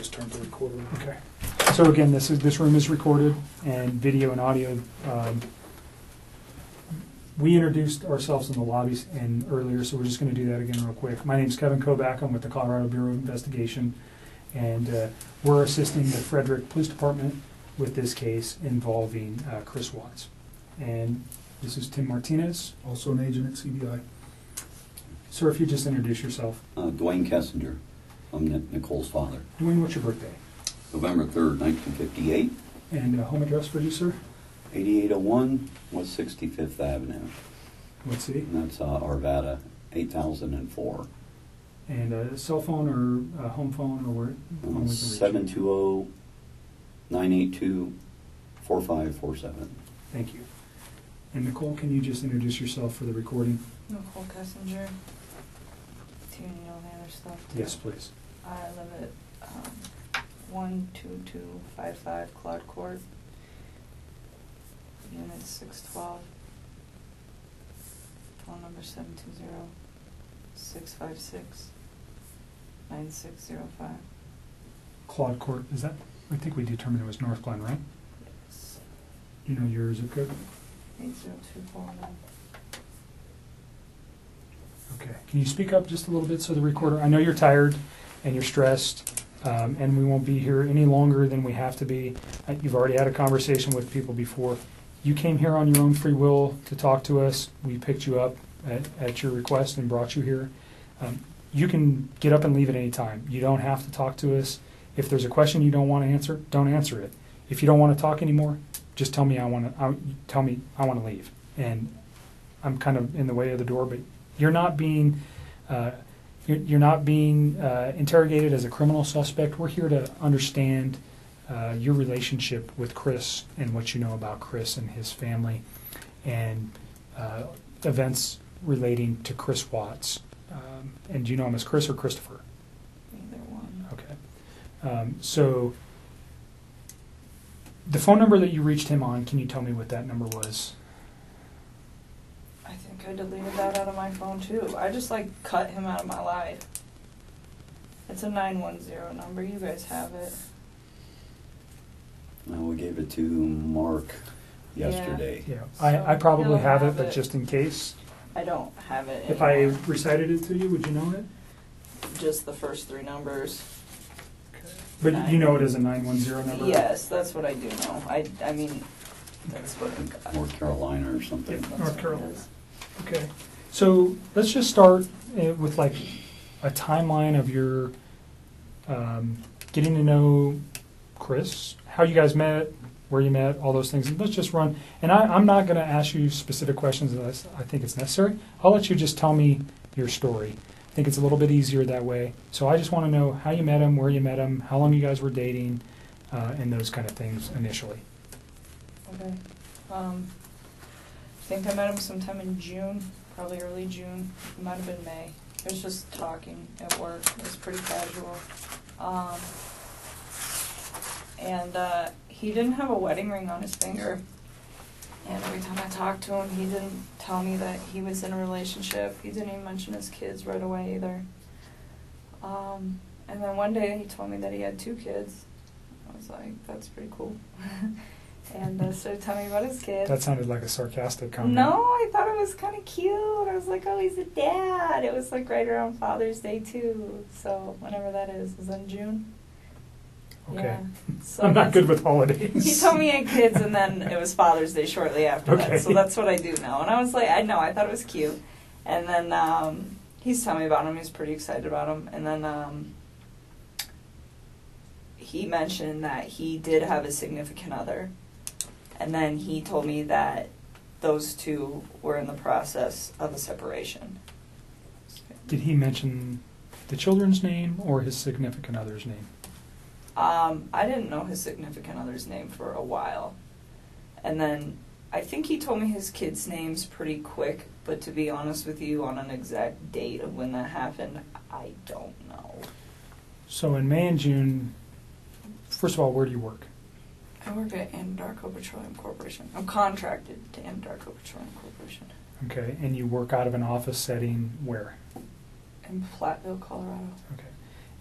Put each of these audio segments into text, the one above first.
just turned the recorder on. Okay. So again, this room is recorded, and video and audio. We introduced ourselves in the lobbies and earlier, so we're just going to do that again real quick. My name is Kevin Kovac. I'm with the Colorado Bureau of Investigation, and we're assisting the Frederick Police Department with this case involving Chris Watts. And this is Tim Martinez, Also an agent at CBI. Sir, if you just introduce yourself. Dwayne Kessinger. I'm Nicole's father. Dwayne, what's your birthday? November 3rd, 1958. And home address for you, sir? 8801 West 65th Avenue. What city? And that's Arvada, 8004. And a cell phone or a home phone or where? 720-982-4547. Thank you. And Nicole, can you just introduce yourself for the recording? Nichol Kessinger. Do you need all the other stuff too? Yes, please. I live at 12255 Claude Court, Unit 612. Phone number 720-656-9605. Claude Court, is that? I think we determined it was North Glen, right? Yes. You know your zip code? 80241. Okay. Can you speak up just a little bit so the recorder, I know you're tired and you're stressed, and we won't be here any longer than we have to be. You've already had a conversation with people before. You came here on your own free will to talk to us. We picked you up at your request and brought you here. You can get up and leave at any time. You don't have to talk to us. If there's a question you don't want to answer, don't answer it. If you don't want to talk anymore, just tell me I want to leave. And I'm kind of in the way of the door, but you're not being interrogated as a criminal suspect. We're here to understand your relationship with Chris and what you know about Chris and his family, and events relating to Chris Watts. And do you know him as Chris or Christopher? Either one. Okay. So the phone number that you reached him on, can you tell me what that number was? I think I deleted that out of my phone too. I just cut him out of my life. It's a 910 number. You guys have it. We gave it to Mark yesterday. Yeah, I probably You'll have it, have but it. just in case. I don't have it If I anymore. recited it to you, would you know it? Just the first three numbers. But you know it as a 910 number? Yes, that's what I do know. I mean, that's what I got. North Carolina or something. Yeah. That's North what it Carolina. is. Okay. So let's just start with a timeline of your getting to know Chris, how you guys met, where you met, all those things. And let's just run. And I'm not going to ask you specific questions unless I think it's necessary. I'll let you just tell me your story. I think it's a little bit easier that way. So I just want to know how you met him, where you met him, how long you guys were dating, and those kind of things initially. Okay. I think I met him sometime in June, probably early June. It might have been May. It was just talking at work. It was pretty casual. And he didn't have a wedding ring on his finger. And every time I talked to him, he didn't tell me that he was in a relationship. He didn't even mention his kids right away either. And then one day he told me that he had 2 kids. I was like, that's pretty cool. And started telling me about his kids. That sounded like a sarcastic comment. No, I thought it was kind of cute. I was like, oh, he's a dad. It was right around Father's Day too. So whenever that is in June. Okay. Yeah. So I'm not good with holidays. He told me he had kids, and then it was Father's Day shortly after Okay. that. So that's what I do now. And I was like, I thought it was cute. And then he's telling me about him. He's pretty excited about him. And then he mentioned that he did have a significant other. And then he told me that those 2 were in the process of a separation. Did he mention the children's name or his significant other's name? I didn't know his significant other's name for a while. And then I think he told me his kids' names pretty quick, but to be honest with you, on an exact date of when that happened, I don't know. So in May and June, first of all, where do you work? I work at Anadarko Petroleum Corporation. I'm contracted to Anadarko Petroleum Corporation. Okay, and you work out of an office setting where? In Platteville, Colorado. Okay.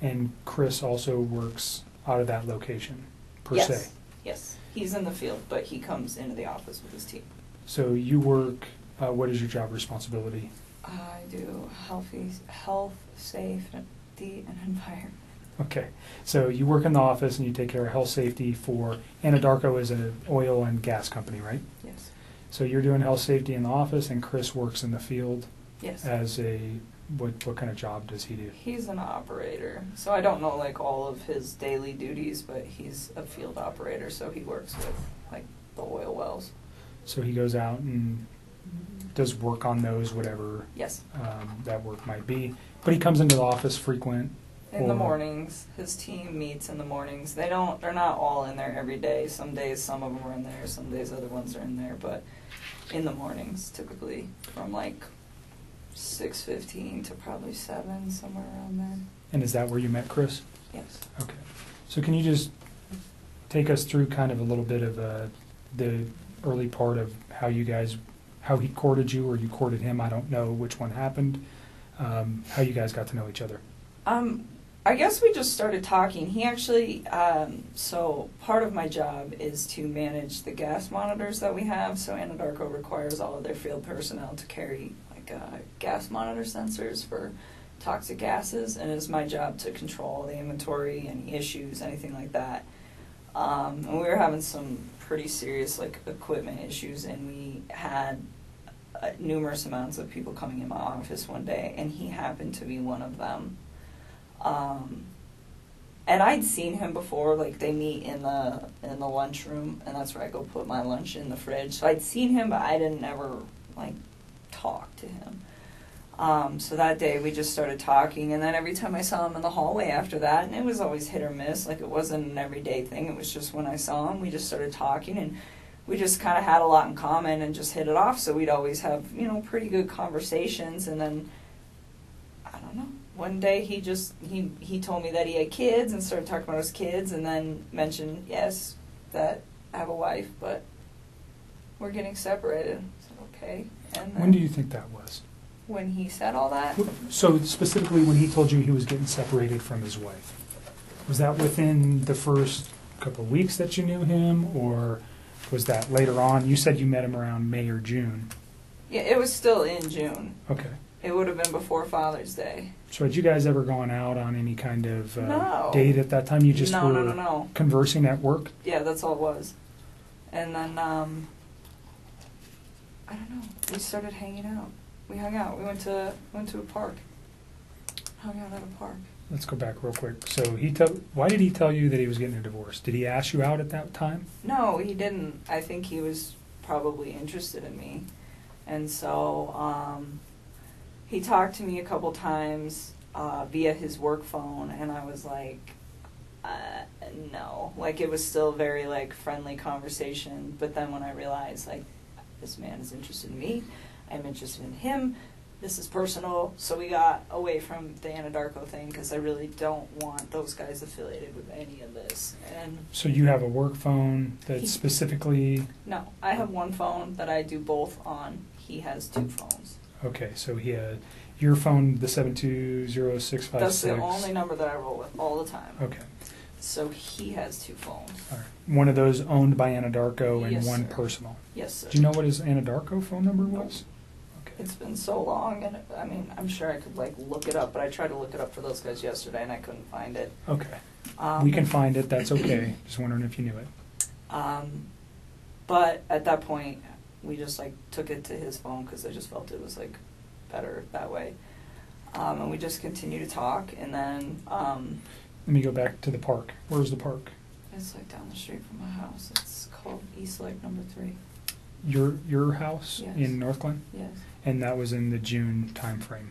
And Chris also works out of that location, per Yes. se. Yes, he's in the field, but he comes into the office with his team. So you work, what is your job responsibility? I do health, safety, and environment. Okay, so you work in the office and you take care of health safety for, Anadarko is an oil and gas company, right? Yes. So you're doing health safety in the office, and Chris works in the field Yes. as what kind of job does he do? He's an operator, so I don't know like all of his daily duties, but he's a field operator, so he works with like the oil wells. So he goes out and does work on those, whatever Yes. that work might be. But he comes into the office frequent. In the Or- mornings, his team meets in the mornings. They're not all in there every day. Some days some of them are in there, some days other ones are in there, but in the mornings typically from like 6:15 to probably 7, somewhere around there. And is that where you met Chris? Yes. Okay. So can you just take us through kind of a little bit of the early part of how he courted you or you courted him? I don't know which one happened. How you guys got to know each other? I guess we just started talking. He actually, so part of my job is to manage the gas monitors that we have. So Anadarko requires all of their field personnel to carry like gas monitor sensors for toxic gases, and it's my job to control the inventory, any issues, anything like that. And we were having some pretty serious like equipment issues, and we had numerous amounts of people coming in my office one day, and he happened to be one of them. And I'd seen him before, like they meet in the lunchroom, and that's where I go put my lunch in the fridge. So I'd seen him, but I didn't ever like talk to him. So that day we just started talking, and then every time I saw him in the hallway after that, and it was always hit or miss, like it wasn't an everyday thing, it was just when I saw him, we just started talking, and we just kind of had a lot in common and just hit it off, so we'd always have, pretty good conversations, and then, I don't know, one day he told me that he had kids and started talking about his kids, and then mentioned, yes, that I have a wife, but we're getting separated. I said, okay. And then When do you think that was? when he said all that, So specifically when he told you he was getting separated from his wife, was that within the first couple of weeks that you knew him, or was that later on? You said you met him around May or June. yeah, it was still in June. Okay. It would have been before Father's Day. So had you guys ever gone out on any kind of No. date at that time? You just No, were no. conversing at work? Yeah, that's all it was. And then, I don't know. We started hanging out. We hung out. We went to a park. Hung out at a park. Let's go back real quick. So why did he tell you that he was getting a divorce? Did he ask you out at that time? No, he didn't. I think he was probably interested in me. And so, he talked to me a couple times via his work phone, and I was like, no. Like, it was still very, like, friendly conversation. But then when I realized, like, this man is interested in me, I'm interested in him, this is personal, so we got away from the Anadarko thing, because I really don't want those guys affiliated with any of this. And So you have a work phone that's specifically... no, I have one phone that I do both on. He has 2 phones. Okay, so he had your phone, the 720-656. That's the only number that I roll with all the time. Okay. So he has 2 phones. All right. One of those owned by Anadarko and Yes, one sir. personal. Yes, sir. Do you know what his Anadarko phone number was? Okay. It's been so long, and I mean, I'm sure I could like look it up, but I tried to look it up for those guys yesterday, and I couldn't find it. Okay. We can find it. That's okay. Just wondering if you knew it. But at that point, we just like took it to his phone because I just felt it was like better that way. And we just continued to talk, and then Let me go back to the park. Where's the park? it's like down the street from my house. It's called East Lake Number 3. Your house Yes. in North Glen? Yes. And that was in the June time frame.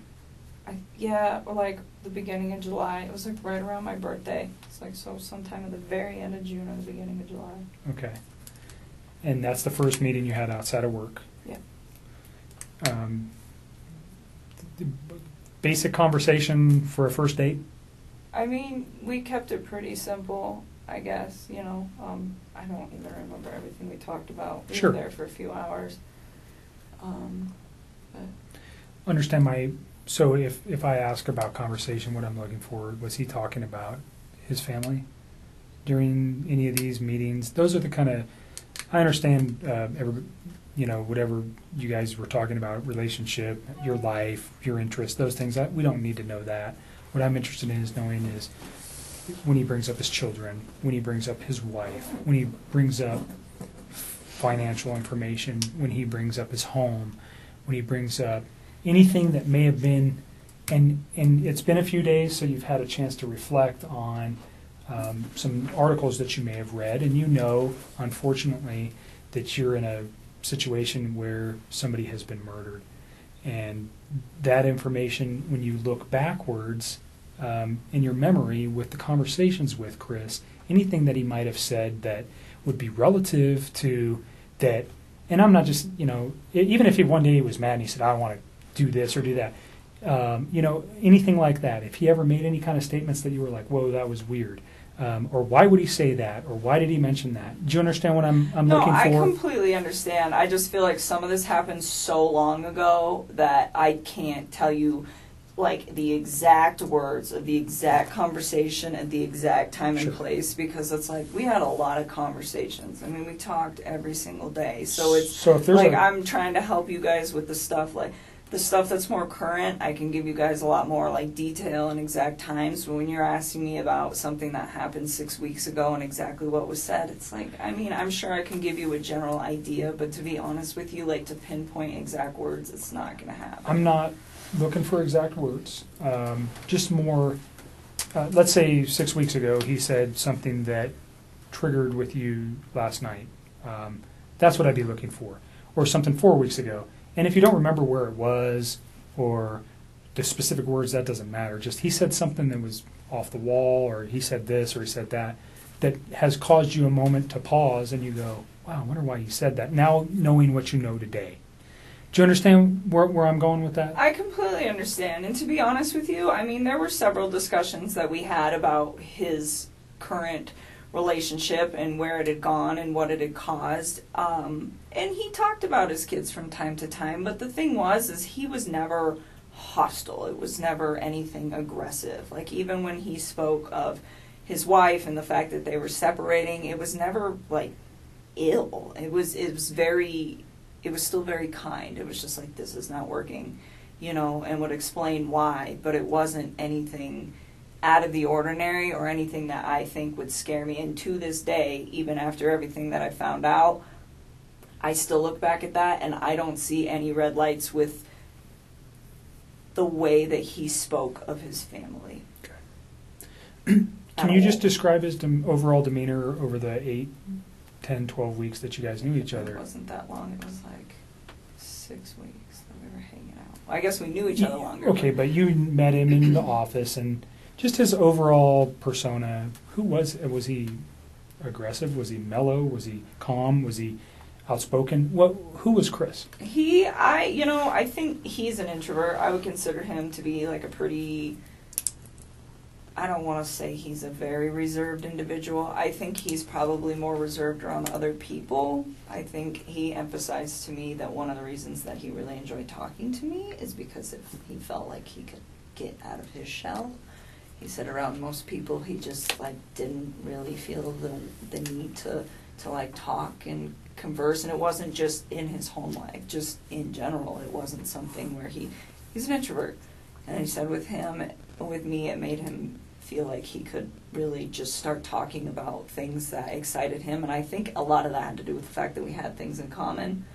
Or like the beginning of July. It was like right around my birthday. It's like so sometime at the very end of June or the beginning of July. Okay. And that's the first meeting you had outside of work. Yeah. The basic conversation for a first date? I mean, we kept it pretty simple, I guess, I don't even remember everything we talked about. We Sure. were there for a few hours. But Understand so if I ask about conversation, what I'm looking for, was he talking about his family? during any of these meetings? Those are the kind of, I understand, whatever you guys were talking about, relationship, your life, your interests, those things, we don't need to know that. What I'm interested in is knowing is when he brings up his children, when he brings up his wife, when he brings up financial information, when he brings up his home, when he brings up anything that may have been, and it's been a few days, so you've had a chance to reflect on some articles that you may have read, and you know, unfortunately, that you're in a situation where somebody has been murdered. And that information, when you look backwards in your memory with the conversations with Chris, anything that he might have said that would be relative to that, and I'm not just, even if one day he was mad and he said, I want to do this or do that, anything like that, if he ever made any kind of statements that you were like, whoa, that was weird, or why would he say that, or why did he mention that? Do you understand what I'm looking for? No, I completely understand. I just feel like some of this happened so long ago that I can't tell you like the exact words of the exact conversation at the exact time and place, because it's like we had a lot of conversations. I mean, we talked every single day. So it's if there's like I'm trying to help you guys with the stuff like the stuff that's more current. I can give you guys a lot more like detail and exact times. But when you're asking me about something that happened 6 weeks ago and exactly what was said, it's like, I mean, I'm sure I can give you a general idea, but to be honest with you, like to pinpoint exact words, it's not going to happen. I'm not looking for exact words, just more, let's say 6 weeks ago he said something that triggered with you last night. That's what I'd be looking for. Or something 4 weeks ago. And if you don't remember where it was or the specific words, that doesn't matter. Just he said something that was off the wall, or he said this or he said that, that has caused you a moment to pause and you go, wow, I wonder why he said that, now knowing what you know today. Do you understand where I'm going with that? I completely understand. And to be honest with you, I mean, there were several discussions that we had about his current relationship and where it had gone and what it had caused. And he talked about his kids from time to time. But the thing is he was never hostile. It was never anything aggressive. Like even when he spoke of his wife and the fact that they were separating, it was never like ill. It was still very kind. It was just like, this is not working, and would explain why, but it wasn't anything out of the ordinary or anything that I think would scare me. And to this day, even after everything that I found out, I still look back at that and I don't see any red lights with the way that he spoke of his family. Okay. Can you just describe his overall demeanor over the 8, 10, 12 weeks that you guys knew each other? It wasn't that long. It was like 6 weeks that we were hanging out. Well, I guess we knew each other longer. Okay, but you met him in the office, and just his overall persona, who was he aggressive? Was he mellow? Was he calm? Was he outspoken? Who was Chris? I think he's an introvert. I would consider him to be like a pretty, I don't want to say he's a very reserved individual. I think he's probably more reserved around other people. I think he emphasized to me that one of the reasons that he really enjoyed talking to me is because if he felt like he could get out of his shell. He said around most people he just like didn't really feel the need to like talk and converse, and it wasn't just in his home life, just in general. It wasn't something where he's an introvert. And he said with me, it made him feel like he could really just start talking about things that excited him. And I think a lot of that had to do with the fact that we had things in common.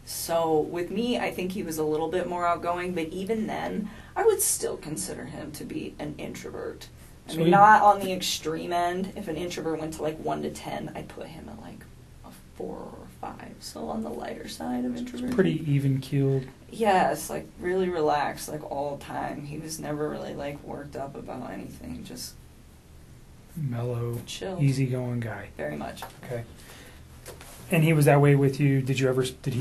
So with me, I think he was a little bit more outgoing, but even then, I would still consider him to be an introvert. I mean, not on the extreme end. If an introvert went to like 1 to 10, I'd put him at like a 4 or 5. So on the lighter side of introversion. Pretty even-keeled. Yes, like really relaxed, like all the time. He was never really like worked up about anything. Just mellow, chill, easygoing guy. Very much. Okay. And he was that way with you. Did he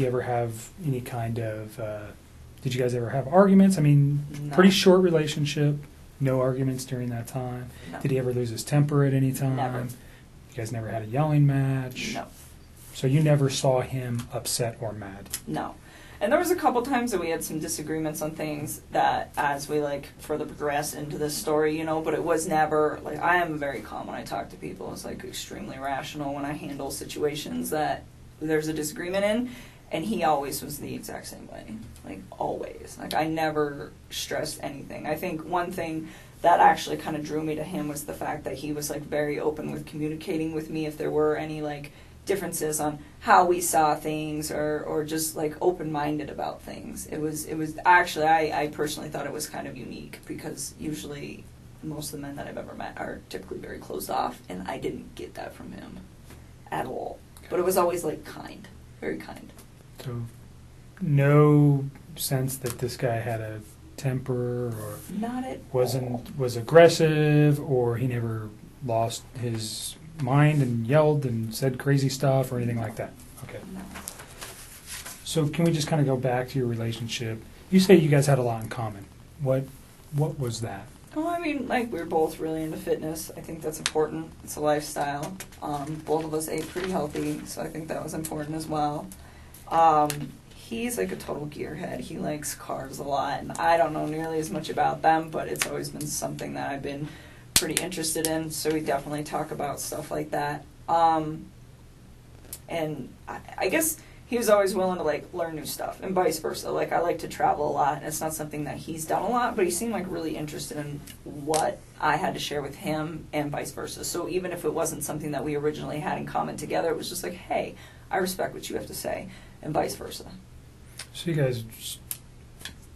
ever have any kind of? Did you guys ever have arguments? I mean, No. Pretty short relationship. No arguments during that time. No. Did he ever lose his temper at any time? Never. You guys never had a yelling match? No. So you never saw him upset or mad? No. And there was a couple times that we had some disagreements on things that, as we like further progressed into this story, you know, but it was never like, I am very calm when I talk to people. It's like extremely rational when I handle situations that there's a disagreement in, and he always was the exact same way. Like always. Like I never stressed anything. I think one thing that actually kind of drew me to him was the fact that he was like very open with communicating with me if there were any like differences on how we saw things, or just like open-minded about things. It was actually, I personally thought it was kind of unique, because usually most of the men that I've ever met are typically very closed off, and I didn't get that from him at all. But it was always like kind, very kind. So no sense that this guy had a temper, or Not at was aggressive, or he never lost his mind and yelled and said crazy stuff or anything like that? Okay. No. So can we just kind of go back to your relationship? You say you guys had a lot in common. What was that? Oh, I mean, like, we were both really into fitness. I think that's important. It's a lifestyle. Both of us ate pretty healthy, so I think that was important as well. He's like a total gearhead. He likes cars a lot, and I don't know nearly as much about them, but it's always been something that I've been pretty interested in, so we definitely talk about stuff like that. And I guess he was always willing to like learn new stuff, and vice versa. Like I like to travel a lot, and it's not something that he's done a lot, but he seemed like really interested in what I had to share with him, and vice versa. So even if it wasn't something that we originally had in common together, it was just like, hey, I respect what you have to say, and vice versa. So you guys are just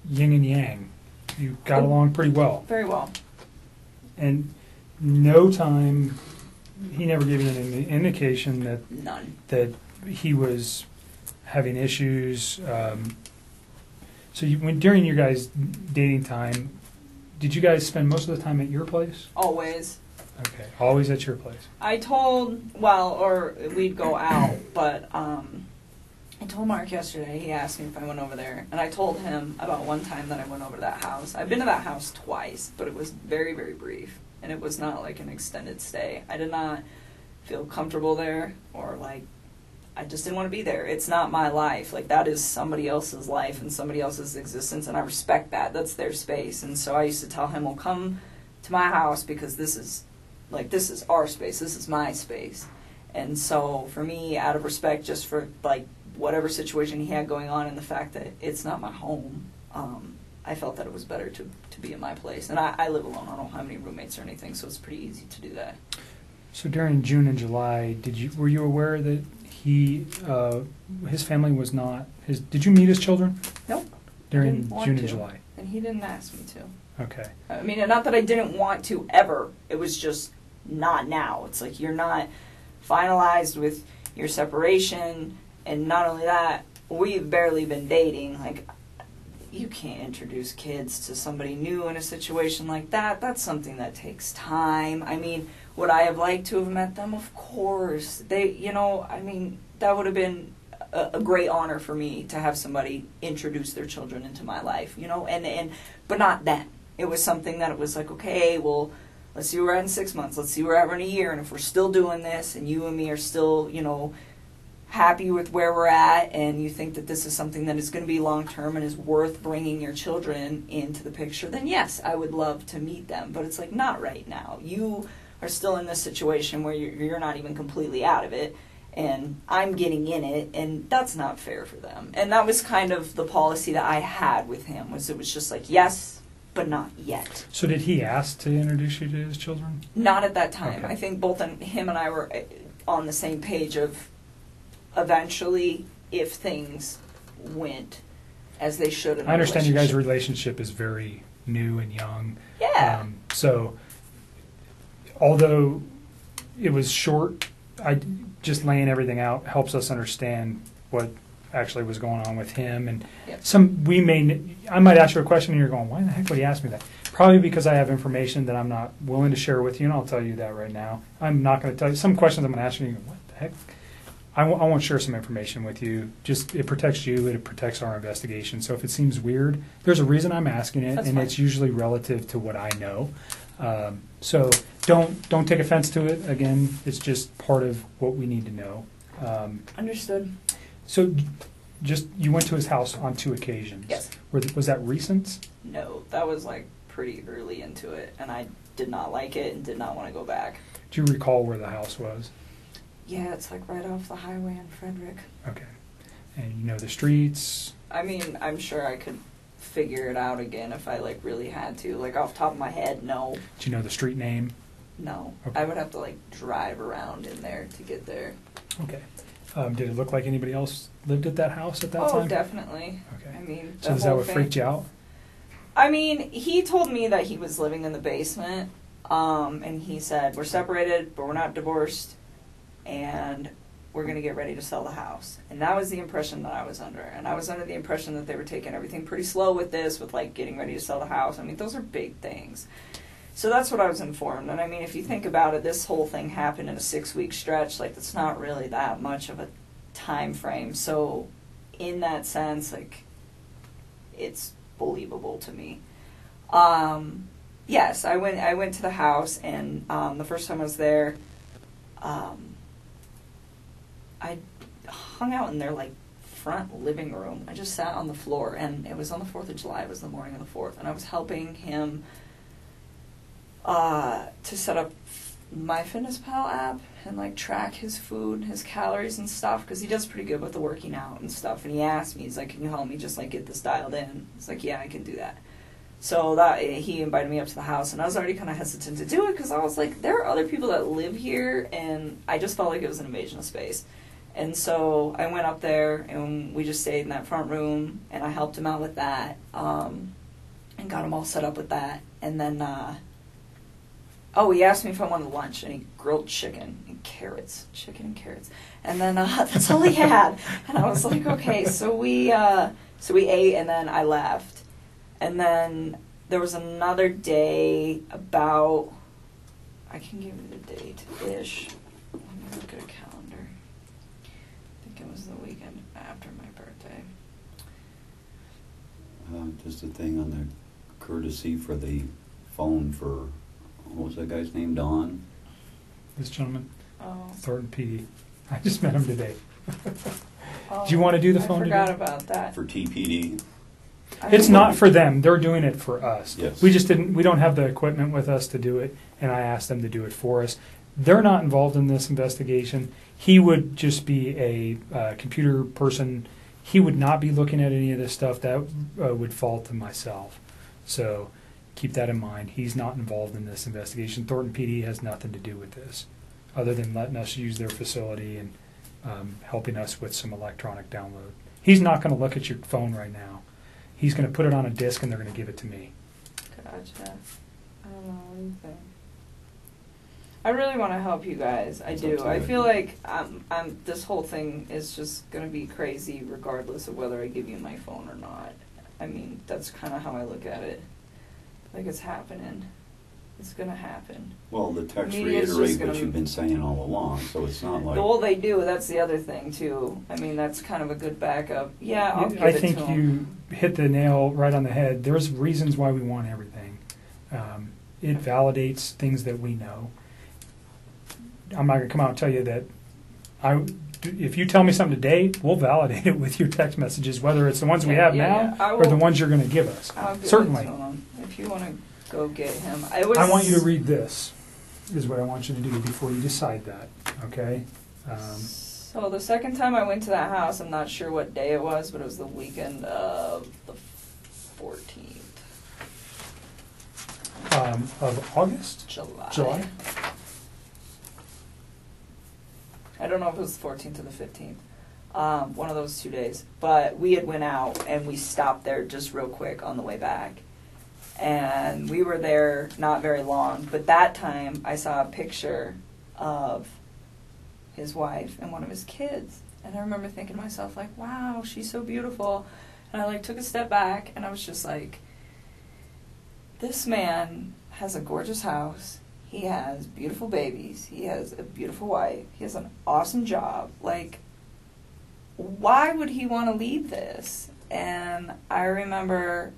yin and yang. You got along pretty well. Very well. And no time, he never gave you an indication that None. that he was having issues. So during your guys' dating time, did you guys spend most of the time at your place? Always. Okay, always at your place. Or we'd go out, but I told Mark yesterday, he asked me if I went over there, and I told him about one time that I went over to that house. I've been to that house twice, but it was very, very brief, and it was not like an extended stay. I did not feel comfortable there, or like, I just didn't want to be there. It's not my life. Like, that is somebody else's life and somebody else's existence, and I respect that. That's their space. And so I used to tell him, well, come to my house, because this is our space. This is my space. And so for me, out of respect, just for like whatever situation he had going on, and the fact that it's not my home, I felt that it was better to be in my place. And I live alone. I don't have any roommates or anything, so it's pretty easy to do that. So during June and July, were you aware that his family was not his? Did you meet his children? Nope. During June June and July. And he didn't ask me to. Okay. I mean, not that I didn't want to ever. It was just not now. It's like you're not finalized with your separation, and not only that, we've barely been dating. Like, you can't introduce kids to somebody new in a situation like that. That's something that takes time. I mean, would I have liked to have met them? Of course. That would have been a great honor for me to have somebody introduce their children into my life, but not then. It was something that it was like, okay, well, let's see where we're at in 6 months. Let's see where we're at in a year. And if we're still doing this, and you and me are still, happy with where we're at, and you think that this is something that is going to be long-term and is worth bringing your children into the picture, then yes, I would love to meet them. But it's like, not right now. You are still in this situation where you're not even completely out of it, and I'm getting in it, and that's not fair for them. And that was kind of the policy that I had with him, it was just like, yes, but not yet. So did he ask to introduce you to his children? Not at that time. Okay. I think both him and I were on the same page of eventually, if things went as they should in I understand your guys' relationship. relationship is very new and young. Yeah. So although it was short, just laying everything out helps us understand what actually was going on with him. And Yep. I might ask you a question and you're going, why the heck would he ask me that? Probably because I have information that I'm not willing to share with you, and I'll tell you that right now. I'm not going to tell you. Some questions I'm going to ask you, and you go, what the heck? I want to share some information with you. Just, it protects you, it protects our investigation. So if it seems weird, there's a reason I'm asking it, That's and fine. it's usually relative to what I know. So don't take offense to it. Again, it's just part of what we need to know. Understood. So you went to his house on 2 occasions. Yes. Was that recent? No, that was like pretty early into it, and I did not like it and did not want to go back. Do you recall where the house was? Yeah, it's like right off the highway in Frederick. Okay. And you know the streets? I mean, I'm sure I could figure it out again if I like really had to. Like off the top of my head, no. Do you know the street name? No. Okay. I would have to like drive around in there to get there. Okay. Did it look like anybody else lived at that house at that Oh, time? definitely. Okay. I mean, So is that what freaked you out? I mean, he told me that he was living in the basement, and he said, we're separated, but we're not divorced, and we're going to get ready to sell the house. And that was the impression that I was under. And I was under the impression that they were taking everything pretty slow with this, with, like, getting ready to sell the house. I mean, those are big things. So that's what I was informed. And, I mean, if you think about it, this whole thing happened in a 6-week stretch. Like, that's not really that much of a time frame. So, in that sense, like, it's believable to me. Yes, I went to the house, and the first time I was there, I hung out in their like front living room. I just sat on the floor, and it was on the 4th of July. It was the morning of the 4th, and I was helping him to set up MyFitnessPal app and like track his food, his calories and stuff, because he does pretty good with the working out and stuff. And he asked me, he's like, "Can you help me just like get this dialed in?" It's like, "Yeah, I can do that." So that he invited me up to the house, and I was already kind of hesitant to do it because I was like, there are other people that live here, and I just felt like it was an invasion of space. And so I went up there, and we just stayed in that front room, and I helped him out with that, and got him all set up with that. And then, he asked me if I wanted lunch, and he grilled chicken and carrots. And then that's all he had. And I was like, okay, so we ate, and then I left. And then there was another day about, I can give you the date-ish. Let me look at a calendar. I think it was the weekend after my birthday. Just a thing on the courtesy for the phone for, what was that guy's name, Don? This gentleman, Oh. Thornton PD. I just met him today. Do you want to do the phone I forgot today? about that. For TPD? It's not for them. They're doing it for us. Yes. We don't have the equipment with us to do it, and I asked them to do it for us. They're not involved in this investigation. He would just be a computer person. He would not be looking at any of this stuff. That would fall to myself. So keep that in mind. He's not involved in this investigation. Thornton PD has nothing to do with this, other than letting us use their facility and helping us with some electronic download. He's not going to look at your phone right now. He's going to put it on a disc, and they're going to give it to me. Gotcha. I don't know, what do you think? I really want to help you guys. I do. I feel like this whole thing is just going to be crazy regardless of whether I give you my phone or not. I mean, that's kind of how I look at it. Like, it's happening. It's going to happen. Well, the text Media's just reiterate gonna- what you've been saying all along, so it's not like... Well, they do. That's the other thing, too. I mean, that's kind of a good backup. Yeah, I'll give I it think to 'em. you hit the nail right on the head. There's reasons why we want everything. It validates things that we know. I'm not going to come out and tell you that if you tell me something today, we'll validate it with your text messages, whether it's the ones we have now I or the will- ones you're going to give us. I'll give Certainly. it to 'em. If you want to go get him. I want you to read this, is what I want you to do before you decide that, okay? So the second time I went to that house, I'm not sure what day it was, but it was the weekend of the 14th. Of August? July. I don't know if it was the 14th or the 15th. One of those 2 days. But we had went out and we stopped there just real quick on the way back. And we were there not very long. But that time I saw a picture of his wife and one of his kids. And I remember thinking to myself, like, wow, she's so beautiful. And I like took a step back and I was just like, this man has a gorgeous house. He has beautiful babies. He has a beautiful wife. He has an awesome job. Like, why would he want to leave this? And I remember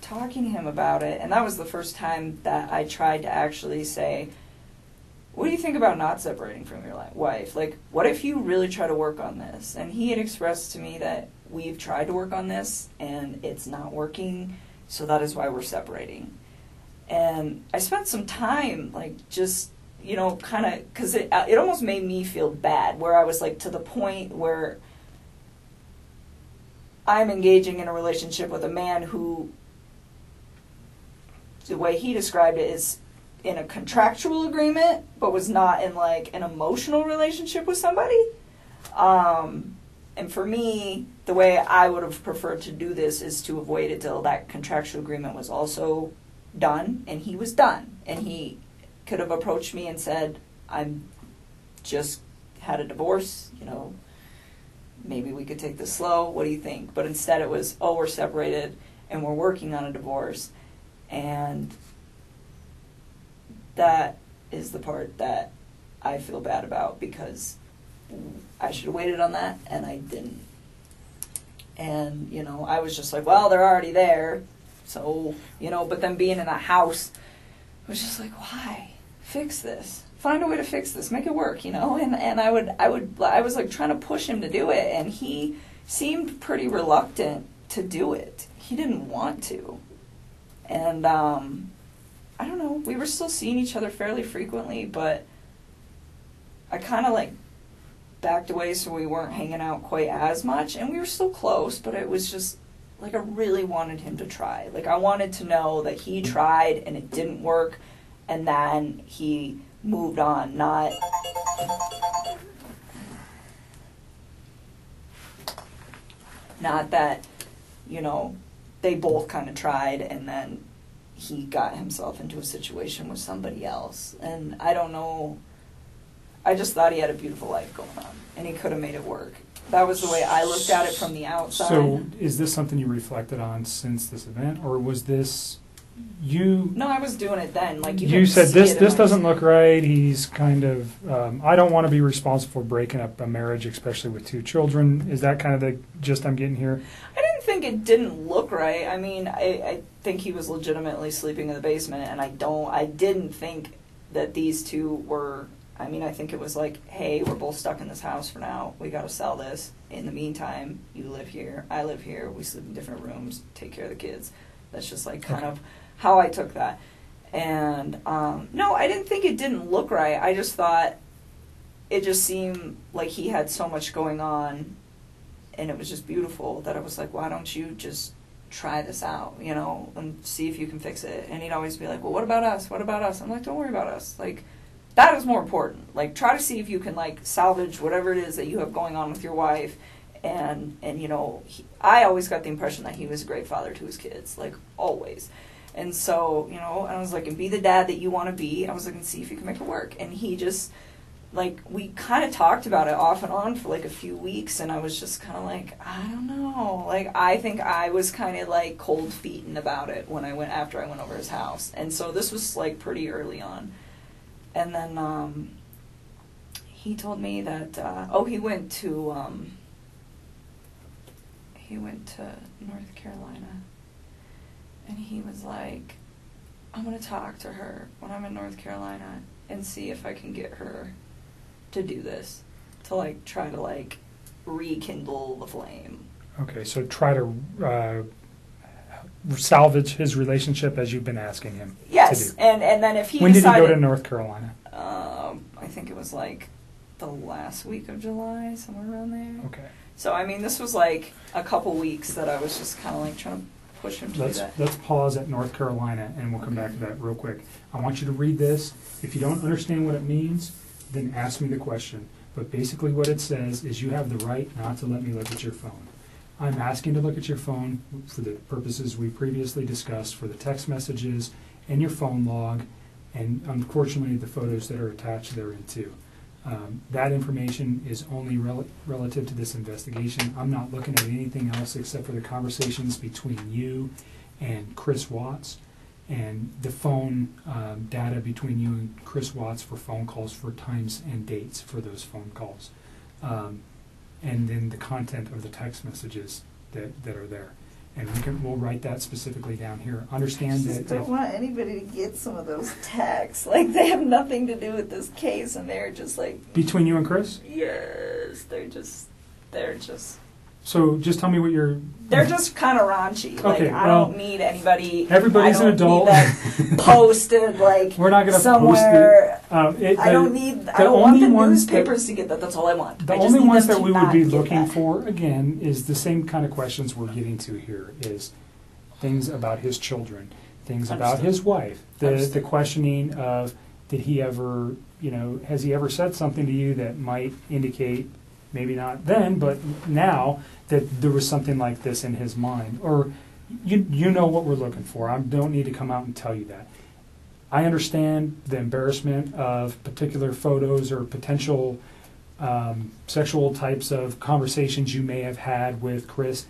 talking to him about it, and that was the first time that I tried to actually say, what do you think about not separating from your wife? Like, what if you really try to work on this? And he had expressed to me that we've tried to work on this and it's not working, so that is why we're separating. And I spent some time, like, just, you know, kind of, because it almost made me feel bad, where I was, like, to the point where I'm engaging in a relationship with a man who, the way he described it, is in a contractual agreement, but was not in, like, an emotional relationship with somebody. And for me, the way I would have preferred to do this is to have waited till that contractual agreement was also done, and he was done. And he could have approached me and said, I'm just had a divorce, you know, maybe we could take this slow, what do you think? But instead it was, oh, we're separated and we're working on a divorce. And that is the part that I feel bad about, because I should have waited on that and I didn't. And, you know, I was just like, well, they're already there. So, you know, but then being in a house, I was just like, why? Fix this. Find a way to fix this. Make it work, you know? And I was like trying to push him to do it, and he seemed pretty reluctant to do it. He didn't want to. And, I don't know, we were still seeing each other fairly frequently, but I kind of like backed away so we weren't hanging out quite as much, and we were still close, but it was just, like, I really wanted him to try. Like, I wanted to know that he tried and it didn't work, and then he moved on, not that, you know, they both kind of tried and then he got himself into a situation with somebody else. And I don't know, I just thought he had a beautiful life going on, and he could have made it work. That was the way I looked at it from the outside. So is this something you reflected on since this event, or was this you? No, I was doing it then. Like, you said this doesn't look right. He's kind of, I don't want to be responsible for breaking up a marriage, especially with 2 children. Is that kind of the gist I'm getting here? I didn't think it didn't look right. I mean, I think he was legitimately sleeping in the basement, and I didn't think that these two were, I mean, I think it was like, hey, we're both stuck in this house for now. We got to sell this. In the meantime, you live here, I live here. We sleep in different rooms, take care of the kids. That's just like kind of how I took that. And no, I didn't think it didn't look right. I just thought it just seemed like he had so much going on, and it was just beautiful, that I was like, why don't you just try this out, you know, and see if you can fix it. And he'd always be like, well, what about us? What about us? I'm like, don't worry about us. Like, that is more important. Like, try to see if you can, like, salvage whatever it is that you have going on with your wife. And you know, I always got the impression that he was a great father to his kids, like, always. And so, you know, I was like, and be the dad that you want to be. I was like, and see if you can make it work. And he just, like, we kind of talked about it off and on for, like, a few weeks. And I was just kind of like, I don't know. Like, I think I was kind of, like, cold feeting about it after I went over his house. And so this was, like, pretty early on. And then he told me that, he went to North Carolina. And he was like, I'm going to talk to her when I'm in North Carolina and see if I can get her to do this, to, like, try to, like, rekindle the flame. Okay, so try to salvage his relationship as you've been asking him yes, to do. And then if he When decided, did he go to North Carolina? I think it was, like, the last week of July, somewhere around there. Okay. So, I mean, this was, like, a couple weeks that I was just kind of, like, trying to push him to do that. Let's pause at North Carolina, and we'll come back to that real quick. I want you to read this. If you don't understand what it means, then ask me the question. But basically what it says is you have the right not to let me look at your phone. I'm asking to look at your phone for the purposes we previously discussed, for the text messages and your phone log, and unfortunately the photos that are attached therein too. That information is only relative to this investigation. I'm not looking at anything else except for the conversations between you and Chris Watts, and the phone data between you and Chris Watts for phone calls, for times and dates for those phone calls. And then the content of the text messages that are there. And we'll write that specifically down here. Understand that. I just don't want anybody to get some of those texts. Like, they have nothing to do with this case, and they're just like... Between you and Chris? Yes, they're just So just tell me what you're... They're just kind of raunchy. Okay, Like, I well, don't need anybody. everybody's I don't an adult. Need that posted like We're not going to somewhere. post it. I don't need. I don't want the newspapers to get that. That's all I want. The I just only need ones them that to we would not be get looking that. for, again, is the same kind of questions we're getting to here, is things about his children, things about Understood. his wife, the Understood. questioning of, did he ever, has he ever said something to you that might indicate, maybe not then, but now, that there was something like this in his mind? Or you know what we're looking for. I don't need to come out and tell you that. I understand the embarrassment of particular photos or potential sexual types of conversations you may have had with Chris.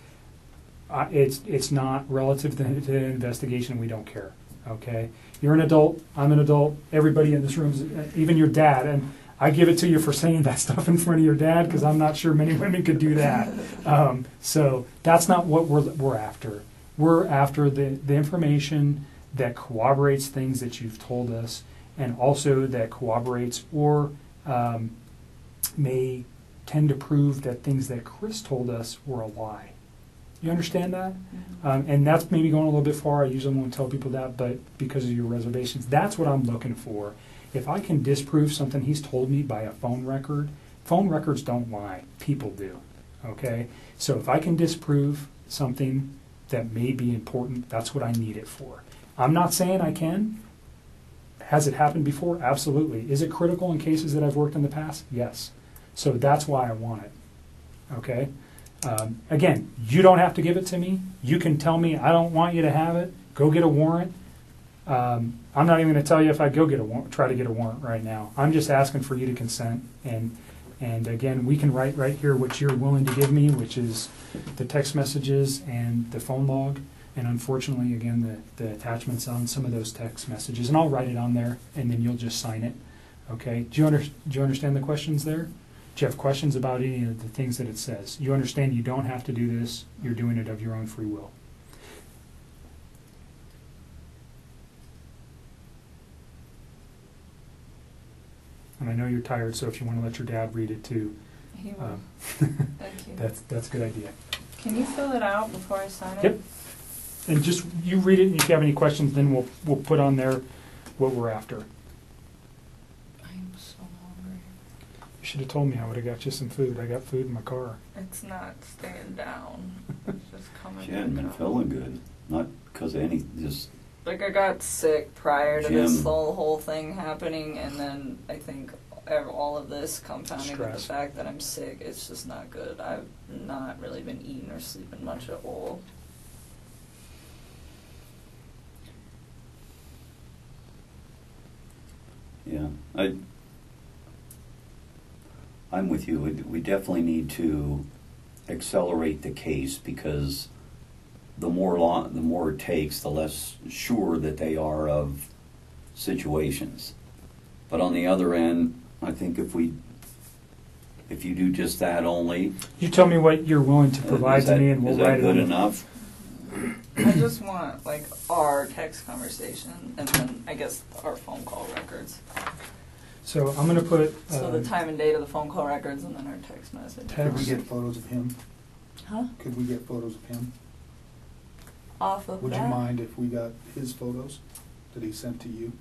It's not relative to the investigation. We don't care. Okay, you're an adult. I'm an adult. Everybody in this room, even your dad, and I give it to you for saying that stuff in front of your dad because I'm not sure many women could do that. So that's not what we're after. We're after the information that corroborates things that you've told us, and also that corroborates or may tend to prove that things that Chris told us were a lie. You understand that? And that's maybe going a little bit far. I usually won't tell people that, but because of your reservations, that's what I'm looking for. If I can disprove something he's told me by a phone records don't lie. People do. Okay? So if I can disprove something that may be important, that's what I need it for. I'm not saying I can. Has it happened before? Absolutely. Is it critical in cases that I've worked in the past? Yes. So that's why I want it. Okay? Again, you don't have to give it to me. You can tell me, I don't want you to have it. Go get a warrant. I'm not even going to tell you if I go try to get a warrant right now. I'm just asking for you to consent. And again, we can write right here what you're willing to give me, which is the text messages and the phone log. And unfortunately, again, the attachments on some of those text messages. And I'll write it on there, and then you'll just sign it. Okay? Do you understand the questions there? Do you have questions about any of the things that it says? You understand you don't have to do this. You're doing it of your own free will. And I know you're tired, so if you want to let your dad read it too, He will. Thank you. that's a good idea. Can you fill it out before I sign it? Yep. And just you read it, and if you have any questions, then we'll put on there what we're after. I'm so hungry. You should have told me. I would have got you some food. I got food in my car. It's not staying down. It's just coming She hadn't been back up. feeling good. Not because of any, just, Like, I got sick prior to this Jim. whole thing happening, and then I think all of this compounding with the Stress. fact that I'm sick, it's just not good. I've not really been eating or sleeping much at all. yeah. I'm with you. We definitely need to accelerate the case because the more it takes, the less sure that they are of situations. But on the other end, I think if you do just that only, You tell me what you're willing to provide to me, and we'll is write that it good on. enough? I just want, like, our text conversation, and then, I guess, our phone call records. So I'm going to put. So the time and date of the phone call records, and then our text message. Could we Text. get photos of him? Huh? Could we get photos of him? Off of Would that? you mind if we got his photos that he sent to you?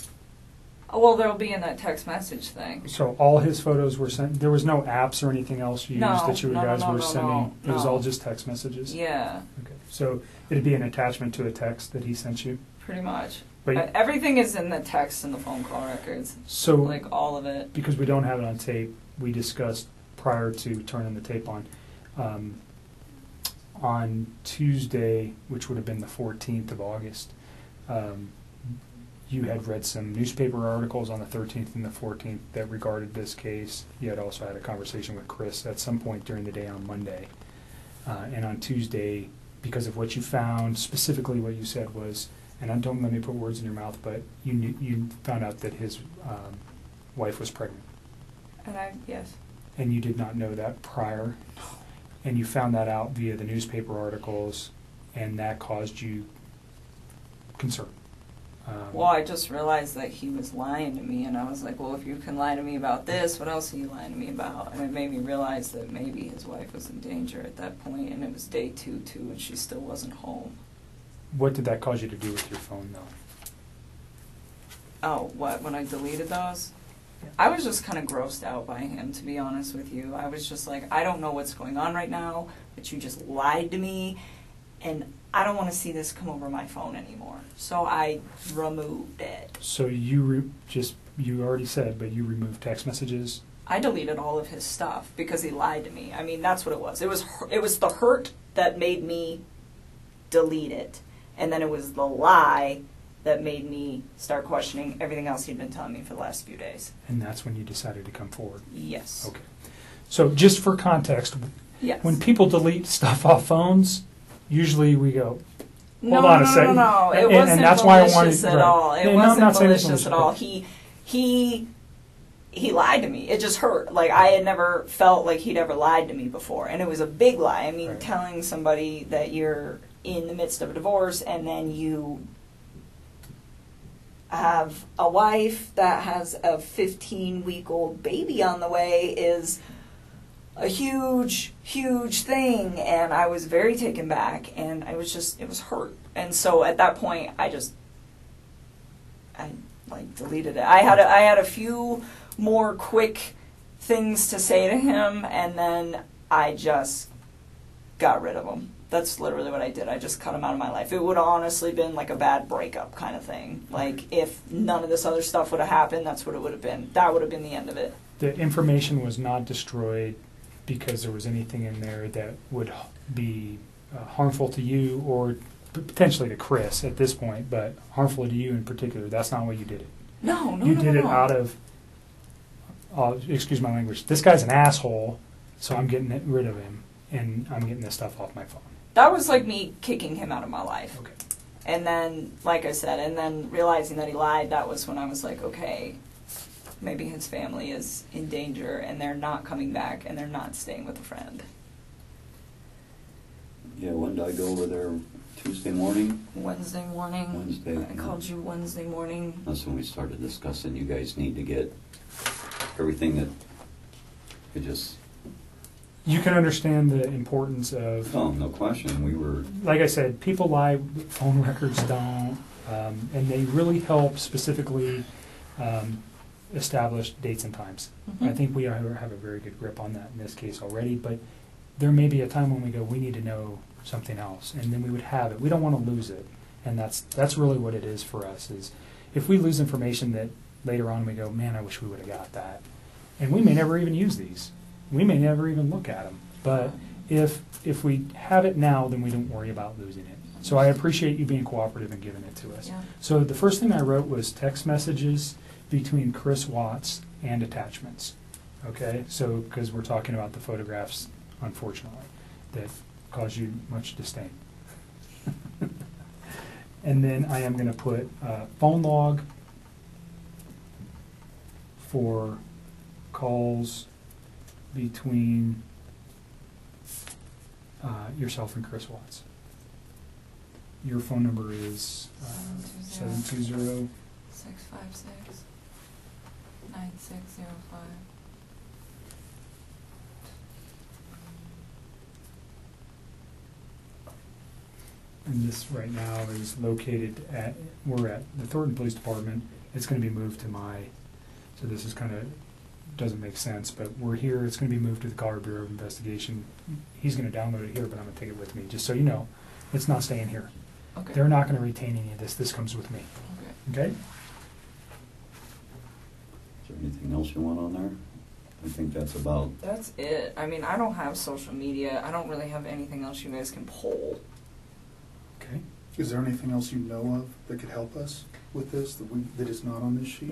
Oh, well, they'll be in that text message thing. So all his photos were sent. There was no apps or anything else you No, used that you no, guys no, were no, sending. no, It was no. all just text messages. Yeah, Okay. So it'd be an attachment to a text that he sent you. pretty much. But Everything is in the text and the phone call records. so Like, all of it. because we don't have it on tape, we discussed prior to turning the tape on Tuesday, which would have been the 14th of August. You had read some newspaper articles on the 13th and the 14th that regarded this case. You had also had a conversation with Chris at some point during the day on Monday. And on Tuesday, because of what you found, specifically what you said was, and don't let me put words in your mouth, but you found out that his wife was pregnant. And yes. And you did not know that prior. And you found that out via the newspaper articles, and that caused you concern. Well, I just realized that he was lying to me, and I was like, well, if you can lie to me about this, what else are you lying to me about? And it made me realize that maybe his wife was in danger at that point, and it was day 2, too, and she still wasn't home. What did that cause you to do with your phone, though? Oh, what, when I deleted those? Yeah. I was just kind of grossed out by him, to be honest with you. I was just like, I don't know what's going on right now, but you just lied to me, and I don't want to see this come over my phone anymore. So I removed it. So you you already said, but you removed text messages? I deleted all of his stuff because he lied to me. I mean, that's what it was. It was the hurt that made me delete it, and then it was the lie that made me start questioning everything else he'd been telling me for the last few days. And that's when you decided to come forward? Yes. Okay. So just for context, Yes. when people delete stuff off phones, usually we go, No, hold on a no, second. no. It And wasn't that's why I malicious wanted, at right. all. It Yeah, no, I'm wasn't not saying it's malicious at malicious, all. He lied to me. It just hurt. Like, I had never felt like he'd ever lied to me before. And it was a big lie. I mean, Right. telling somebody that you're in the midst of a divorce and then you have a wife that has a 15-week-old baby on the way is a huge, huge thing. And I was very taken back, and it was hurt. And so at that point, I deleted it. I had a few more quick things to say to him, and then I just got rid of him. That's literally what I did. I just cut him out of my life. It would have honestly been like a bad breakup kind of thing. Like, if none of this other stuff would have happened, that's what it would have been. That would have been the end of it. The information was not destroyed because there was anything in there that would be harmful to you or potentially to Chris at this point, but harmful to you in particular. That's not why you did it. No. You did it out of, excuse my language, this guy's an asshole, so I'm getting rid of him, and I'm getting this stuff off my phone. That was like me kicking him out of my life. Okay. And then, like I said, and then realizing that he lied, that was when I was like, okay, maybe his family is in danger, and they're not coming back, and they're not staying with a friend. Yeah, when did I go over there? Tuesday morning? Wednesday morning. Wednesday. I called you Wednesday morning. That's when we started discussing you guys need to get everything that could just... You can understand the importance of, Oh, no question. We were... like I said, people lie, phone records don't, and they really help specifically establish dates and times. Mhm. I think we have a very good grip on that in this case already, but there may be a time when we go, we need to know something else, and then we would have it. We don't want to lose it, and that's really what it is for us, is if we lose information that later on we go, man, I wish we would have got that. And we may never even use these. We may never even look at them. But if we have it now, then we don't worry about losing it. So I appreciate you being cooperative and giving it to us. Yeah. So the first thing I wrote was text messages between Chris Watts and attachments. Okay? So, because we're talking about the photographs, unfortunately, that cause you much disdain. And then I am going to put phone log for calls between yourself and Chris Watts. Your phone number is 720. 656 9605. And this right now is located we're at the Thornton Police Department. It's going to be moved to so this is kind of, doesn't make sense, but we're here. It's going to be moved to the Colorado Bureau of Investigation. He's going to download it here, but I'm going to take it with me, just so you know. It's not staying here. Okay. They're not going to retain any of this. This comes with me. Okay. Okay? Is there anything else you want on there? I think that's about... That's it. I mean, I don't have social media. I don't really have anything else you guys can pull. Okay. Is there anything else you know of that could help us with this that is not on this sheet?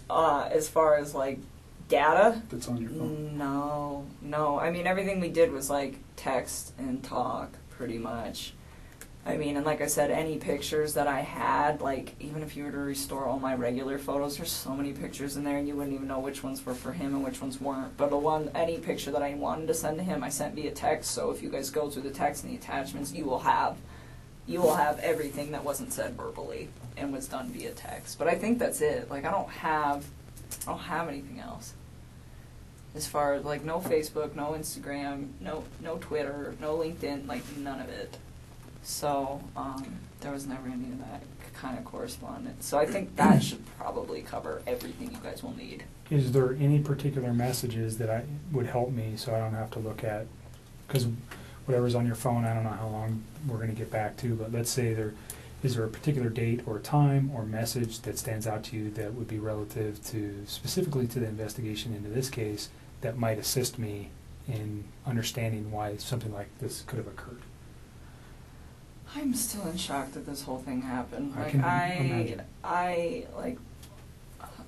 As far as like data, That's on your phone? no. I mean, everything we did was like text and talk, pretty much. I mean, and like I said, any pictures that I had, like even if you were to restore all my regular photos, there's so many pictures in there, and you wouldn't even know which ones were for him and which ones weren't. But any picture that I wanted to send to him, I sent via text. So if you guys go through the text and the attachments, you will have you will have everything that wasn't said verbally and was done via text. But I think that's it. Like, I don't have anything else. As far as, like, no Facebook, no Instagram, no Twitter, no LinkedIn, like, none of it. So, there was never any of that kind of correspondence. So I think that should probably cover everything you guys will need. Is there any particular messages that would help me so I don't have to look at, because whatever's on your phone, I don't know how long we're going to get back to, but let's say is there a particular date or time or message that stands out to you that would be relative to, specifically to the investigation into this case, that might assist me in understanding why something like this could have occurred? I'm still in shock that this whole thing happened. I Like, can imagine.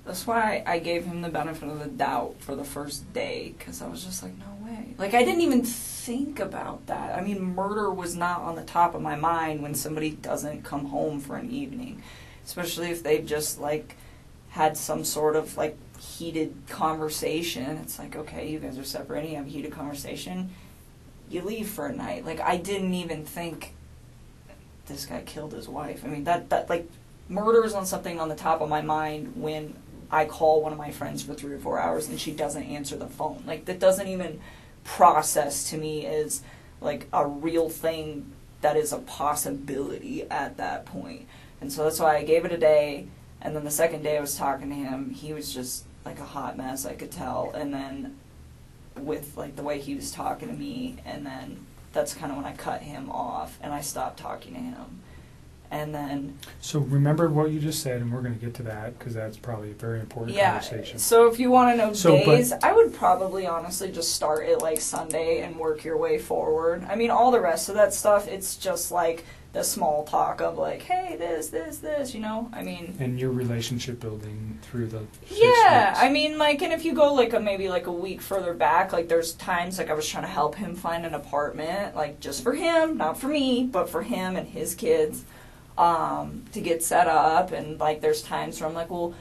That's why I gave him the benefit of the doubt for the first day, because I was just like, no way. Like, I didn't even think about that. I mean, murder was not on the top of my mind when somebody doesn't come home for an evening, especially if they've just, like, had some sort of, like, heated conversation. It's like, okay, you guys are separating, you have a heated conversation, you leave for a night. Like, I didn't even think this guy killed his wife. I mean, that like, murder is on something on the top of my mind when I call one of my friends for 3 or 4 hours and she doesn't answer the phone. Like, that doesn't even process to me as, like, a real thing that is a possibility at that point. And so that's why I gave it a day, and then the second day I was talking to him, he was just, like, a hot mess, I could tell. And then with, like, the way he was talking to me, and then that's kind of when I cut him off and I stopped talking to him. And then... So remember what you just said, and we're going to get to that, because that's probably a very important conversation. So if you want to know days, I would probably honestly just start at, like, Sunday and work your way forward. I mean, all the rest of that stuff, it's just, like, the small talk of, like, hey, this, you know? I mean... And your relationship building through the 6 Yeah, weeks. I mean, like, and if you go, like, maybe, like, a week further back, like, there's times, like, I was trying to help him find an apartment, like, just for him, not for me, but for him and his kids, to get set up. And, like, there's times where I'm like, well,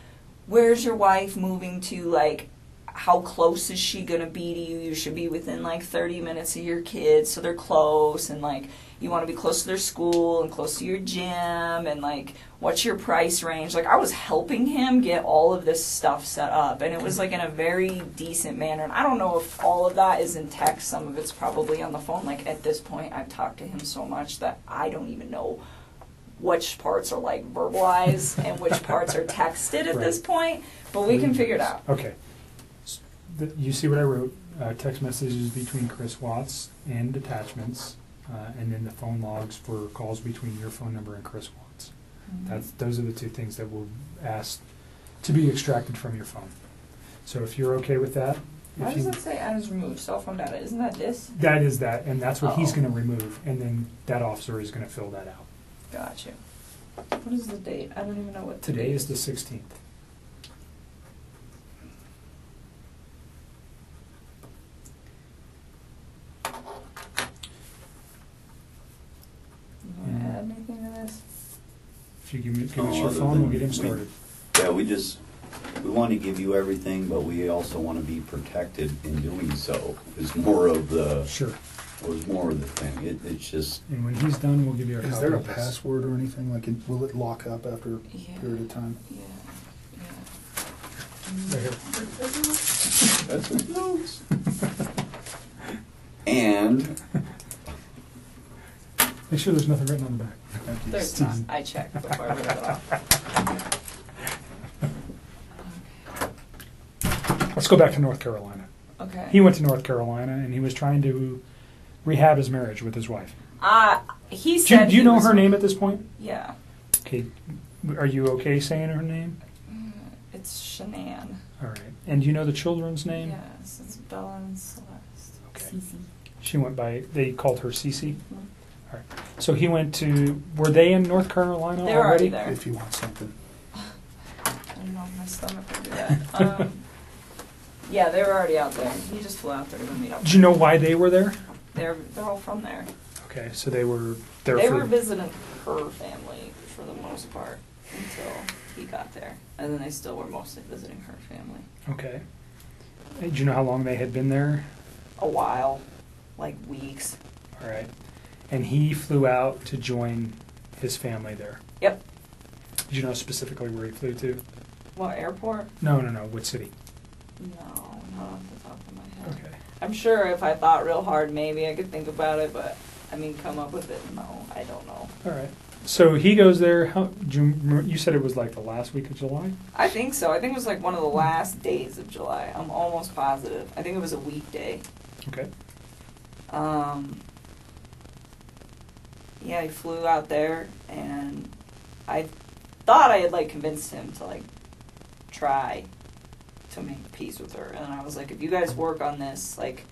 where's your wife moving to? Like, how close is she going to be to you? You should be within, like, 30 minutes of your kids, so they're close. And, like, you want to be close to their school and close to your gym. And, like, what's your price range? Like, I was helping him get all of this stuff set up. And it was, like, in a very decent manner. And I don't know if all of that is in text. Some of it's probably on the phone. Like, at this point, I've talked to him so much that I don't even know which parts are, like, verbalized and which parts are texted at this point. But we can figure it out. Okay. You see what I wrote? Text messages between Chris Watts and attachments, and then the phone logs for calls between your phone number and Chris Watts. Mm-hmm. Those are the 2 things that we'll ask to be extracted from your phone. So if you're okay with that. Why does it say items removed? Cell phone data. Isn't that this? That is that, and that's what he's Uh-oh. going to remove, and then that officer is going to fill that out. Gotcha. What is the date? I don't even know what Today is the 16th. You want to add anything to this? If you give us your other phone, than we'll get him started. Yeah, we want to give you everything, but we also want to be protected in doing so. Is more of the Sure. thing. It's just And when he's done, we'll give you a copy. Is there a of this. password or anything? Like, will it lock up after a Yeah. period of time? Yeah. Right here. that's what it knows. And Make sure there's nothing written on the back. Thank you. There's not. I checked before I read it off. Let's go back to North Carolina. Okay. He went to North Carolina, and he was trying to rehab his marriage with his wife. He said. Do you he know was- her name at this point? Yeah. Okay. Are you okay saying her name? It's Shanann. All right. And do you know the children's name? Yes, it's Bella and Celeste. Okay. Cece. She went by, they called her Cece. Mhm. All right. So he went to, were they in North Carolina They were already already? there. If you want something. I don't know if my stomach would do that. Yeah, they were already out there. He just flew out there to meet up. Do you know why they were there? They're all from there. Okay, so they were there They for... were visiting her family for the most part until he got there, and then they still were mostly visiting her family. Okay. Hey, do you know how long they had been there? A while, like weeks. All right. And he flew out to join his family there. Yep. Did you know specifically where he flew to? What, airport? No, what city? No, not off the top of my head. Okay. I'm sure if I thought real hard, maybe I could think about it, but I mean, come up with it, no, I don't know. All right. So he goes there. You said it was like the last week of July? I think so. I think it was like one of the last days of July. I'm almost positive. I think it was a weekday. Okay. Yeah, he flew out there, and I thought I had like convinced him to like try to make peace with her, and I was like, if you guys work on this, like,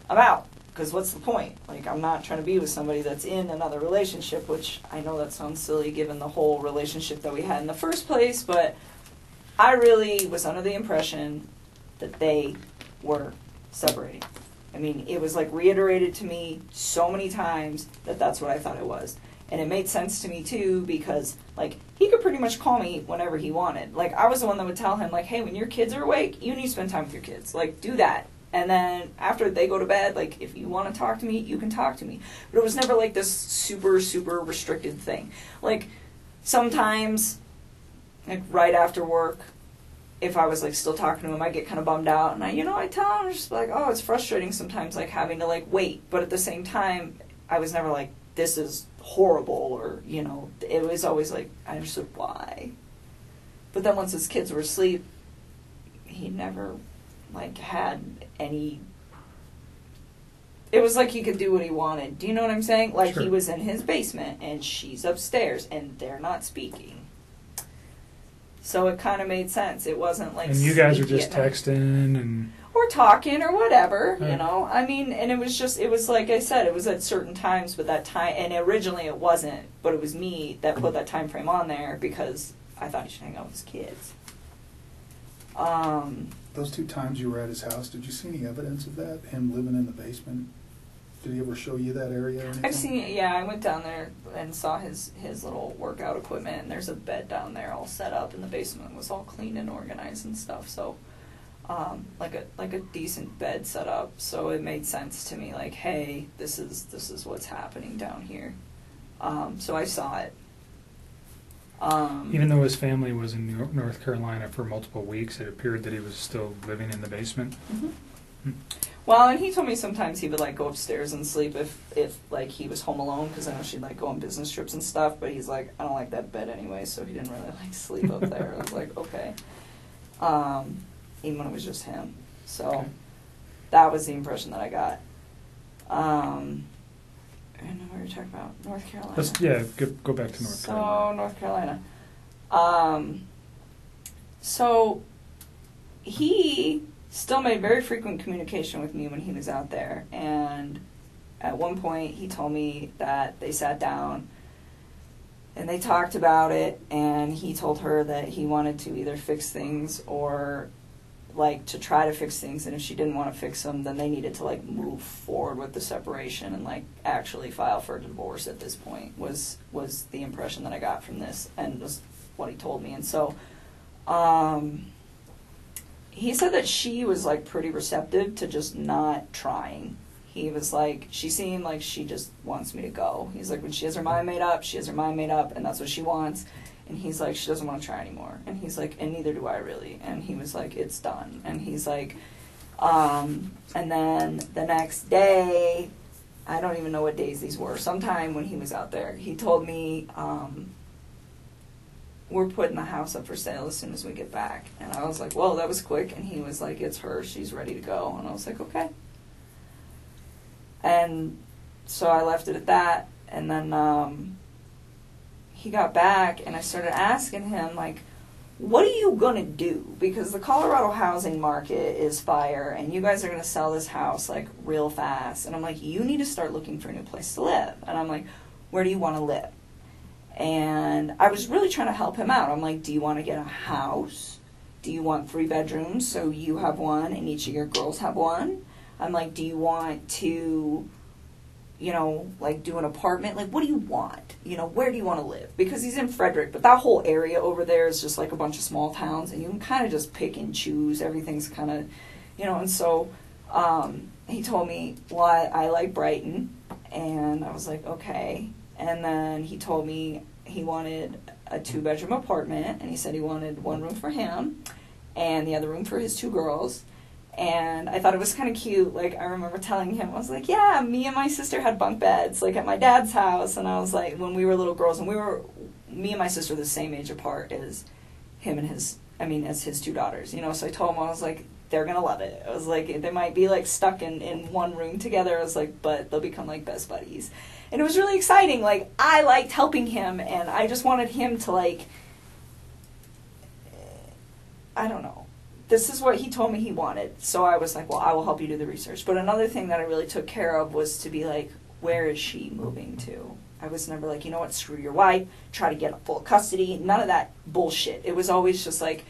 I'm out. Because what's the point? Like, I'm not trying to be with somebody that's in another relationship, which I know that sounds silly given the whole relationship that we had in the first place, but I really was under the impression that they were separating. I mean, it was like reiterated to me so many times that that's what I thought it was. And it made sense to me too, because like he could pretty much call me whenever he wanted. Like, I was the one that would tell him like, hey, when your kids are awake, you need to spend time with your kids. Like, do that. And then after they go to bed, like, if you want to talk to me, you can talk to me. But it was never like this super, super restricted thing. Like, sometimes, like, right after work, if I was, like, still talking to him, I'd get kind of bummed out. And I tell him, just like, oh, it's frustrating sometimes, like, having to, like, wait. But at the same time, I was never like, this is horrible, or, it was always like, I understood why. But then once his kids were asleep, he never like had any, it was like he could do what he wanted. Do you know what I'm saying? Like, sure. He was in his basement and she's upstairs and they're not speaking. So it kind of made sense. It wasn't like, and you guys are just texting and or talking or whatever, right. I mean, and it was like I said, it was at certain times, but that time, and originally it wasn't, but it was me that put that time frame on there because I thought he should hang out with his kids. Those 2 times you were at his house, did you see any evidence of that? Him living in the basement? Did he ever show you that area or anything? I've seen it, yeah. I went down there and saw his little workout equipment, and there's a bed down there all set up, and the basement was all clean and organized and stuff. So, like a decent bed set up. So it made sense to me. Like, hey, this is what's happening down here. So I saw it. even though his family was in North Carolina for multiple weeks, it appeared that he was still living in the basement. Mm-hmm. Well, and he told me sometimes he would like go upstairs and sleep if like he was home alone, because I know she'd like go on business trips and stuff. But he's like, I don't like that bed anyway, so he didn't really like sleep up there. I was like, okay. Even when it was just him. So Okay. that was the impression that I got. I don't know what you're talking about. North Carolina. Go back to North Carolina. So, North Carolina. So, he still made very frequent communication with me when he was out there. And at one point, he told me that they sat down and they talked about it. And he told her that he wanted to either fix things or like to try to fix things, and if she didn't want to fix them, then they needed to like move forward with the separation and like actually file for a divorce at this point was the impression that I got from this, and was what he told me. And so he said that she was like pretty receptive to just not trying. He was like, she seemed like she just wants me to go. He's like, when she has her mind made up, she has her mind made up, and that's what she wants. And he's like, she doesn't want to try anymore. And he's like, and neither do I really. And he was like, it's done. And he's like, and then the next day, I don't even know what days these were. Sometime when he was out there, he told me, we're putting the house up for sale as soon as we get back. And I was like, well, that was quick. And he was like, it's her. She's ready to go. And I was like, okay. And so I left it at that. And then he got back, and I started asking him, like, what are you going to do? Because the Colorado housing market is fire, and you guys are going to sell this house, like, real fast. And I'm like, you need to start looking for a new place to live. And I'm like, where do you want to live? And I was really trying to help him out. I'm like, do you want to get a house? Do you want 3 bedrooms so you have one and each of your girls have one? I'm like, do you want to, like do an apartment? Like, what do you want? Where do you want to live? Because he's in Frederick, but that whole area over there is just like a bunch of small towns, and you can kind of just pick and choose. Everything's kind of, and so he told me, well, I like Brighton, and I was like, okay. And then he told me he wanted a 2-bedroom apartment, and he said he wanted one room for him and the other room for his 2 girls. And I thought it was kind of cute. Like, I remember telling him, I was like, yeah, me and my sister had bunk beds, like, at my dad's house. And I was like, when we were little girls, and me and my sister the same age apart as him and as his 2 daughters, you know. So I told him, I was like, they're going to love it. I was like, they might be, like, stuck in one room together. I was like, but they'll become, like, best buddies. And it was really exciting. Like, I liked helping him, and I just wanted him to, like, I don't know. This is what he told me he wanted. So I was like, well, I will help you do the research. But another thing that I really took care of was to be like, where is she moving to? I was never like, you know what, screw your wife, try to get full custody. None of that bullshit. It was always just like,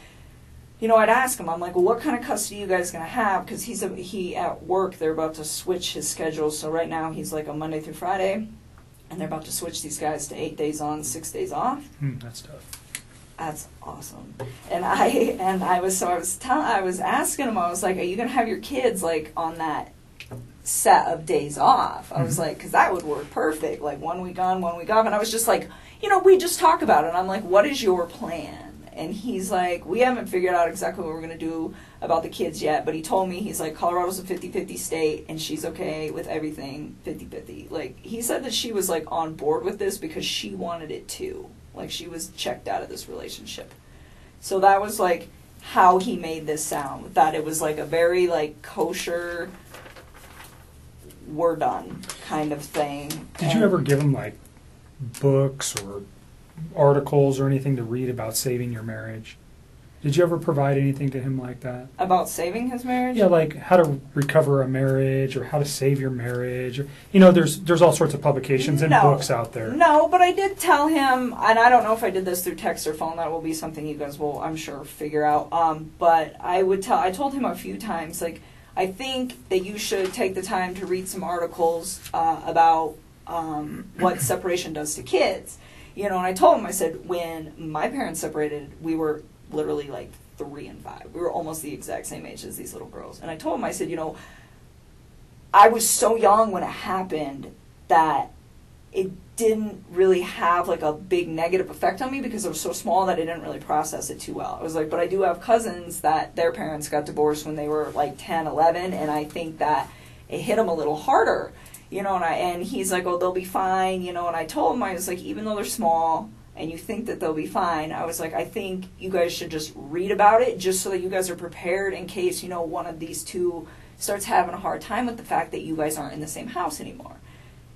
you know, I'd ask him, I'm like, well, what kind of custody are you guys going to have? Because he at work, they're about to switch his schedule. So right now he's like a Monday through Friday, and they're about to switch these guys to 8 days on, 6 days off. That's tough. That's awesome. And I was asking him, I was like, are you going to have your kids like on that set of days off? I was like, because that would work perfect, like 1 week on, 1 week off. And I was just like, you know, we just talk about it. And I'm like, what is your plan? And he's like, we haven't figured out exactly what we're going to do about the kids yet. But he told me, he's like, Colorado's a 50-50 state, and she's okay with everything 50-50. Like, he said that she was, like, on board with this because she wanted it too. Like, she was checked out of this relationship. So that was, like, how he made this sound. That it was, like, a very, like, kosher, we're done kind of thing. Did you ever give him, like, books or articles or anything to read about saving your marriage? Did you ever provide anything to him like that? About saving his marriage? Yeah, like how to recover a marriage or how to save your marriage. Or, you know, there's all sorts of publications and books out there. No, but I did tell him, and I don't know if I did this through text or phone. That will be something you guys will, I'm sure, figure out. But I told him a few times, like, I think that you should take the time to read some articles about what separation does to kids. You know, and I told him, I said, when my parents separated, we were literally like 3 and 5. We were almost the exact same age as these little girls. And I told him, I said, you know, I was so young when it happened that it didn't really have like a big negative effect on me because I was so small that I didn't really process it too well. I was like, but I do have cousins that their parents got divorced when they were like 10, 11, and I think that it hit them a little harder. You know, and he's like, oh, they'll be fine, you know, and I told him, I was like, even though they're small and you think that they'll be fine, I was like, I think you guys should just read about it just so that you guys are prepared in case, you know, one of these two starts having a hard time with the fact that you guys aren't in the same house anymore,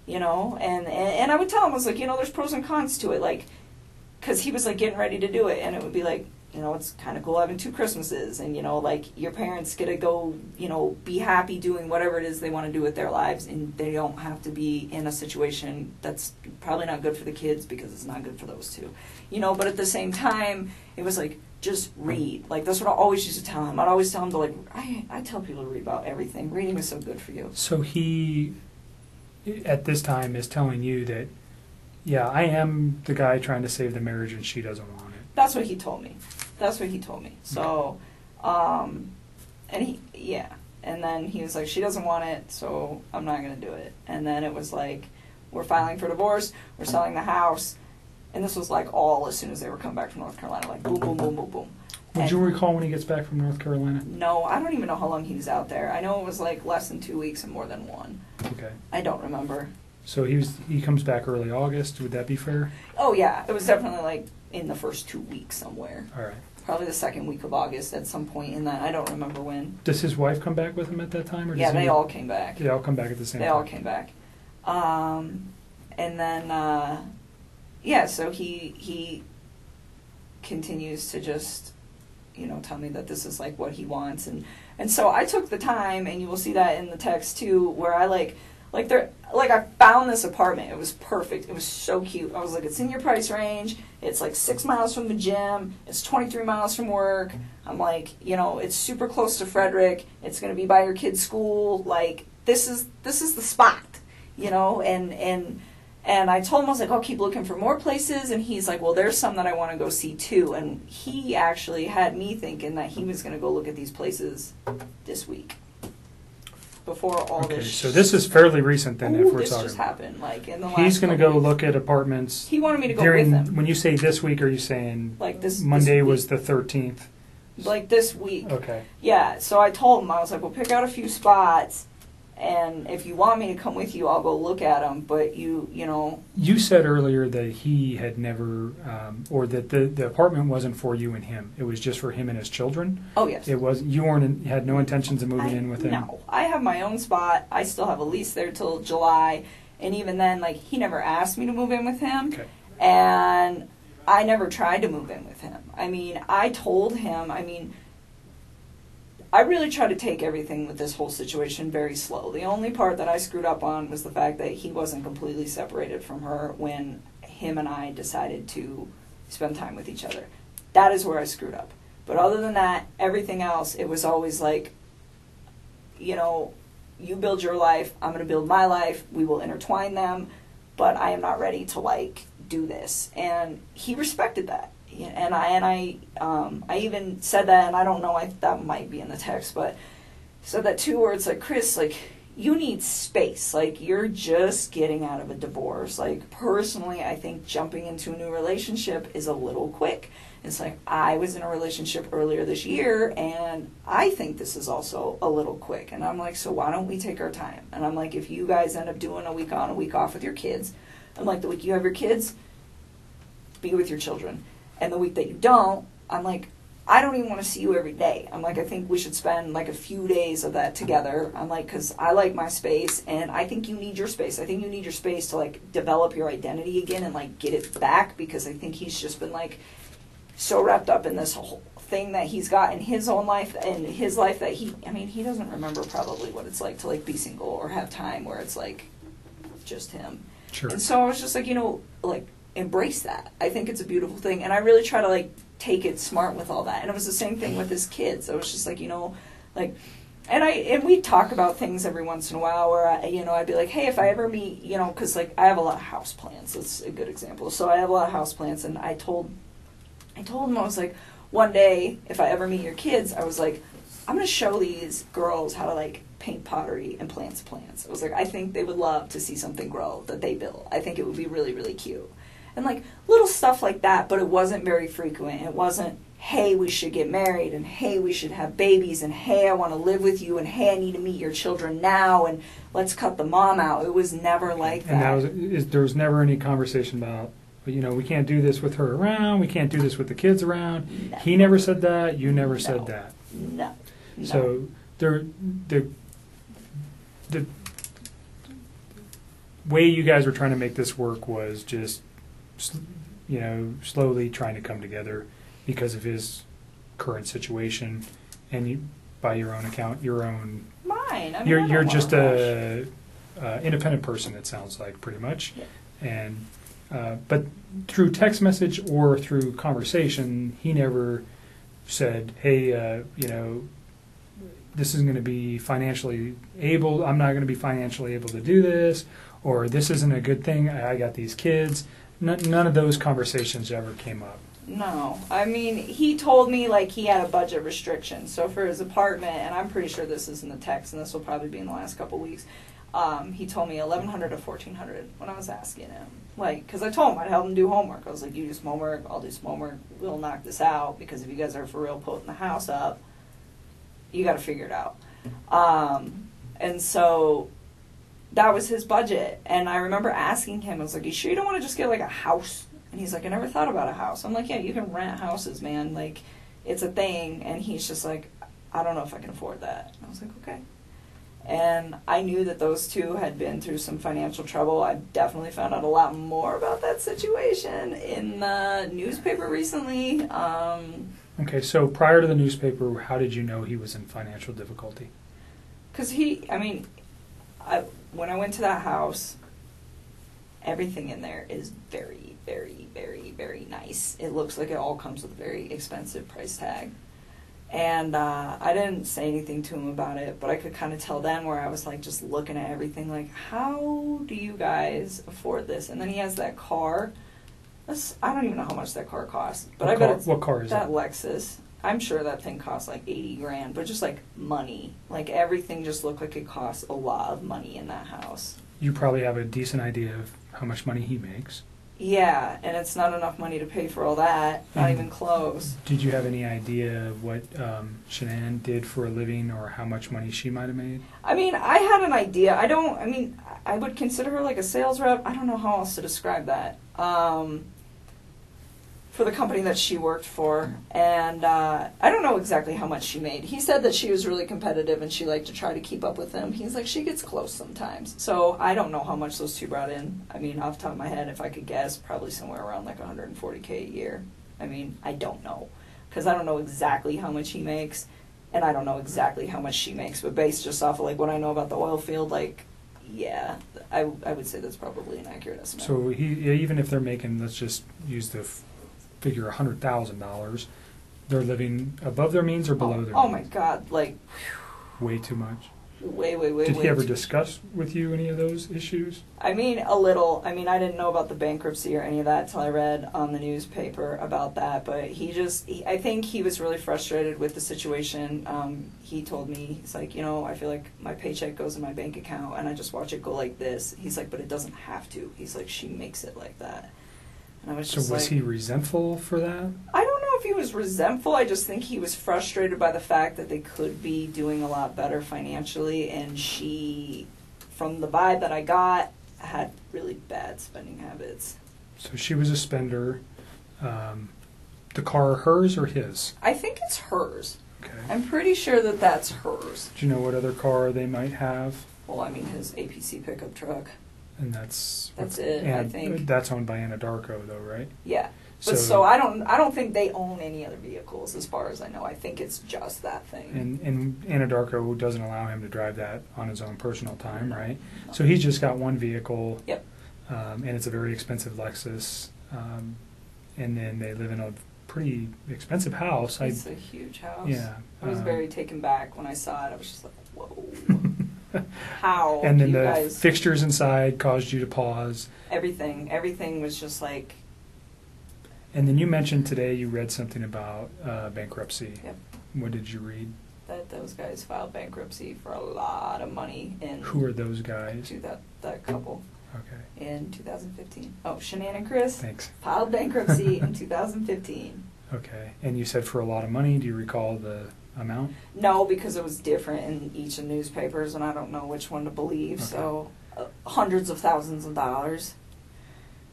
you know, and I would tell him, I was like, you know, there's pros and cons to it, like, because he was like getting ready to do it, and it would be like, you know, it's kind of cool having 2 Christmases, and, you know, like, your parents get to go, you know, be happy doing whatever it is they want to do with their lives, and they don't have to be in a situation that's probably not good for the kids because it's not good for those two, you know, but at the same time, it was like, just read. Like, that's what I always used to tell him. I'd always tell him to, like, I tell people to read about everything. Reading is so good for you. So he, at this time, is telling you that, yeah, I am the guy trying to save the marriage and she doesn't want it. That's what he told me. So, and then he was like, she doesn't want it, so I'm not going to do it. And then it was like, we're filing for divorce, we're selling the house, and this was like all as soon as they were coming back from North Carolina, like boom, boom, boom, boom, boom. Would you recall when he gets back from North Carolina? No, I don't even know how long he was out there. I know it was like less than 2 weeks and more than 1. Okay. I don't remember. So he comes back early August, would that be fair? Oh yeah, it was definitely like in the first 2 weeks somewhere. All right. Probably the second week of August at some point in that. I don't remember when. Does his wife come back with him at that time? Or Yeah, they all came back. They all come back at the same time? They all came back. And then, yeah, so he continues to just, you know, tell me that this is like what he wants. And so I took the time, and you will see that in the text too, where I I found this apartment. It was perfect. It was so cute. I was like, it's in your price range. It's like 6 miles from the gym. It's 23 miles from work. I'm like, you know, it's super close to Frederick. It's going to be by your kid's school. Like, this is the spot, you know, and I told him, I was like, I'll keep looking for more places. And he's like, well, there's some that I want to go see too. And he actually had me thinking that he was going to go look at these places this week. before all Okay, this. so this is fairly recent then, if we're this talking. just happened, like in the last. He's going to couple go weeks. look at apartments. He wanted me to go during, with him. when you say this week, are you saying Like this Monday this was week. the 13th? Like this week. Okay. Yeah, so I told him, I was like, well, pick out a few spots, and if you want me to come with you, I'll go look at them, but you know. You said earlier that he had never, or that the apartment wasn't for you and him. It was just for him and his children. Oh, yes. It was you had no intentions of moving in with him. No, I have my own spot. I still have a lease there till July, and even then, like, he never asked me to move in with him, Okay. and I never tried to move in with him. I mean, I told him, I really try to take everything with this whole situation very slow. The only part that I screwed up on was the fact that he wasn't completely separated from her when him and I decided to spend time with each other. That is where I screwed up. But other than that, everything else, it was always like, you know, you build your life, I'm going to build my life, we will intertwine them, but I am not ready to, like, do this. And he respected that. And I even said that, and I don't know, that might be in the text, but said that too, where it's like, Chris, like, you need space. Like, you're just getting out of a divorce. Like, personally, I think jumping into a new relationship is a little quick. It's like, I was in a relationship earlier this year, and I think this is also a little quick. And I'm like, so why don't we take our time? And I'm like, if you guys end up doing a week on, a week off with your kids, I'm like, the week you have your kids, be with your children. And the week that you don't, I'm like, I don't even want to see you every day. I'm like, I think we should spend like a few days of that together. I'm like, because I like my space, and I think you need your space. I think you need your space to, like, develop your identity again and, like, get it back, because I think he's just been, like, so wrapped up in this whole thing that he's got in his own life and his life that he doesn't remember probably what it's like to, like, be single or have time where it's, like, just him. Sure. And so I was just like, you know, like, embrace that. I think it's a beautiful thing, and I really try to, like, take it smart with all that. And it was the same thing with his kids. I was just like, you know, like, and we talk about things every once in a while where I'd be like, hey, if I ever meet, you know, because, like, I have a lot of house plants. That's a good example. So I have a lot of house plants, and I told him, I was like, one day if I ever meet your kids, I was like, I'm going to show these girls how to, like, paint pottery and plants. I was like, I think they would love to see something grow that they built. I think it would be really, really cute. And, like, little stuff like that, but it wasn't very frequent. It wasn't, hey, we should get married, and hey, we should have babies, and hey, I want to live with you, and hey, I need to meet your children now, and let's cut the mom out. It was never like that. And there was never any conversation about, you know, we can't do this with her around, we can't do this with the kids around. No. He never said that, you never said that. No. So the way you guys were trying to make this work was just, you know, slowly trying to come together because of his current situation, and you, by your own account, Mine. I mean, you're I don't just wanna a independent person. It sounds like pretty much, Yeah. and but through text message or through conversation, he never said, "Hey, you know, this isn't going to be financially able. I'm not going to be financially able to do this," or "This isn't a good thing. I got these kids." None of those conversations ever came up. No. I mean, he told me, like, he had a budget restriction. So for his apartment, and I'm pretty sure this is in the text, and this will probably be in the last couple weeks, he told me $1,100 to $1,400 when I was asking him. Like, because I told him I'd help him do homework. I was like, you do some homework, I'll do some homework, we'll knock this out, because if you guys are for real putting the house up, you got to figure it out. And so that was his budget. And I remember asking him, I was like, you sure you don't want to just get, like, a house? And he's like, I never thought about a house. I'm like, yeah, you can rent houses, man. Like, it's a thing. And he's just like, I don't know if I can afford that. And I was like, okay. And I knew that those two had been through some financial trouble. I definitely found out a lot more about that situation in the newspaper recently. Okay, so prior to the newspaper, how did you know he was in financial difficulty? Because when I went to that house, everything in there is very, very, very, very nice. It looks like it all comes with a very expensive price tag. And I didn't say anything to him about it, but I could kind of tell then where I was, like, just looking at everything, like, how do you guys afford this? And then he has that car. I don't even know how much that car costs. But I bet it's what car is that it? Lexus. I'm sure that thing cost like 80 grand, but just like money. Like everything just looked like it cost a lot of money in that house. You probably have a decent idea of how much money he makes. Yeah, and it's not enough money to pay for all that. Not even close. Did you have any idea of what Shanann did for a living or how much money she might have made? I mean, I had an idea. I would consider her like a sales rep. I don't know how else to describe that. For the company that she worked for. And I don't know exactly how much she made. He said that she was really competitive and she liked to try to keep up with him. He's like, she gets close sometimes. So I don't know how much those two brought in. I mean, off the top of my head, if I could guess, probably somewhere around like $140K a year. I mean, I don't know. Because I don't know exactly how much he makes. And I don't know exactly how much she makes. But based just off of like what I know about the oil field, like, yeah, I would say that's probably an accurate estimate. So even if they're making, let's just use the figure $100,000, they're living above their means or below their means? Oh my God, like way too much. Way. Did he ever discuss with you any of those issues? I mean, a little. I mean, I didn't know about the bankruptcy or any of that till I read on the newspaper about that. But I think he was really frustrated with the situation. He told me, he's like, I feel like my paycheck goes in my bank account and I just watch it go like this. He's like, but it doesn't have to. He's like, she makes it like that. And I was just was he resentful for that? I don't know if he was resentful. I just think he was frustrated by the fact that they could be doing a lot better financially, and she, from the vibe that I got, had really bad spending habits. So she was a spender. The car, hers or his? I think it's hers. Okay. I'm pretty sure that that's hers. Do you know what other car they might have? Well, I mean, his APC pickup truck. And that's it, I think. That's owned by Anadarko, though, right? Yeah. But so I don't think they own any other vehicles, as far as I know. I think it's just that thing. And Anadarko doesn't allow him to drive that on his own personal time, right? No. So he's just got one vehicle. Yep. And it's a very expensive Lexus. And then they live in a pretty expensive house. It's a huge house. Yeah. I was very taken back when I saw it. I was just like, whoa. How? And then you the guys... fixtures inside caused you to pause. Everything was just like. And then you mentioned today you read something about bankruptcy. Yep. What did you read? That those guys filed bankruptcy for a lot of money. Who are those guys? That couple. Okay. In 2015. Oh, Shanann and Chris. Thanks. Filed bankruptcy in 2015. Okay. And you said for a lot of money. Do you recall the amount? No, because it was different in each of the newspapers, and I don't know which one to believe. Okay. So, hundreds of thousands of dollars.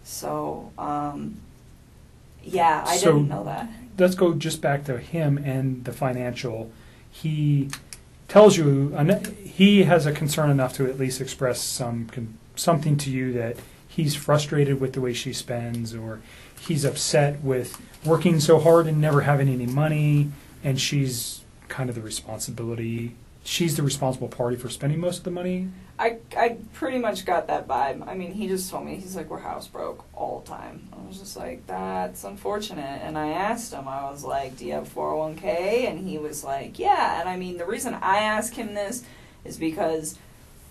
So, yeah, I didn't know that. Let's go just back to him and the financial. He tells you he has a concern enough to at least express something to you that he's frustrated with the way she spends, or he's upset with working so hard and never having any money, and she's kind of the responsible party for spending most of the money. I pretty much got that vibe. I mean, he just told me, he's like, we're house broke all the time. I was just like, that's unfortunate. And I asked him, I was like, do you have 401k? And he was like, yeah. And I mean, the reason I ask him this is because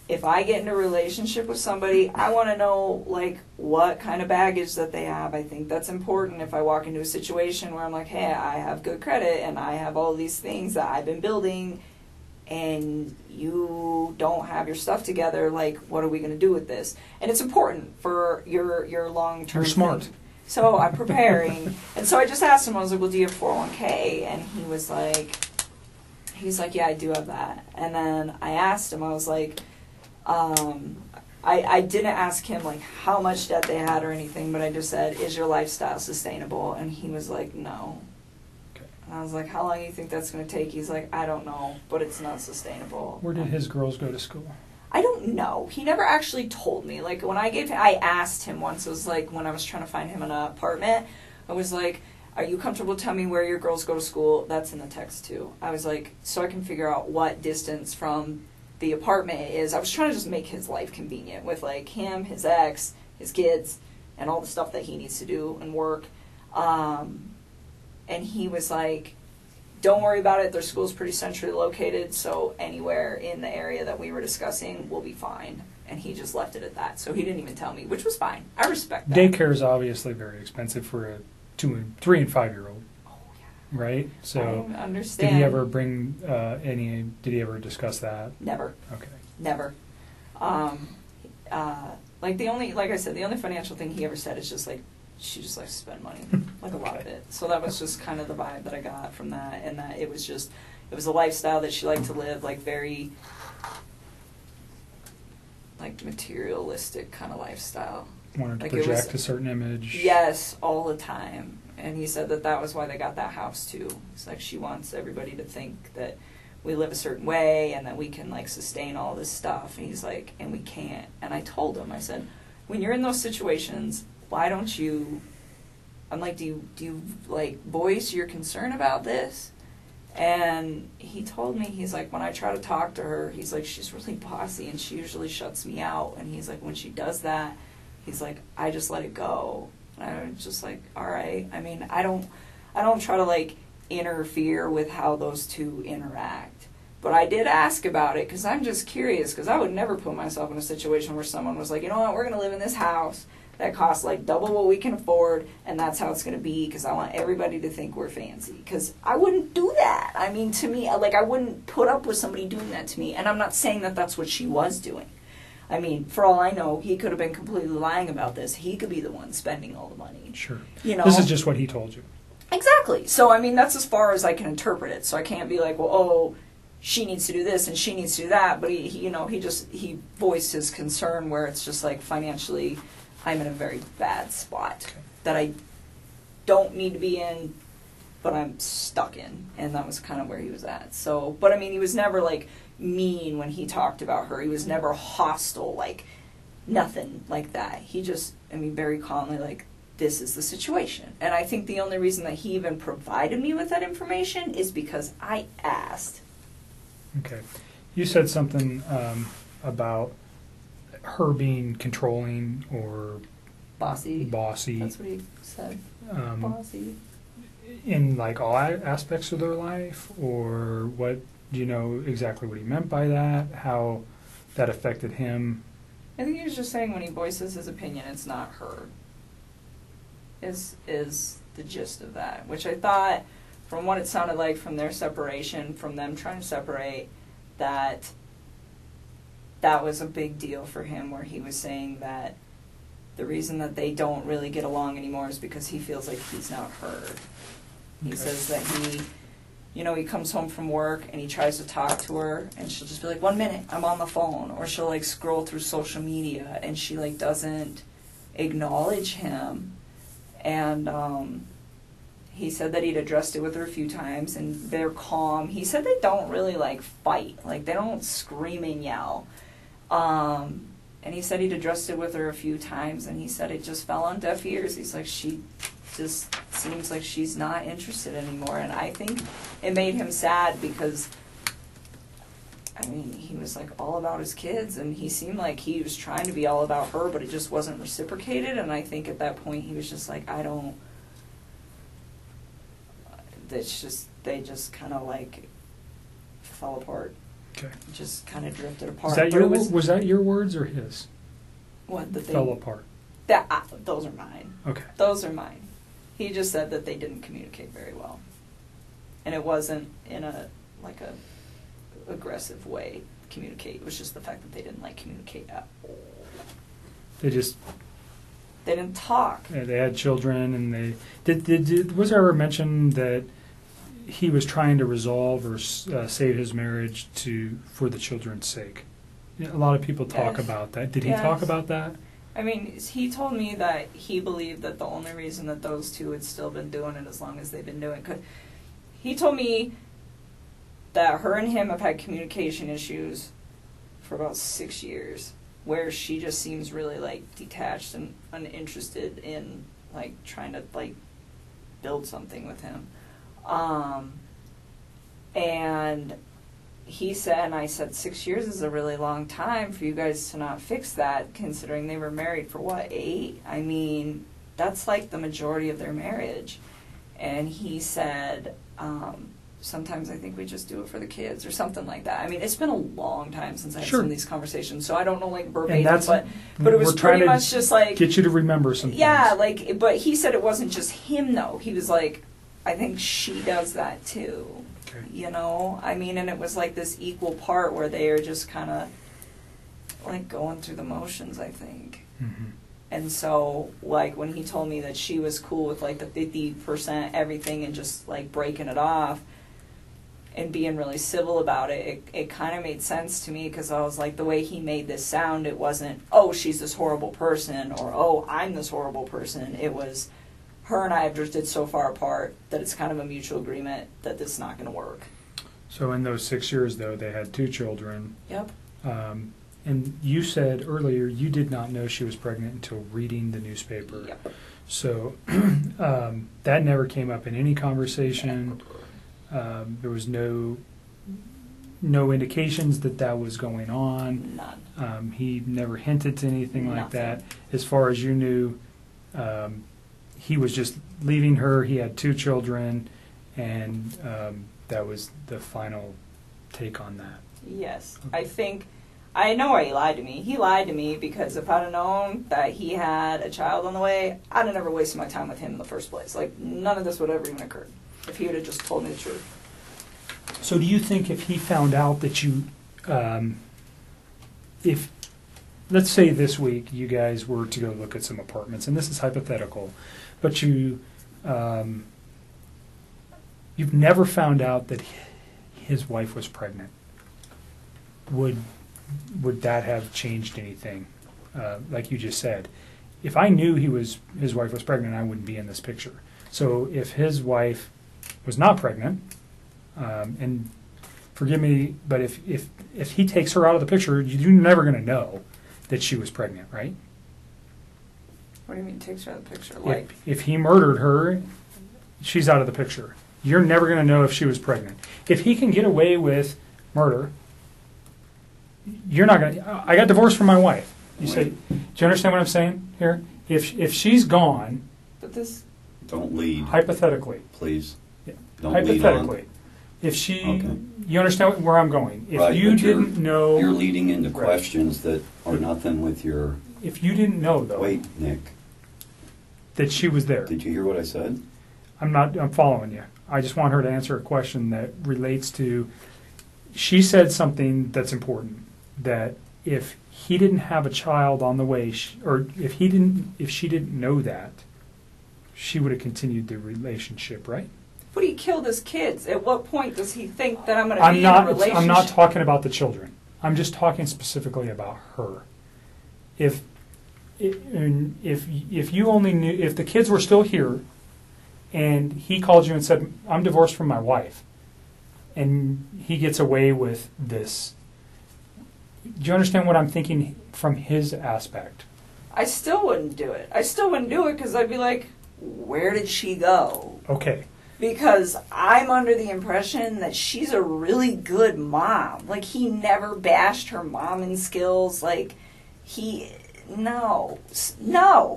if I get in a relationship with somebody, I want to know, like, what kind of baggage that they have. I think that's important if I walk into a situation where I'm like, hey, I have good credit and I have all these things that I've been building and you don't have your stuff together, like, what are we going to do with this? And it's important for your long-term You're smart. thing. So I'm preparing. And so I just asked him, I was like, well, do you have 401k? And he was like, yeah, I do have that. And then I asked him, I was like, I didn't ask him, like, how much debt they had or anything, but I just said, is your lifestyle sustainable? And he was like, no. Okay. And I was like, how long do you think that's going to take? He's like, I don't know, but it's not sustainable. Where did his girls go to school? I don't know. He never actually told me. Like, when I asked him once, it was like when I was trying to find him an apartment, I was like, are you comfortable telling me where your girls go to school? That's in the text, too. I was like, so I can figure out what distance from the apartment is. I was trying to just make his life convenient with, like, him, his ex, his kids, and all the stuff that he needs to do and work. And he was like, don't worry about it. Their school's pretty centrally located, so anywhere in the area that we were discussing will be fine. And he just left it at that. So he didn't even tell me, which was fine. I respect that. Daycare is obviously very expensive for a 2 and 3 and 5 year old. Oh, yeah. right? So I understand. did he ever bring did he ever discuss that? Never. Okay. Never. Like I said, the only financial thing he ever said is just like, she just likes to spend money, like a lot of it. So that was just kind of the vibe that I got from that, and that it was a lifestyle that she liked to live, like very, like materialistic kind of lifestyle. Wanted to Like it project was- a certain image. Yes, all the time. And he said that was why they got that house too. It's like she wants everybody to think that we live a certain way and that we can like sustain all this stuff. And he's like, and we can't. And I told him, I said, when you're in those situations, why don't you, I'm like, do you like voice your concern about this? And he told me, he's like, when I try to talk to her, he's like, she's really bossy and she usually shuts me out. And he's like, when she does that, he's like, I just let it go. And I was just like, all right. I mean, I don't try to like interfere with how those two interact. But I did ask about it because I'm just curious, because I would never put myself in a situation where someone was like, you know what, we're going to live in this house that costs like double what we can afford, and that's how it's going to be because I want everybody to think we're fancy. Because I wouldn't do that. I mean, to me, like, I wouldn't put up with somebody doing that to me. And I'm not saying that that's what she was doing. I mean, for all I know, he could have been completely lying about this. He could be the one spending all the money. Sure. You know? This is just what he told you. Exactly. So, I mean, that's as far as I can interpret it. So I can't be like, well, oh, she needs to do this and she needs to do that. But he voiced his concern where it's just like financially, I'm in a very bad spot that I don't need to be in, but I'm stuck in. And that was kind of where he was at. So, but I mean, he was never like mean when he talked about her. He was never hostile, like nothing like that. He just, I mean, very calmly like, this is the situation. And I think the only reason that he even provided me with that information is because I asked. Okay. You said something about her being controlling or Bossy. bossy That's what he said. Bossy. in like all aspects of their life, or what? Do you know exactly what he meant by that? How that affected him? I think he was just saying when he voices his opinion, it's not her. Is the gist of that, which I thought, from what it sounded like from their separation, from them trying to separate, that was a big deal for him, where he was saying that the reason that they don't really get along anymore is because he feels like he's not heard. He says that he comes home from work and he tries to talk to her and she'll just be like, 1 minute, I'm on the phone. Or she'll like scroll through social media and she like doesn't acknowledge him. And he said that he'd addressed it with her a few times and they're calm. He said they don't really like fight. Like they don't scream and yell. And he said he'd addressed it with her a few times and he said it just fell on deaf ears. He's like, she just seems like she's not interested anymore. And I think it made him sad because, I mean, he was like all about his kids and he seemed like he was trying to be all about her, but it just wasn't reciprocated. And I think at that point he was just like, they just kind of like fell apart. Okay. Just kind of drifted apart. Was that your words or his? What, that they fell apart? Those are mine. Okay. Those are mine. He just said that they didn't communicate very well, and it wasn't in a aggressive way. Communicate. It was just the fact that they didn't like communicate at all. They didn't talk. Yeah, they had children, and was there ever mention that he was trying to resolve or save his marriage for the children's sake? A lot of people talk about that. Did he talk about that? I mean, he told me that he believed that the only reason that those two had still been doing it as long as they've been doing it, he told me that her and him have had communication issues for about 6 years, where she just seems really like detached and uninterested in like trying to like build something with him. And he said, and I said, 6 years is a really long time for you guys to not fix that, considering they were married for what, 8? I mean, that's like the majority of their marriage. And he said, sometimes I think we just do it for the kids or something like that. I mean, it's been a long time since I've seen these conversations, so I don't know like verbatim, but it was pretty much just like get you to remember something. Yeah, like, but he said it wasn't just him though. He was like, I think she does that too. Okay. You know, I mean, and it was like this equal part where they are just kind of like going through the motions, I think. Mm-hmm. And so, like, when he told me that she was cool with like the 50% everything and just like breaking it off and being really civil about it, it kind of made sense to me, because I was like, the way he made this sound, it wasn't, oh, she's this horrible person, or oh, I'm this horrible person. It was, her and I have drifted so far apart that it's kind of a mutual agreement that this is not going to work. So in those 6 years, though, they had 2 children. Yep. And you said earlier you did not know she was pregnant until reading the newspaper. Yep. So that never came up in any conversation. There was no indications that that was going on. None. He never hinted to anything like Nothing. that. As far as you knew, he was just leaving her. He had 2 children, and that was the final take on that. Yes. I know why he lied to me. He lied to me because if I'd have known that he had a child on the way, I'd have never wasted my time with him in the first place. Like, none of this would have even occurred if he would have just told me the truth. So do you think if he found out that you, if, let's say this week you guys were to go look at some apartments, and this is hypothetical, but you've never found out that his wife was pregnant, would that have changed anything? Like you just said, if I knew his wife was pregnant, I wouldn't be in this picture. So if his wife was not pregnant, and forgive me, but if he takes her out of the picture, you're never going to know that she was pregnant, right? What do you mean takes her out of the picture? Like, If he murdered her, she's out of the picture. You're never going to know if she was pregnant. If he can get away with murder, you're not going to... I got divorced from my wife. You say, do you understand what I'm saying here? If she's gone... but this... Don't lead, Hypothetically. please. Yeah. Don't lead Hypothetically. on. If she... Okay. You understand where I'm going. If Right, you but didn't know... You're leading into Right. questions that are nothing with your... If you didn't know, though, Wait, Nick, that she was there... did you hear what I said? I'm following you. I just want her to answer a question that relates to... She said something that's important, that if he didn't have a child on the way, or if she didn't know that, she would have continued the relationship, right? But he killed his kids. At what point does he think that I'm going to be in a relationship? I'm not talking about the children. I'm just talking specifically about her. If you only knew, if the kids were still here, and he called you and said, "I'm divorced from my wife," and he gets away with this, do you understand what I'm thinking from his aspect? I still wouldn't do it. I still wouldn't do it because I'd be like, where did she go? Okay. Because I'm under the impression that she's a really good mom. Like, he never bashed her momming skills. Like, no,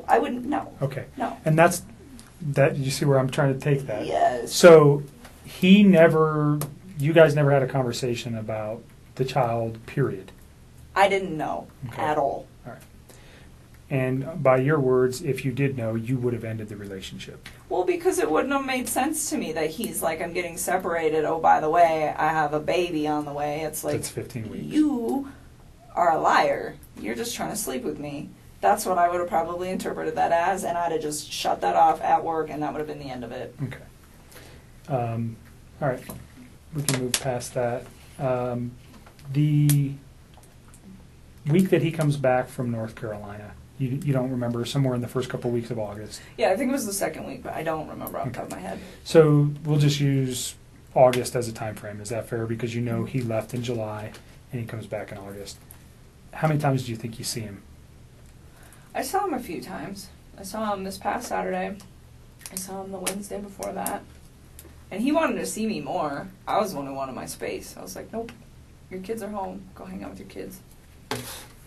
I wouldn't, no. Okay. No. And you see where I'm trying to take that? Yes. So you guys never had a conversation about the child, period. I didn't know Okay. at all. All right. And by your words, if you did know, you would have ended the relationship. Well, because it wouldn't have made sense to me that he's like, I'm getting separated. Oh, by the way, I have a baby on the way. It's like, That's 15 weeks. You are a liar. You're just trying to sleep with me. That's what I would have probably interpreted that as, and I'd have just shut that off at work, and that would have been the end of it. Okay. All right. We can move past that. The week that he comes back from North Carolina, you don't remember, somewhere in the first couple of weeks of August. Yeah, I think it was the second week, but I don't remember off the top of my head. So we'll just use August as a time frame. Is that fair? Because you know he left in July and he comes back in August. How many times do you think you see him? I saw him a few times. I saw him this past Saturday. I saw him the Wednesday before that. And he wanted to see me more. I was the one who wanted my space. I was like, nope, your kids are home. Go hang out with your kids.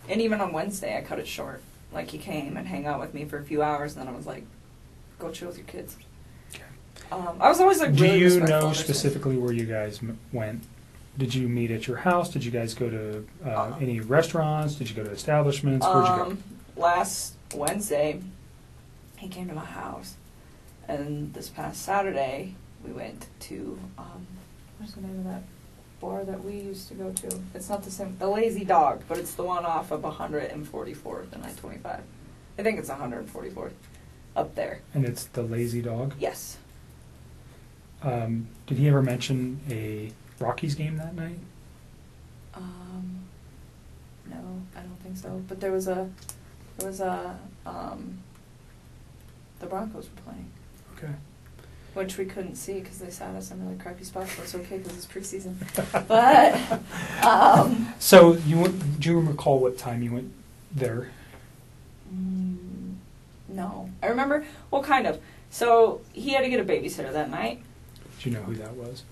And even on Wednesday, I cut it short. Like, he came and hang out with me for a few hours, and then I was like, go chill with your kids. Okay. I was always like, Do really you respectful know of their space. specifically where you guys went? Did you meet at your house? Did you guys go to any restaurants? Did you go to establishments? Where'd you go? Last Wednesday, he came to my house. And this past Saturday, we went to, what's the name of that bar that we used to go to? It's not the same, the Lazy Dog, but it's the one off of 144th and I-25. I think it's 144th, up there. And it's the Lazy Dog? Yes. Did he ever mention a Rockies game that night? No, I don't think so. But the Broncos were playing. Okay. Which we couldn't see because they sat us in really crappy spots, but it's okay because it's preseason. But, So do you recall what time you went there? no. I remember, well, kind of. So he had to get a babysitter that night. Do you know who that was?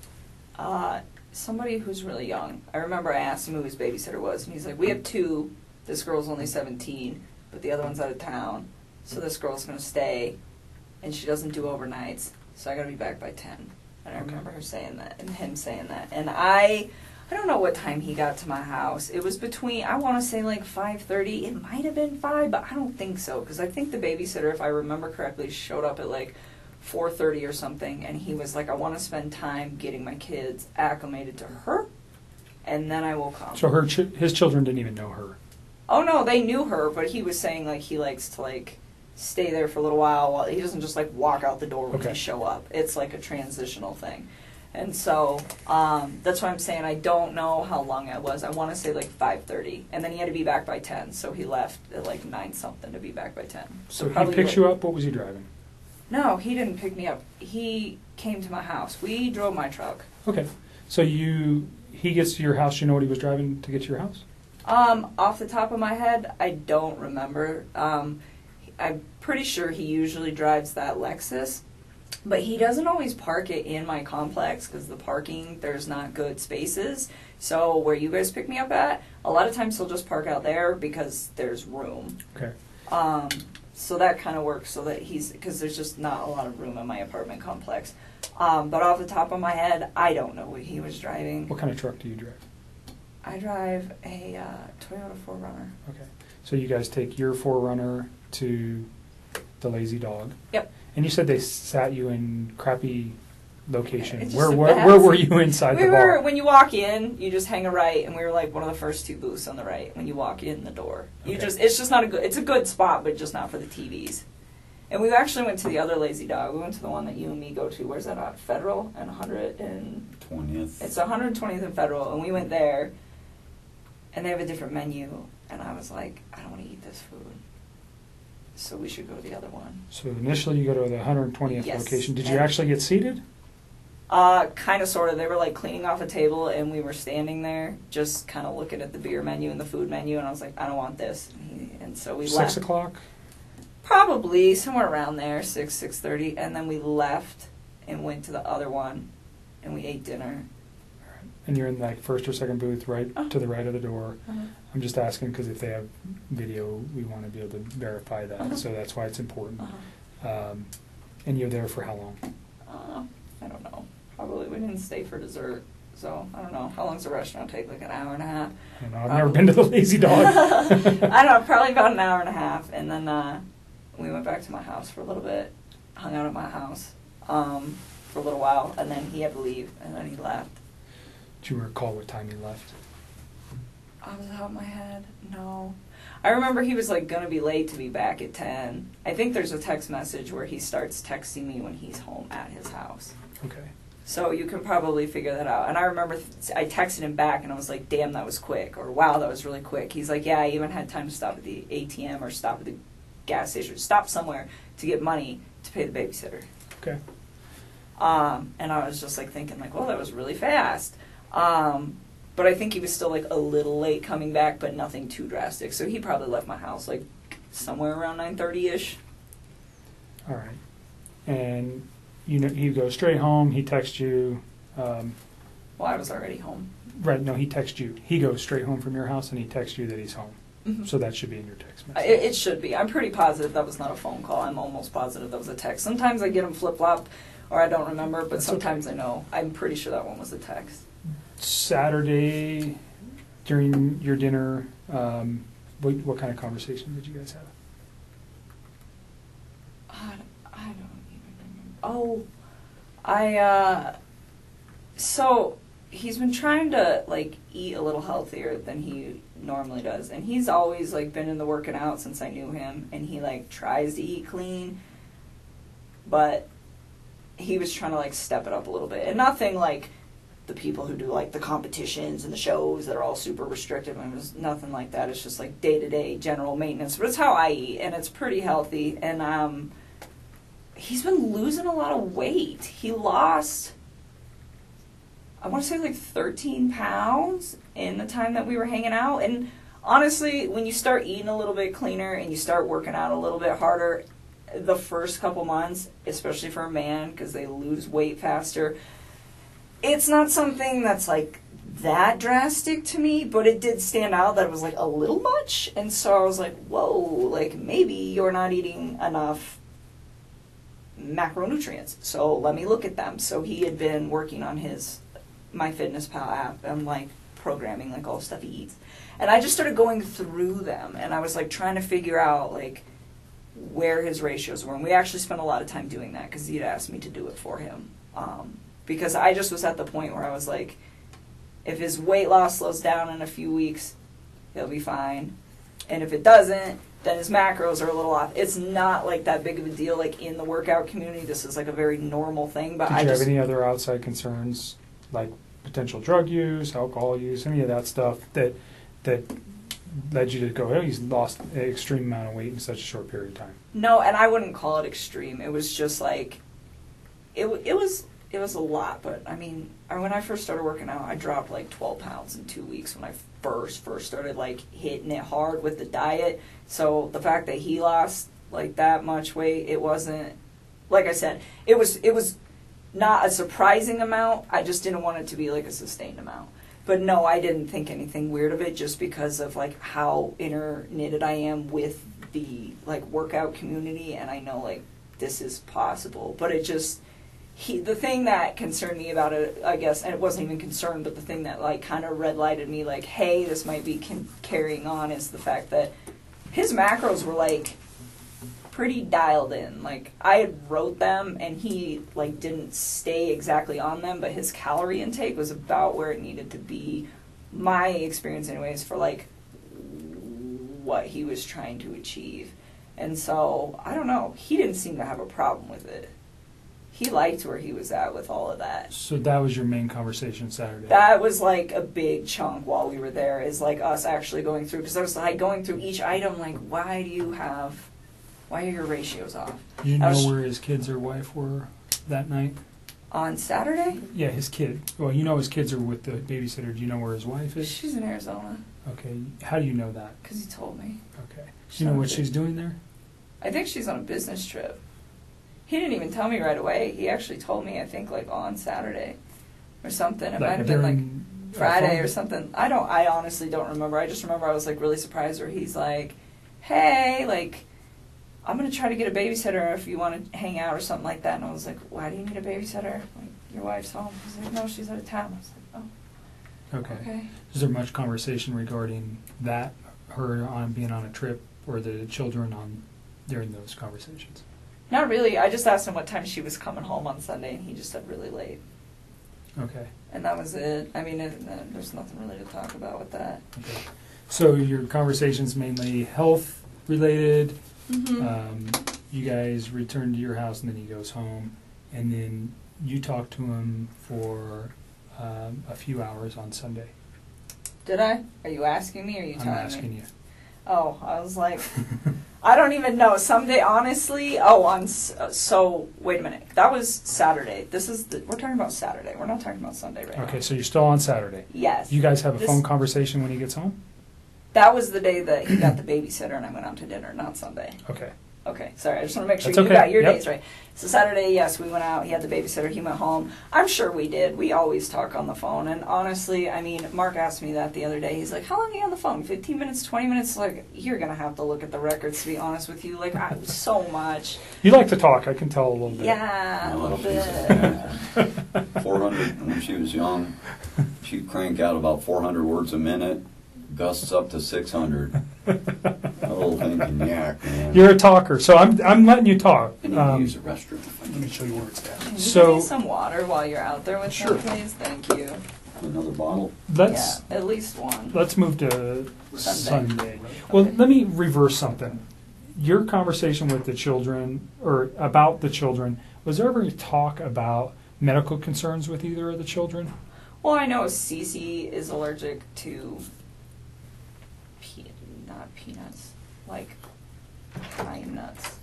Somebody who's really young. I remember I asked him who his babysitter was, and he's like, we have two. This girl's only 17, but the other one's out of town. So this girl's going to stay, and she doesn't do overnights, so I got to be back by 10. And I remember her saying that, and him saying that. And I don't know what time he got to my house. It was between, I want to say like 5:30. It might have been 5, but I don't think so, because I think the babysitter, if I remember correctly, showed up at like 4:30 or something, and he was like, I want to spend time getting my kids acclimated to her, and then I will come. So his children didn't even know her? Oh, no, they knew her, but he was saying, like, he likes to, like, stay there for a little while he doesn't just, like, walk out the door when they show up. It's, like, a transitional thing. And so, that's why I'm saying I don't know how long it was. I want to say, like, 5:30, and then he had to be back by 10, so he left at, like, 9-something to be back by 10. So he picks you up? What was he driving? No, he didn't pick me up. He came to my house. We drove my truck. Okay. So he gets to your house, you know what he was driving to get to your house? Off the top of my head, I don't remember. I'm pretty sure he usually drives that Lexus, but he doesn't always park it in my complex because the parking, there's not good spaces. So where you guys pick me up at, a lot of times he'll just park out there because there's room. Okay. So that kind of works so that because there's just not a lot of room in my apartment complex. But off the top of my head, I don't know what he was driving. What kind of truck do you drive? I drive a Toyota 4Runner. Okay. So you guys take your 4Runner to the Lazy Dog. Yep. And you said they sat you in crappy location. It's Where just were you inside the bar? When you walk in, you just hang a right, and we were like one of the first two booths on the right when you walk in the door. It's just not it's a good spot, but just not for the TVs. And we actually went to the other Lazy Dog. We went to the one that you and me go to. Where's that at? Federal and 20th. It's 120th and Federal, and we went there, and they have a different menu, and I was like, I don't want to eat this food, so we should go to the other one. So initially you go to the 120th Yes. location. Did you actually get seated? Kind of, sort of. They were like cleaning off a table, and we were standing there, just kind of looking at the beer menu and the food menu, and I was like, I don't want this, and so we left. 6 o'clock? Probably somewhere around there, 6:30, and then we left and went to the other one, and we ate dinner. And you're in like first or second booth, right to the right of the door. Uh-huh. I'm just asking because if they have video, we want to be able to verify that. Uh-huh. So that's why it's important. Uh-huh. And you're there for how long? I don't know. Probably we didn't stay for dessert, so I don't know. How long does the restaurant take? Like an hour and a half? I don't know. I've never been to the Lazy Dog. I don't know. Probably about an hour and a half, and then we went back to my house for a little bit, hung out at my house for a little while, and then he had to leave, and then he left. Do you recall what time he left? Off the top of my head, no. I remember he was like gonna be late to be back at 10. I think there's a text message where he starts texting me when he's home at his house. Okay. So you can probably figure that out. And I remember I texted him back and I was like, damn, that was quick. Or wow, that was really quick. He's like, yeah, I even had time to stop at the ATM or stop at the gas station, stop somewhere to get money to pay the babysitter. Okay. And I was just like thinking like, well, that was really fast. But I think he was still like a little late coming back, but nothing too drastic. So he probably left my house like somewhere around 9:30ish. All right. And he goes straight home. He texts you. Well, I was already home. Right. No, he texts you. He goes straight home from your house, and he texts you that he's home. Mm-hmm. So that should be in your text message. It should be. I'm pretty positive that was not a phone call. I'm almost positive that was a text. Sometimes I get them flip-flop, or I don't remember, but That's sometimes I know. I'm pretty sure that one was a text. Saturday, during your dinner, what kind of conversation did you guys have? I don't even remember. Oh, So he's been trying to like eat a little healthier than he normally does, and he's always like been in the working out since I knew him, and he like tries to eat clean, but he was trying to like step it up a little bit, and nothing like the people who do like the competitions and the shows that are all super restrictive. I mean, it's nothing like that. It's just like day-to-day general maintenance, but it's how I eat, and it's pretty healthy. And he's been losing a lot of weight. He lost, I want to say like 13 pounds in the time that we were hanging out. And honestly, when you start eating a little bit cleaner and you start working out a little bit harder, the first couple months, especially for a man, because they lose weight faster, it's not something that's like that drastic to me, but it did stand out that it was like a little much. And so I was like, whoa, like maybe you're not eating enough macronutrients, so let me look at them. So he had been working on his MyFitnessPal app and like programming like all the stuff he eats, and I just started going through them, and I was like trying to figure out like where his ratios were, and we actually spent a lot of time doing that because he'd asked me to do it for him, because I just was at the point where I was like, if his weight loss slows down in a few weeks, he'll be fine, and if it doesn't, then his macros are a little off. It's not like that big of a deal like in the workout community. This is like a very normal thing. But Did you have any other outside concerns, like potential drug use, alcohol use, any of that stuff that led you to go, oh, he's lost an extreme amount of weight in such a short period of time? No, and I wouldn't call it extreme. It was just like, it was a lot. But I mean, when I first started working out, I dropped like 12 pounds in 2 weeks when I first started like hitting it hard with the diet. So the fact that he lost like that much weight, it wasn't, like I said, it was not a surprising amount. I just didn't want it to be like a sustained amount. But no, I didn't think anything weird of it just because of like how interknitted I am with the like workout community, and I know like this is possible. But it just, the thing that concerned me about it, I guess, and it wasn't even concerned, but the thing that like kind of red lighted me like, hey, this might be carrying on, is the fact that his macros were like pretty dialed in. Like I had wrote them and he like didn't stay exactly on them, but his calorie intake was about where it needed to be, my experience anyways, for like what he was trying to achieve. And so I don't know, he didn't seem to have a problem with it. He liked where he was at with all of that. So that was your main conversation Saturday? That was like a big chunk while we were there, is like us actually going through, because I was like going through each item like, why are your ratios off? Do you know where his kids or wife were that night? On Saturday? Yeah, his kid. Well, you know his kids are with the babysitter. Do you know where his wife is? She's in Arizona. Okay. How do you know that? Because he told me. Okay. Do you know what she's doing there? I think she's on a business trip. He didn't even tell me right away. He actually told me, I think, like on Saturday or something. It might have been like Friday or something. I honestly don't remember. I just remember I was like really surprised where he's like, hey, like, I'm going to try to get a babysitter if you want to hang out or something like that. And I was like, why do you need a babysitter? Like, your wife's home. He's like, no, she's out of town. I was like, oh. Okay. Is there much conversation regarding that, her on being on a trip, or the children on during those conversations? Not really. I just asked him what time she was coming home on Sunday, and he just said really late. Okay. And that was it. I mean, there's nothing really to talk about with that. Okay. So your conversation's mainly health related. Mm-hmm. You guys return to your house, and then he goes home, and then you talk to him for a few hours on Sunday. Did I? Are you asking me, or are you telling me? I'm asking you. Oh, I was like, I don't even know. Someday, honestly, so wait a minute. That was Saturday. We're talking about Saturday. We're not talking about Sunday right now. Okay, so you're still on Saturday. Yes. You guys have a phone conversation when he gets home? That was the day that he got the babysitter and I went out to dinner, not Sunday. Okay. Okay, sorry, I just want to make sure That's you okay. got your Yep. days right. So Saturday, yes, we went out, he had the babysitter, he went home. I'm sure we did. We always talk on the phone. And honestly, I mean, Mark asked me that the other day. He's like, how long are you on the phone? 15 minutes, 20 minutes? Like, you're going to have to look at the records, to be honest with you. Like, so much. You like to talk, I can tell a little bit. Yeah, a little bit. 400, when she was young, she'd crank out about 400 words a minute. Gusts up to 600. That little thing can yak, man. You're a talker, so I'm letting you talk. I need to use the restroom. Let me show you where it's at. Can you So- give me some water while you're out there with Sure. them, please? Thank you. Another bottle? Let's Yeah, at least one. let's move to Sunday. Sunday. Well, Okay. let me reverse something. Your conversation with the children, or about the children, was there ever talk about medical concerns with either of the children? Well, I know Cece is allergic to not peanuts, like pine nuts.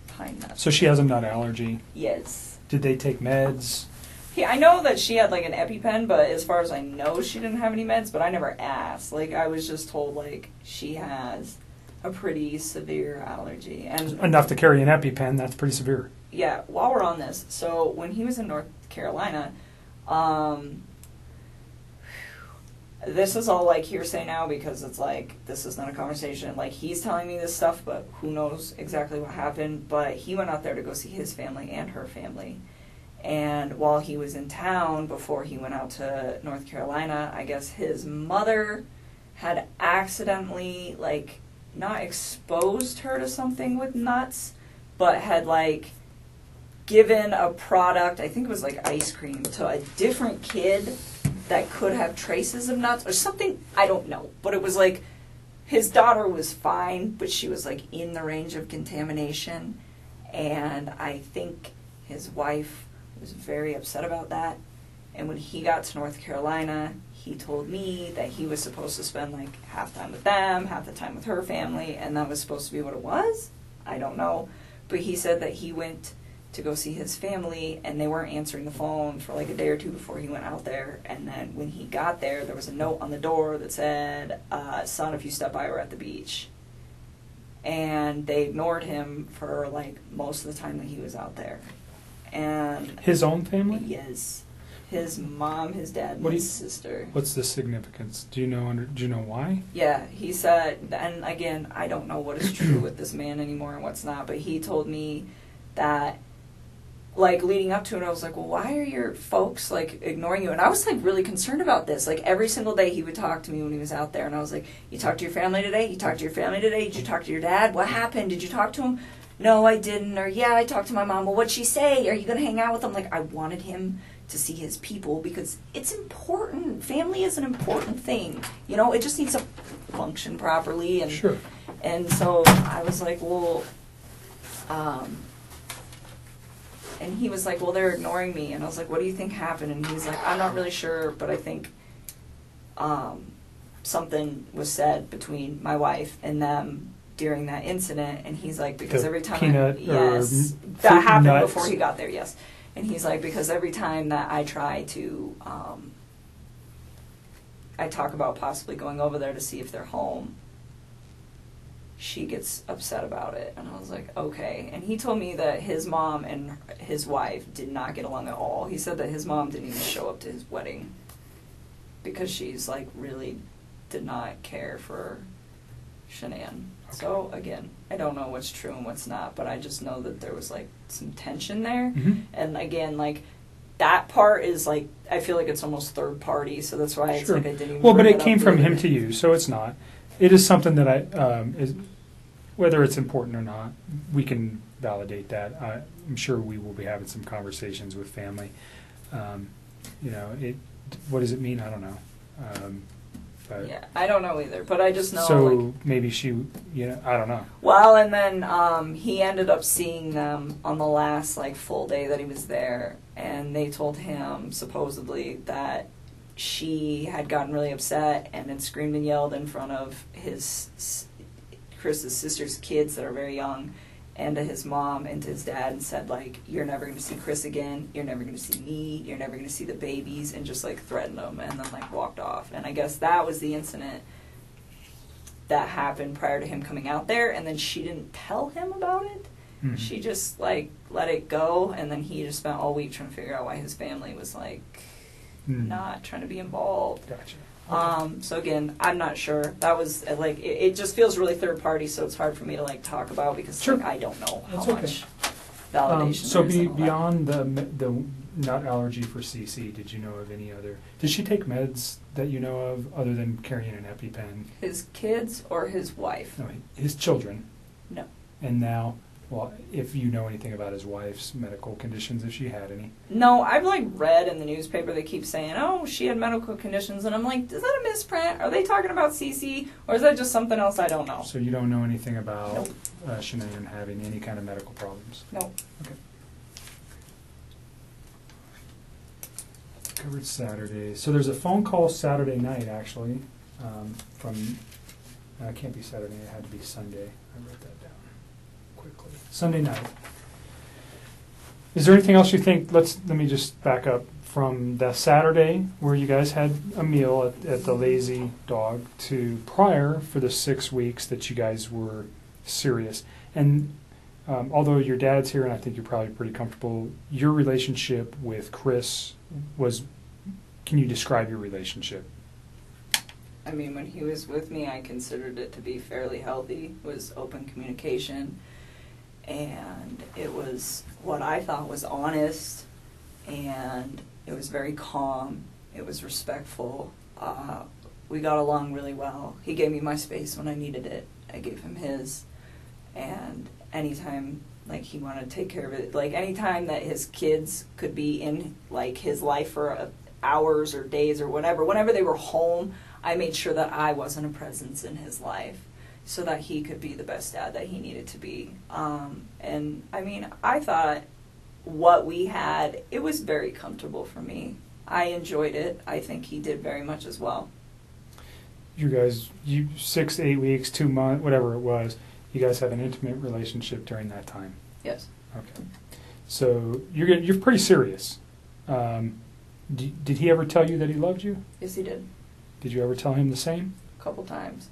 Pine nuts. So she has a nut allergy. Yes. Did they take meds? Yeah, I know that she had like an EpiPen, but as far as I know, she didn't have any meds. But I never asked. Like I was just told like she has a pretty severe allergy, and Enough to carry an EpiPen, that's pretty severe. yeah. While we're on this, so when he was in North Carolina, this is all like hearsay now because it's like this is not a conversation. Like he's telling me this stuff, but who knows exactly what happened. But he went out there to go see his family and her family. And while he was in town, before he went out to North Carolina, I guess his mother had accidentally, like, not exposed her to something with nuts, but had, like, given a product, I think it was like ice cream, to a different kid that could have traces of nuts or something. I don't know. But it was like his daughter was fine, but she was, like, in the range of contamination. And I think his wife was very upset about that, and when he got to North Carolina, he told me that he was supposed to spend like half time with them, half the time with her family, and that was supposed to be what it was. I don't know, but he said that he went to go see his family, and they weren't answering the phone for like a day or two before he went out there, and then when he got there, there was a note on the door that said, son, if you step by, we're at the beach. And they ignored him for like most of the time that he was out there. And His own family? yes, his mom, his dad, and What do his you- sister. What's the significance? Do you know why? Yeah, he said, and again, I don't know what is true with this man anymore and what's not, but he told me that, like, leading up to it, I was like, well, why are your folks, like, ignoring you? And I was, like, really concerned about this. Like, every single day he would talk to me when he was out there, and I was like, you talked to your family today? You talked to your family today? Did you talk to your dad? What happened? Did you talk to him? No, I didn't. Or, yeah, I talked to my mom. Well, what'd she say? Are you going to hang out with him? Like, I wanted him to see his people because it's important. Family is an important thing. You know, it just needs to function properly. And Sure. And so I was like, well, and he was like, well, they're ignoring me. And I was like, what do you think happened? And he's like, I'm not really sure, but I think something was said between my wife and them during that incident. And he's like, because The every time peanut yes, or that happened nuts. before he got there, yes. And he's like, because every time that I try to, I talk about possibly going over there to see if they're home, she gets upset about it. And I was like, okay. And he told me that his mom and his wife did not get along at all. He said that his mom didn't even show up to his wedding because she's like really did not care for Shanann. So again, I don't know what's true and what's not, but I just know that there was like some tension there. Mhm. And again, like that part is like, I feel like it's almost third party, so that's why it's Sure. like I didn't even Well, but bring it up came from him later. to you, so it's not. It is something that is, whether it's important or not, we can validate that. I'm sure we will be having some conversations with family. You know, what does it mean? I don't know. But Yeah, I don't know either, but I just know so like, maybe she, I don't know. well, and then he ended up seeing them on the last like full day that he was there, and they told him supposedly that she had gotten really upset and had screamed and yelled in front of Chris's sister's kids that are very young, and to his mom and to his dad, and said like, you're never going to see Chris again, you're never going to see me, you're never going to see the babies, and just like threatened them, and then like walked off. And I guess that was the incident that happened prior to him coming out there, and then she didn't tell him about it. Mhm. She just like let it go, and then he just spent all week trying to figure out why his family was like Mm. not trying to be involved. Gotcha. So again, I'm not sure. That was like it just feels really third party, so it's hard for me to like talk about because Sure. like, I don't know how That's okay. much validation. So there is and all that. beyond the nut allergy for CC, did you know of any other? Did she take meds that you know of other than carrying an EpiPen? His kids or his wife? No, his children. No. And now, well, if you know anything about his wife's medical conditions, if she had any. No, I've like read in the newspaper they keep saying, oh, she had medical conditions, and I'm like, is that a misprint? Are they talking about CC, or is that just something else I don't know? So you don't know anything about Nope. Shanae having any kind of medical problems? No. Okay. Covered Saturday. So there's a phone call Saturday night, actually, from, it can't be Saturday, it had to be Sunday. I wrote that down quickly. Sunday night. Is there anything else you think, let me just back up, from the Saturday where you guys had a meal at the Lazy Dog to prior for the 6 weeks that you guys were serious? And although your dad's here and I think you're probably pretty comfortable, your relationship with Chris was, can you describe your relationship? I mean, when he was with me, I considered it to be fairly healthy. It was open communication, and it was what I thought was honest, and it was very calm. It was respectful. We got along really well. He gave me my space when I needed it. I gave him his, and anytime like he wanted to take care of it, like anytime that his kids could be in like his life for hours or days or whatever, whenever they were home, I made sure that I wasn't a presence in his life so that he could be the best dad that he needed to be. And I mean, I thought what we had, it was very comfortable for me. I enjoyed it. I think he did very much as well. You guys, 6 to 8 weeks, 2 months, whatever it was, you guys had an intimate relationship during that time. Yes. Okay. So you're pretty serious. Did he ever tell you that he loved you? Yes, he did. Did you ever tell him the same? A couple times.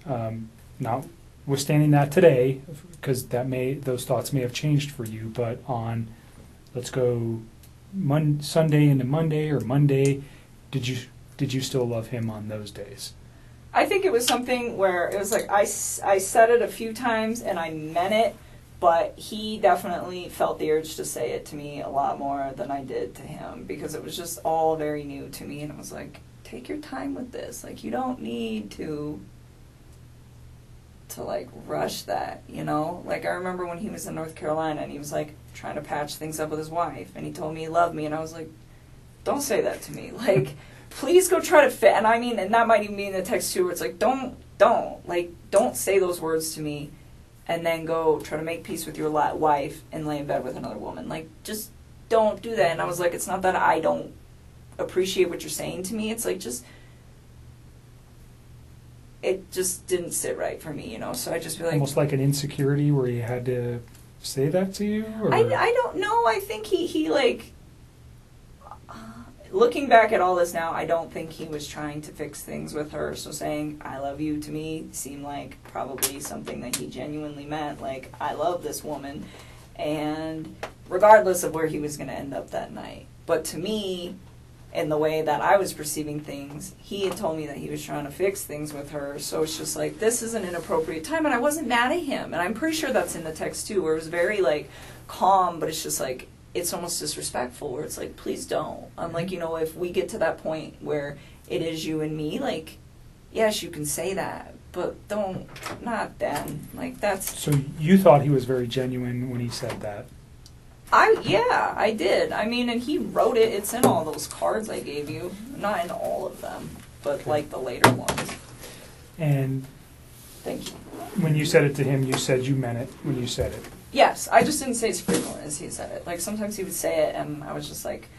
Okay. Notwithstanding that today, because those thoughts may have changed for you, but on, let's go Sunday into Monday or Monday, did you still love him on those days? I think it was something where it was like I said it a few times and I meant it, but he definitely felt the urge to say it to me a lot more than I did to him because it was just all very new to me, and it was like, take your time with this. Like, you don't need to like rush that, you know? Like, I remember when he was in North Carolina and he was like trying to patch things up with his wife and he told me he loved me, and I was like, don't say that to me. Like, please go try to fit. And I mean, and that might even be in the text too, where it's like, don't say those words to me and then go try to make peace with your wife and lay in bed with another woman. Like, just don't do that. And I was like, it's not that I don't appreciate what you're saying to me. It's like, it just didn't sit right for me, you know? So I just be like... Almost like an insecurity where he had to say that to you? Or? I don't know. I think he like... looking back at all this now, I don't think he was trying to fix things with her. So saying, I love you, to me, seemed like probably something that he genuinely meant. Like, I love this woman. And regardless of where he was going to end up that night. But to me, in the way that I was perceiving things, he had told me that he was trying to fix things with her. So it's just like, this is an inappropriate time. And I wasn't mad at him. And I'm pretty sure that's in the text too, where it was very like calm, but it's just like, it's almost disrespectful, where it's like, please don't. I'm like, you know, if we get to that point where it is you and me, like, yes, you can say that, but not then. Like, that's... So you thought he was very genuine when he said that? Yeah, I did. I mean, and he wrote it. It's in all those cards I gave you. Not in all of them, but okay. Like the later ones. And thank you. When you said it to him, you said you meant it when you said it? Yes, I just didn't say as frequently as he said it. Like, sometimes he would say it, and I was just like,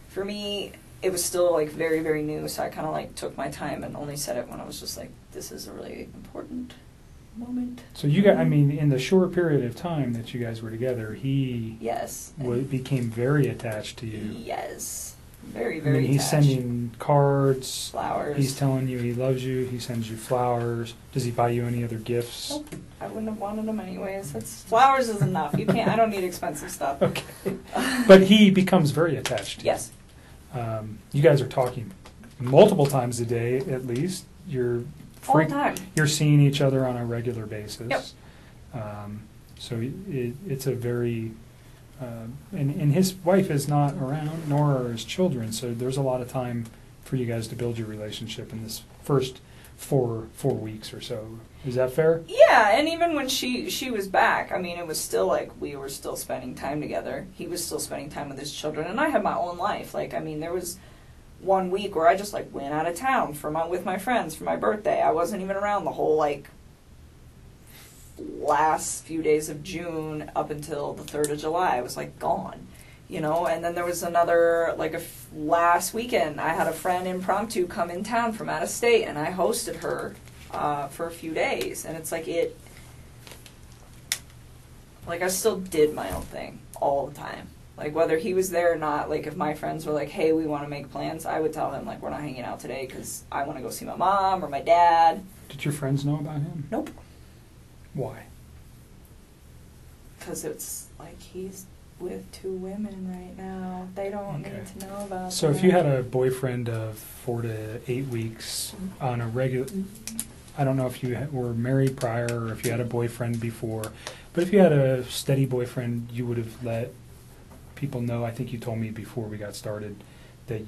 for me, it was still, like, very, very new, so I kind of, like, took my time and only said it when I was just like, this is a really important moment. So you got, I mean, in the short period of time that you guys were together, he yes became very attached to you. Yes, very, very he's attached. Sending cards, flowers. He's telling you he loves you. He sends you flowers. Does he buy you any other gifts? Nope. I wouldn't have wanted them anyways. Flowers is enough. You can't. I don't need expensive stuff. Okay, but he becomes very attached to you. Yes. You guys are talking multiple times a day, at least. You're all the time. You're seeing each other on a regular basis. Yep. So it's a very And his wife is not around, nor are his children, so there's a lot of time for you guys to build your relationship in this first four weeks or so. Is that fair? Yeah, and even when she was back, I mean, it was still like we were still spending time together. He was still spending time with his children, and I had my own life. Like, I mean, there was 1 week where I just like went out of town with my friends for my birthday. I wasn't even around the whole like last few days of June up until the 3rd of July. I was like gone, you know. And then there was another like last weekend. I had a friend impromptu come in town from out of state, and I hosted her for a few days. And it's like I still did my own thing all the time. Like, whether he was there or not, like, if my friends were like, hey, we want to make plans, I would tell him, like, we're not hanging out today because I want to go see my mom or my dad. Did your friends know about him? Nope. Why? Because it's like he's with 2 women right now. They don't need to know about So that. if you had a boyfriend of 4 to 8 weeks on a regular, I don't know if you were married prior or if you had a boyfriend before, but if you had a steady boyfriend, you would have let people know. I think you told me before we got started that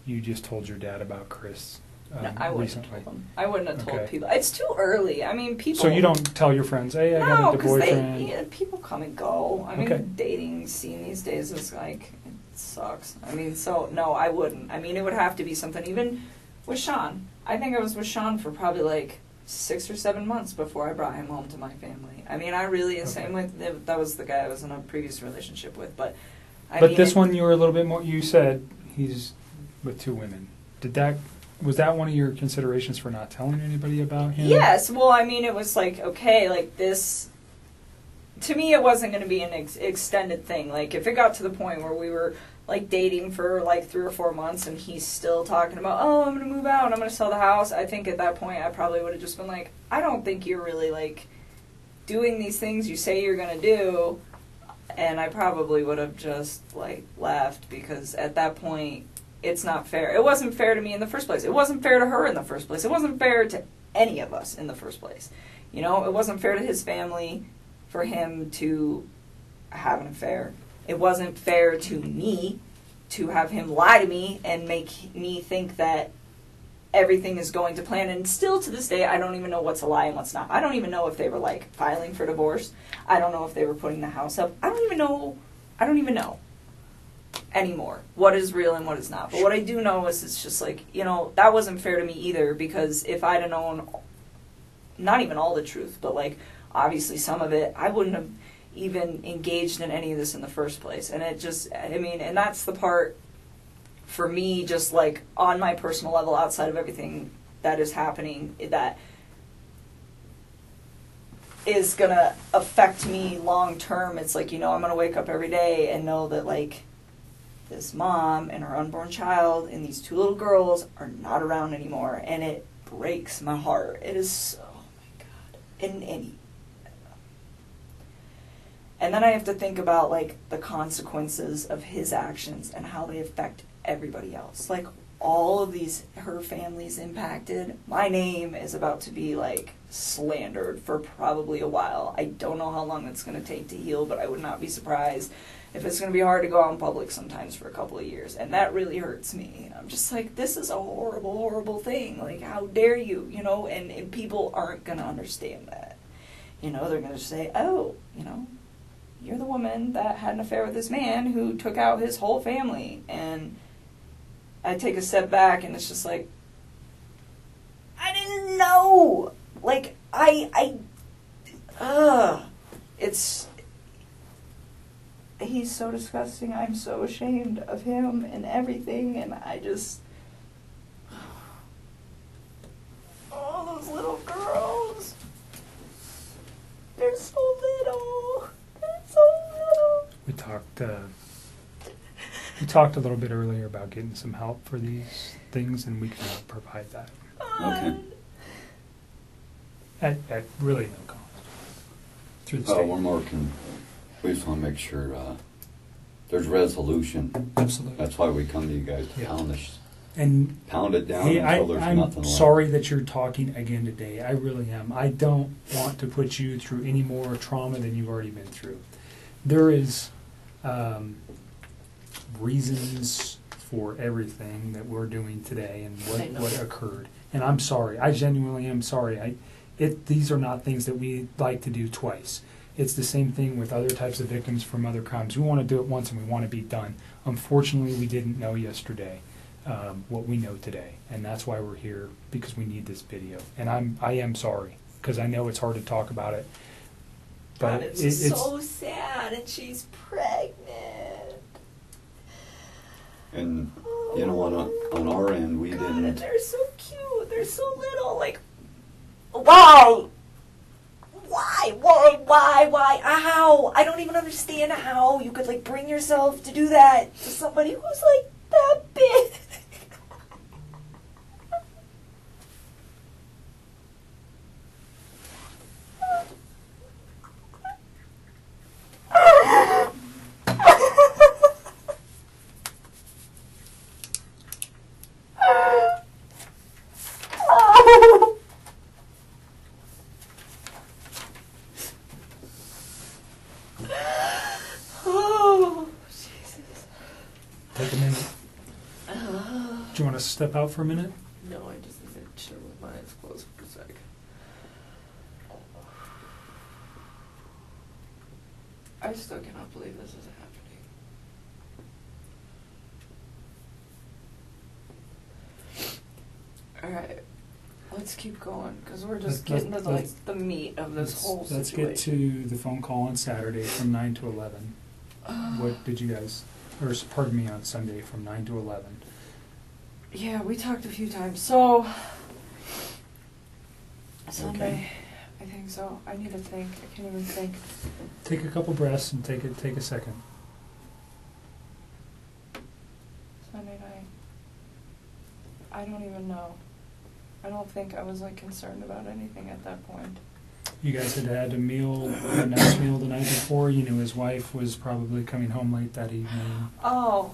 you just told your dad about Chris No, I wouldn't recently. have told them. I wouldn't have told Okay. people. It's too early. I mean, people... So you don't tell your friends, hey, I got No, a because boyfriend. people come and go. I mean, Okay. the dating scene these days is like, it sucks. I mean, so, no, I wouldn't. I mean, it would have to be something, even with Sean. I think I was with Sean for probably like 6 or 7 months before I brought him home to my family. I mean, I really, Okay. same with, that was the guy I was in a previous relationship with, but I But mean, this one you were a little bit more, you said he's with 2 women. Was that one of your considerations for not telling anybody about him? Yes, well, I mean, it was like, okay, like this, to me, it wasn't going to be an extended thing. Like, if it got to the point where we were, like, dating for, like, 3 or 4 months and he's still talking about, oh, I'm going to move out and I'm going to sell the house, I think at that point I probably would have just been like, I don't think you're really, like, doing these things you say you're going to do, and I probably would have just, like, left, because at that point, it's not fair. It wasn't fair to me in the first place. It wasn't fair to her in the first place. It wasn't fair to any of us in the first place. You know, it wasn't fair to his family for him to have an affair. It wasn't fair to me to have him lie to me and make me think that everything is going to plan. And still to this day, I don't even know what's a lie and what's not. I don't even know if they were, like, filing for divorce. I don't know if they were putting the house up. I don't even know anymore what is real and what is not. But what I do know is it's just like, you know, that wasn't fair to me either, because if I'd have known not even all the truth, but like obviously some of it, I wouldn't have even engaged in any of this in the first place. And it just, I mean, and that's the part for me, just like on my personal level, outside of everything that is happening, that is gonna affect me long term. It's like, you know, I'm gonna wake up every day and know that, like, this mom and her unborn child and these 2 little girls are not around anymore, and it breaks my heart. It is so, oh my God. And then I have to think about, like, the consequences of his actions and how they affect everybody else. Like, all of these, her family's impacted. My name is about to be, like, slandered for probably a while. I don't know how long it's going to take to heal, but I would not be surprised if it's going to be hard to go out in public sometimes for a couple of years. And that really hurts me. I'm just like, this is a horrible, horrible thing. Like, how dare you, you know? And people aren't going to understand that. You know, they're going to say, oh, you know, you're the woman that had an affair with this man who took out his whole family. And I take a step back and it's just like, I didn't know. Like, it's, he's so disgusting. I'm so ashamed of him and everything, and I just, oh, those little girls, they're so little. They're so little. We talked a little bit earlier about getting some help for these things, and we can provide that Okay. at really no cost through the state. One more. We just want to make sure there's resolution. Absolutely. That's why we come to you guys to Yeah. pound it down Hey, until there's I'm nothing left. sorry that you're talking again today. I really am. I don't want to put you through any more trauma than you've already been through. There is reasons for everything that we're doing today and I know. what occurred. And I'm sorry. I genuinely am sorry. These are not things that we like to do twice. It's the same thing with other types of victims from other crimes. We want to do it once and we want to be done. Unfortunately, we didn't know yesterday what we know today, and that's why we're here, because we need this video. And I am sorry, because I know it's hard to talk about it. God, But it's it's so sad, and she's pregnant. And, you know, on our end, we God, and didn't, they're so cute. They're so little. Like, why? Why? How? I don't even understand how you could, like, bring yourself to do that to somebody who's, like, that big. Oh, Jesus. take a minute. Do you want to step out for a minute? No, I just need to chill with my eyes closed for a sec. I still cannot believe this is happening. Alright, let's keep going, because we're just getting to like the meat of this whole Let's situation. get to the phone call on Saturday from 9 to 11. What did you guys, or pardon me, on Sunday from 9 to 11? Yeah, we talked a few times. So, Sunday, I think so. I need to think. I can't even think. Take a couple breaths and take a second. Sunday night. I don't even know. I don't think I was like concerned about anything at that point. You guys had had a meal, a nice meal the night before. You knew his wife was probably coming home late that evening. Oh,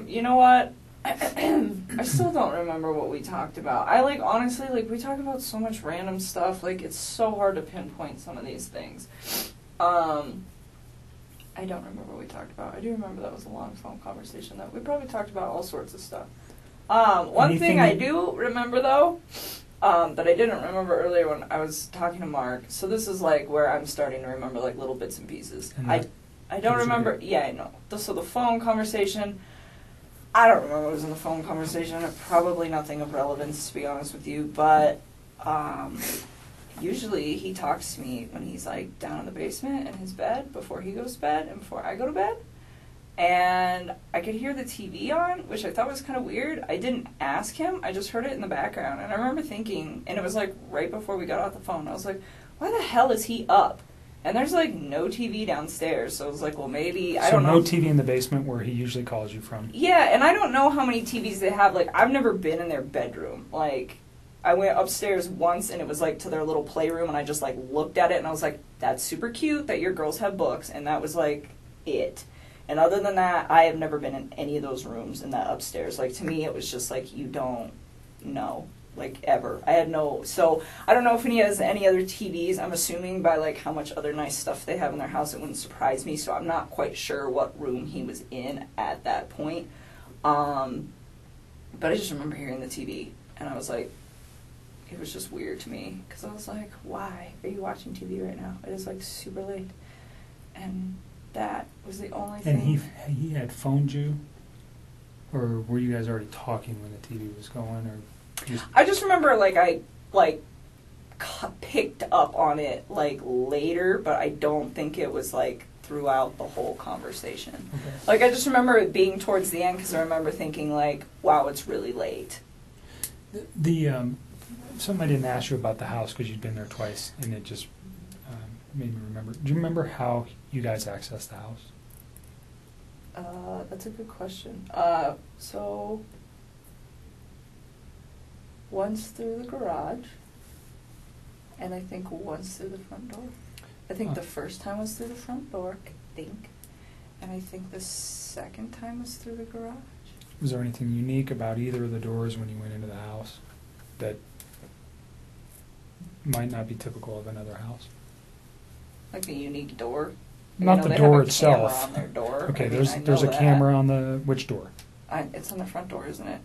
you know what? I still don't remember what we talked about. I like honestly like we talk about so much random stuff. Like it's so hard to pinpoint some of these things. I don't remember what we talked about. I do remember that was a long phone conversation though. We probably talked about all sorts of stuff. One thing I do remember though, that I didn't remember earlier when I was talking to Mark. So this is like where I'm starting to remember like little bits and pieces. And I don't remember. Yeah, I know. So the phone conversation. I don't remember what was in the phone conversation. Probably nothing of relevance, to be honest with you. But usually he talks to me when he's like down in the basement in his bed before he goes to bed and before I go to bed. And I could hear the TV on, which I thought was kind of weird. I didn't ask him. I just heard it in the background. And I remember thinking, and it was like right before we got off the phone, I was like, why the hell is he up? And there's like no TV downstairs. So I was like, well, maybe, I don't know. So no TV in the basement where he usually calls you from? Yeah, and I don't know how many TVs they have. Like, I've never been in their bedroom. Like, I went upstairs once, and it was, like, to their little playroom, and I just, like, looked at it, and I was like, that's super cute that your girls have books, and that was, like, it. And other than that, I have never been in any of those rooms in that upstairs. Like, to me, it was just, like, you don't know. Like, ever. I had no... So, I don't know if he has any other TVs. I'm assuming by, like, how much other nice stuff they have in their house, it wouldn't surprise me. So, I'm not quite sure what room he was in at that point. But I just remember hearing the TV. And I was like... It was just weird to me. Because I was like, why are you watching TV right now? It is, like, super late. And that was the only thing... And he had phoned you? Or were you guys already talking when the TV was going? Or... I just remember, like, I, like, picked up on it, like, later, but I don't think it was, like, throughout the whole conversation. Okay. Like, I just remember it being towards the end, because I remember thinking, like, wow, it's really late. Something I didn't ask you about the house, because you'd been there twice, and it just made me remember. Do you remember how you guys accessed the house? That's a good question. So... Once through the garage, and I think once through the front door. I think the first time was through the front door, I think. And I think the second time was through the garage. Was there anything unique about either of the doors when you went into the house that might not be typical of another house? Like a unique door? Not the they door have a itself. camera on their door. Okay, I mean, there's I a know that. camera on the which door? It's on the front door, isn't it?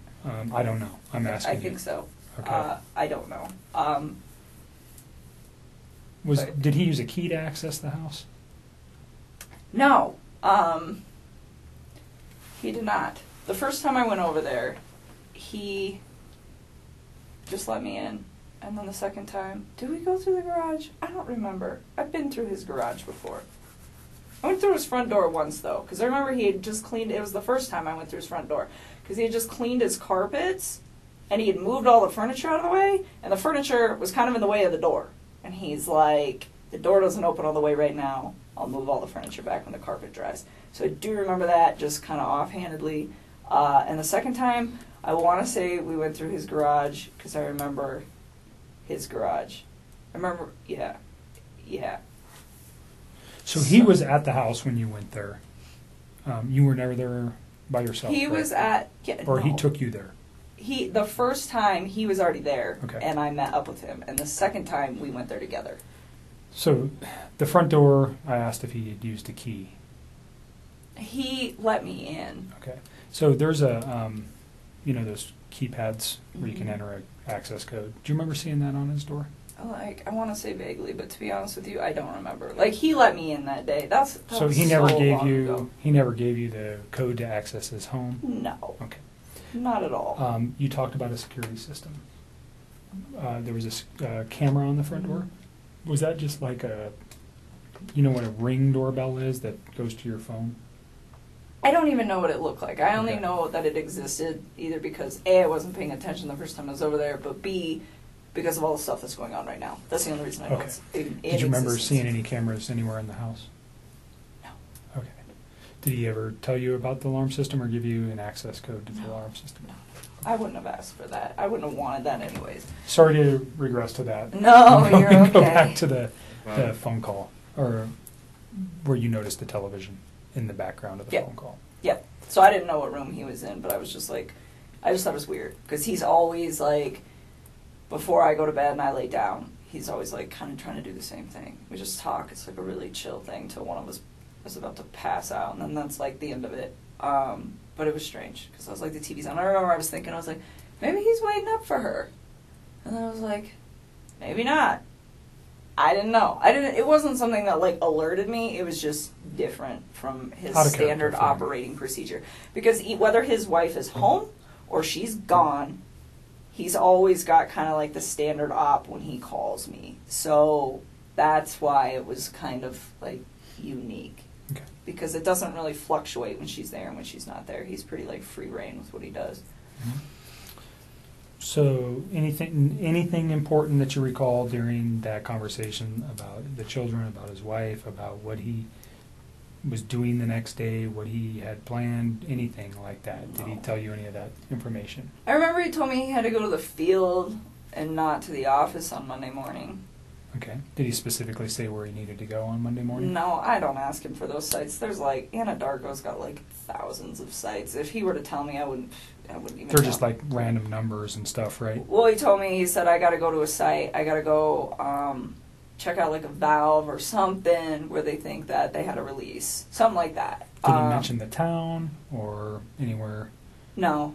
I don't know. I'm asking I you. think so. Okay. I don't know. Did he use a key to access the house? No, he did not. The first time I went over there, he just let me in. And then the second time, did we go through the garage? I don't remember. I've been through his garage before. I went through his front door once, though, because I remember he had just cleaned, it was the first time I went through his front door, because he had just cleaned his carpets, and he had moved all the furniture out of the way, and the furniture was kind of in the way of the door. And he's like, the door doesn't open all the way right now. I'll move all the furniture back when the carpet dries. So I do remember that, just kind of offhandedly. And the second time, I want to say we went through his garage, because I remember his garage. I remember, yeah. So he was at the house when you went there. You were never there by yourself. He was at, yeah, or no. he took you there. The first time he was already there, Okay. and I met up with him. And the second time we went there together. So the front door, I asked if he had used a key. He let me in. Okay. So there's a, those keypads where you can Mhm. enter an access code. Do you remember seeing that on his door? Like, I want to say vaguely, but to be honest with you, I don't remember. Like, he let me in that day. That So was he never so gave long you ago. the code to access his home. No, Okay. not at all. You talked about a security system. There was a camera on the front door. Was that just like what a Ring doorbell is that goes to your phone? I don't even know what it looked like. I only Okay. know that it existed either because A, I wasn't paying attention the first time I was over there, but B, because of all the stuff that's going on right now. That's the only reason I know Okay. it's in Did you remember existence. seeing any cameras anywhere in the house? No. Okay. Did he ever tell you about the alarm system or give you an access code to the No. alarm system? No. I wouldn't have asked for that. I wouldn't have wanted that anyways. Sorry to regress to that. No, I'm you're going to okay. go back to the phone call, or where you noticed the television in the background of the Yeah. phone call. Yep. So I didn't know what room he was in, but I was just like, I just thought it was weird. Because he's always like, before I go to bed and I lay down, he's always like kind of trying to do the same thing. We just talk. It's like a really chill thing till one of us is about to pass out, and then that's like the end of it. But it was strange because I was like, the TV's on. I remember I was thinking, I was like, maybe he's waiting up for her. And then I was like, maybe not. I didn't know. It wasn't something that like alerted me. It was just different from his Out of character standard for him. operating procedure. Because whether his wife is home or she's gone, he's always got kind of like the standard op when he calls me. So that's why it was kind of like unique. Okay. Because it doesn't really fluctuate when she's there and when she's not there. He's pretty like free reign with what he does. Mhm. So anything important that you recall during that conversation about the children, about his wife, about what he was doing the next day, what he had planned, anything like that? Did he No. tell you any of that information? I remember he told me he had to go to the field and not to the office on Monday morning. Okay. Did he specifically say where he needed to go on Monday morning? No, I don't ask him for those sites. There's like, Anadarko's got like thousands of sites. If he were to tell me, I wouldn't even They're know. just like random numbers and stuff, right? Well, he told me, he said, I gotta go to a site, I gotta go check out like a valve or something where they think that they had a release. Something like that. Did he mention the town or anywhere? No,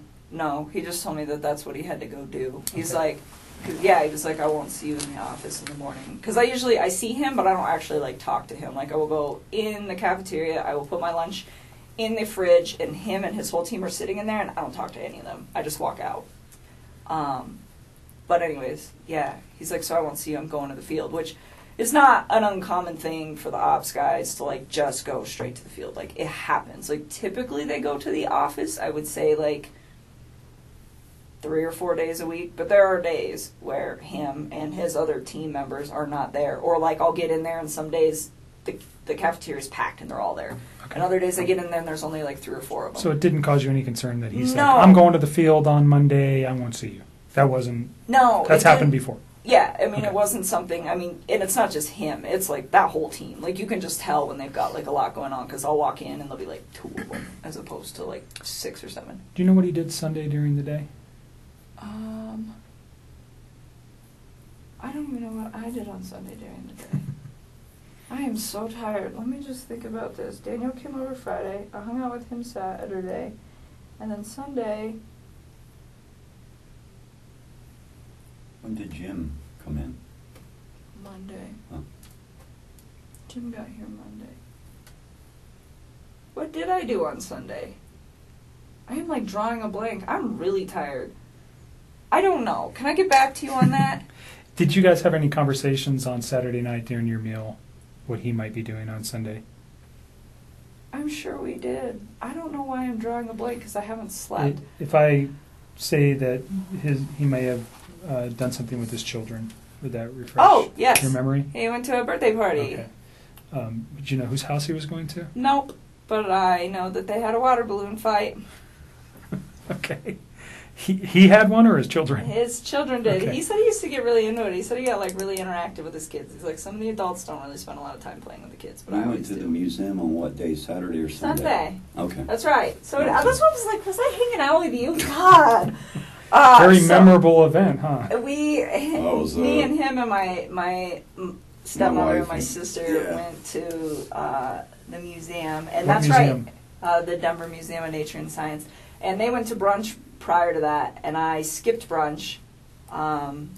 he just told me that that's what he had to go do. He's Okay. like, he was like, I won't see you in the office in the morning. Because I see him, but I don't actually like talk to him. Like I will go in the cafeteria, I will put my lunch in the fridge, and him and his whole team are sitting in there, and I don't talk to any of them. I just walk out. But anyways, yeah, he's like, so I won't see you, I'm going to the field, which is not an uncommon thing for the ops guys to like just go straight to the field. Like it happens. Like typically they go to the office, I would say like 3 or 4 days a week, but there are days where him and his other team members are not there. Or like I'll get in there and some days the cafeteria is packed and they're all there. Okay. And other days I get in there and there's only like 3 or 4 of them. So it didn't cause you any concern that he's No. like, I'm going to the field on Monday, I won't see you. That wasn't, No. that's it happened didn't- before. Yeah, I mean, Okay. it wasn't something, and it's not just him, it's like that whole team. Like, you can just tell when they've got, like, a lot going on, because I'll walk in and there'll be, like, 2 of them, as opposed to, like, 6 or 7. Do you know what he did Sunday during the day? I don't even know what I did on Sunday during the day. I am so tired. Let me just think about this. Daniel came over Friday. I hung out with him Saturday. And then Sunday, When did Jim come in? Monday. Huh. Jim got here Monday. What did I do on Sunday? I am like drawing a blank. I'm really tired. I don't know. Can I get back to you on that? Did you guys have any conversations on Saturday night during your meal, what he might be doing on Sunday? I'm sure we did. I don't know why I'm drawing a blank because I haven't slept. If I say that he may have done something with his children, would that refresh Oh, yes. your memory? He went to a birthday party. Okay. Did you know whose house he was going to? Nope. But I know that they had a water balloon fight. Okay. He had one, or his children? His children did. Okay. He said he used to get really into it. He said he got like really interactive with his kids. He's like, some of the adults don't really spend a lot of time playing with the kids, but We I went always to do. the museum on what day? Saturday or Sunday? Sunday. Okay. That's right. So Okay. that's what I was like, was I hanging out with you? God. Very So memorable event, huh? We, Oh, it was, me and him and my stepmother and my wife sister yeah. went to the museum. And What that's museum? right, the Denver Museum of Nature and Science. And they went to brunch prior to that, and I skipped brunch, and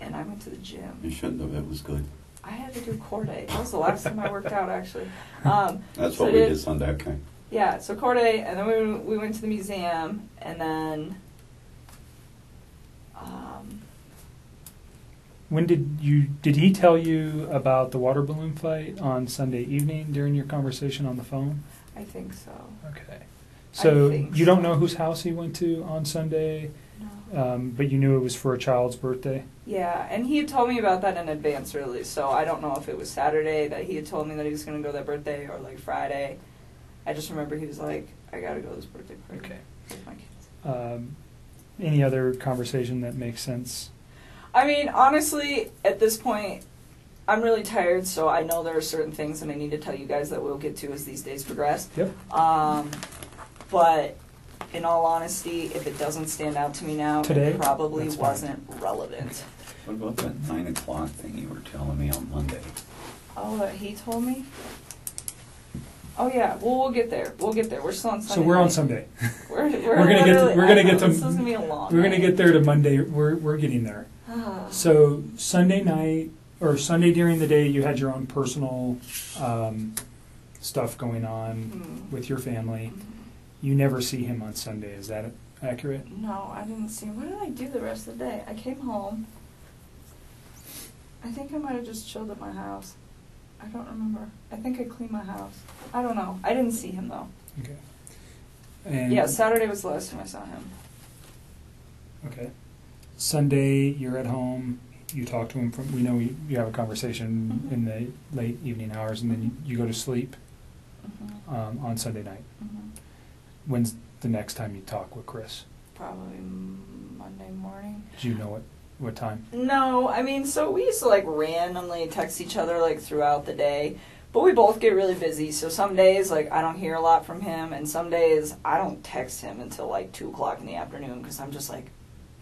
I went to the gym. You shouldn't have. It was good. I had to do core day. That was the last time I worked out, actually. That's so what we did Sunday. Okay. Yeah, so core day, and then we went to the museum, and then When did he tell you about the water balloon fight on Sunday evening during your conversation on the phone? I think so. Okay. So think you don't so. know whose house he went to on Sunday, No. but you knew it was for a child's birthday? Yeah, and he had told me about that in advance, really. So I don't know if it was Saturday that he had told me that he was going to go that birthday, or like Friday. I just remember he was like, "I got to go to this birthday party Okay. with my kids." Any other conversation that makes sense? I mean, honestly, at this point, I'm really tired, so I know there are certain things that I need to tell you guys that we'll get to as these days progress. Yep. But in all honesty, if it doesn't stand out to me now, Today? it probably That's fine. wasn't relevant. What about that 9 o'clock thing you were telling me on Monday? Oh, that he told me? Oh yeah, well we'll get there. We'll get there. We're still on Sunday. So we're on night. Sunday. We're gonna get to- literally- we're gonna I know, get to- This is gonna be a long. We're gonna night. get there to Monday. We're getting there. So Sunday night or Sunday during the day, you had your own personal stuff going on with your family. You never see him on Sunday. Is that accurate? No, I didn't see him. What did I do the rest of the day? I came home. I think I might have just chilled at my house. I don't remember. I think I cleaned my house. I don't know. I didn't see him though. Okay. And Yeah, Saturday was the last time I saw him. Okay. Sunday, you're at home. You talk to him. We know you have a conversation in the late evening hours, and then you go to sleep on Sunday night. When's the next time you talk with Chris? Probably Monday morning. Do you know what time? No, I mean, so we used to like randomly text each other like throughout the day, but we both get really busy. So some days like I don't hear a lot from him, and some days I don't text him until like 2:00 in the afternoon because I'm just like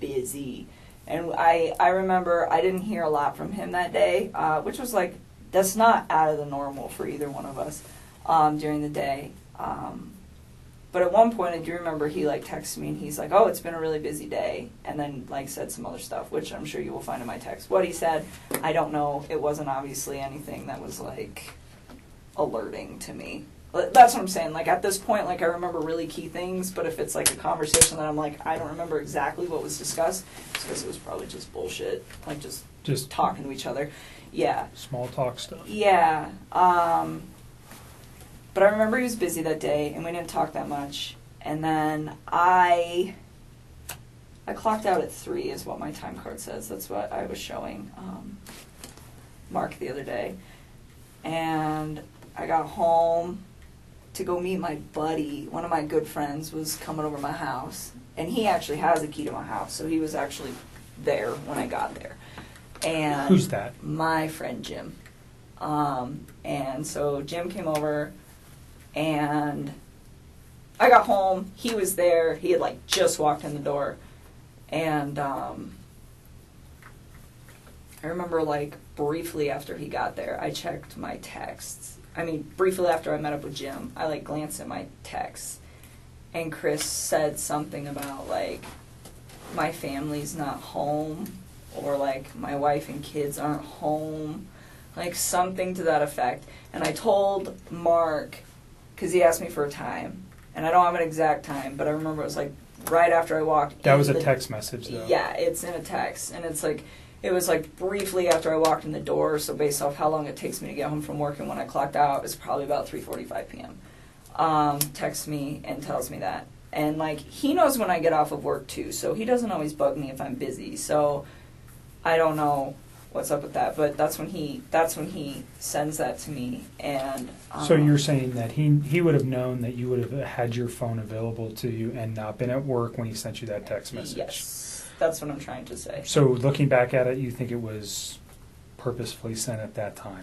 busy. And I remember I didn't hear a lot from him that day, which was like that's not out of the normal for either one of us during the day. But at one point, I do remember he like texted me and he's like, "Oh, it's been a really busy day," and then like said some other stuff, which I'm sure you will find in my text. What he said, I don't know. It wasn't obviously anything that was like alerting to me. That's what I'm saying. Like at this point, like I remember really key things, but if it's like a conversation that I'm like, I don't remember exactly what was discussed, it's because it was probably just bullshit, like just talking to each other. Yeah. Small talk stuff. Yeah. But I remember he was busy that day, and we didn't talk that much. And then I clocked out at 3 is what my time card says. That's what I was showing Mark the other day. And I got home to go meet my buddy. One of my good friends was coming over to my house. And he actually has a key to my house, so he was actually there when I got there. And Who's that? My friend Jim. And so Jim came over, and I got home. He was there. He had like just walked in the door, and I remember, like, briefly after he got there, I checked my texts. I mean, briefly after I met up with Jim, I, like, glanced at my texts. And Chris said something about, like, my family's not home. Or, like, my wife and kids aren't home. Like, something to that effect. And I told Mark, because he asked me for a time. And I don't have an exact time, but I remember it was, like, right after I walked. That was a text message, though. Yeah, it's in a text. And it's, like... It was like briefly after I walked in the door, so based off how long it takes me to get home from work and when I clocked out, it's probably about 3:45 p.m. Texts me and tells me that. And like he knows when I get off of work too, so he doesn't always bug me if I'm busy. So I don't know what's up with that, but that's when he sends that to me. And so you're saying that he would have known that you would have had your phone available to you and not been at work when he sent you that text message? Yes. That's what I'm trying to say. So looking back at it, you think it was purposefully sent at that time?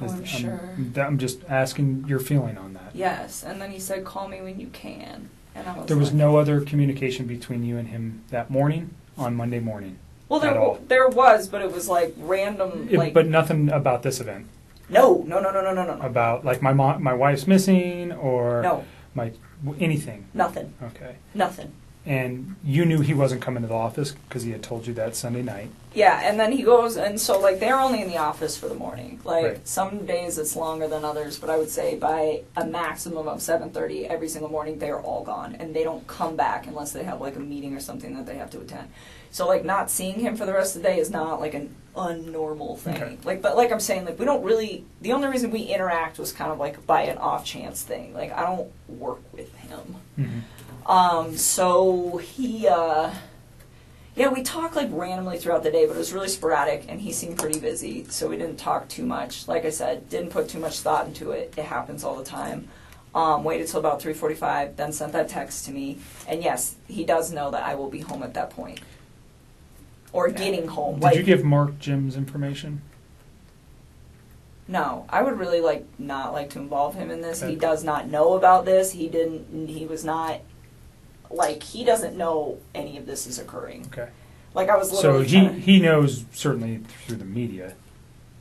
Oh, I'm sure. I'm just asking your feeling on that. Yes, and then he said, "Call me when you can." And I was There was like, no other communication between you and him that morning, on Monday morning? well, at all? there was, but it was like random, like But nothing about this event? no. About, like, my wife's missing, or No, anything? nothing. Okay. Nothing. And you knew he wasn't coming to the office because he had told you that Sunday night. Yeah, and then he goes, and so, like, they're only in the office for the morning. Like, Right. some days it's longer than others, but I would say by a maximum of 7:30 every single morning, they're all gone. And they don't come back unless they have, like, a meeting or something that they have to attend. So, like, not seeing him for the rest of the day is not, like, an unnormal thing. Okay. Like, but like I'm saying, like, we don't really, the only reason we interact was kind of, like, by an off-chance thing. Like, I don't work with him. Mm-hmm. So he, we talked like randomly throughout the day, but it was really sporadic, and he seemed pretty busy, so we didn't talk too much. Like I said, didn't put too much thought into it. It happens all the time. Waited till about 3:45, then sent that text to me, and yes, he does know that I will be home at that point. Or getting home. Did you give Mark Jim's information? No, I would really not like to involve him in this. Okay. He does not know about this. He doesn't know any of this is occurring. Okay. Like, I was So literally he knows, certainly through the media,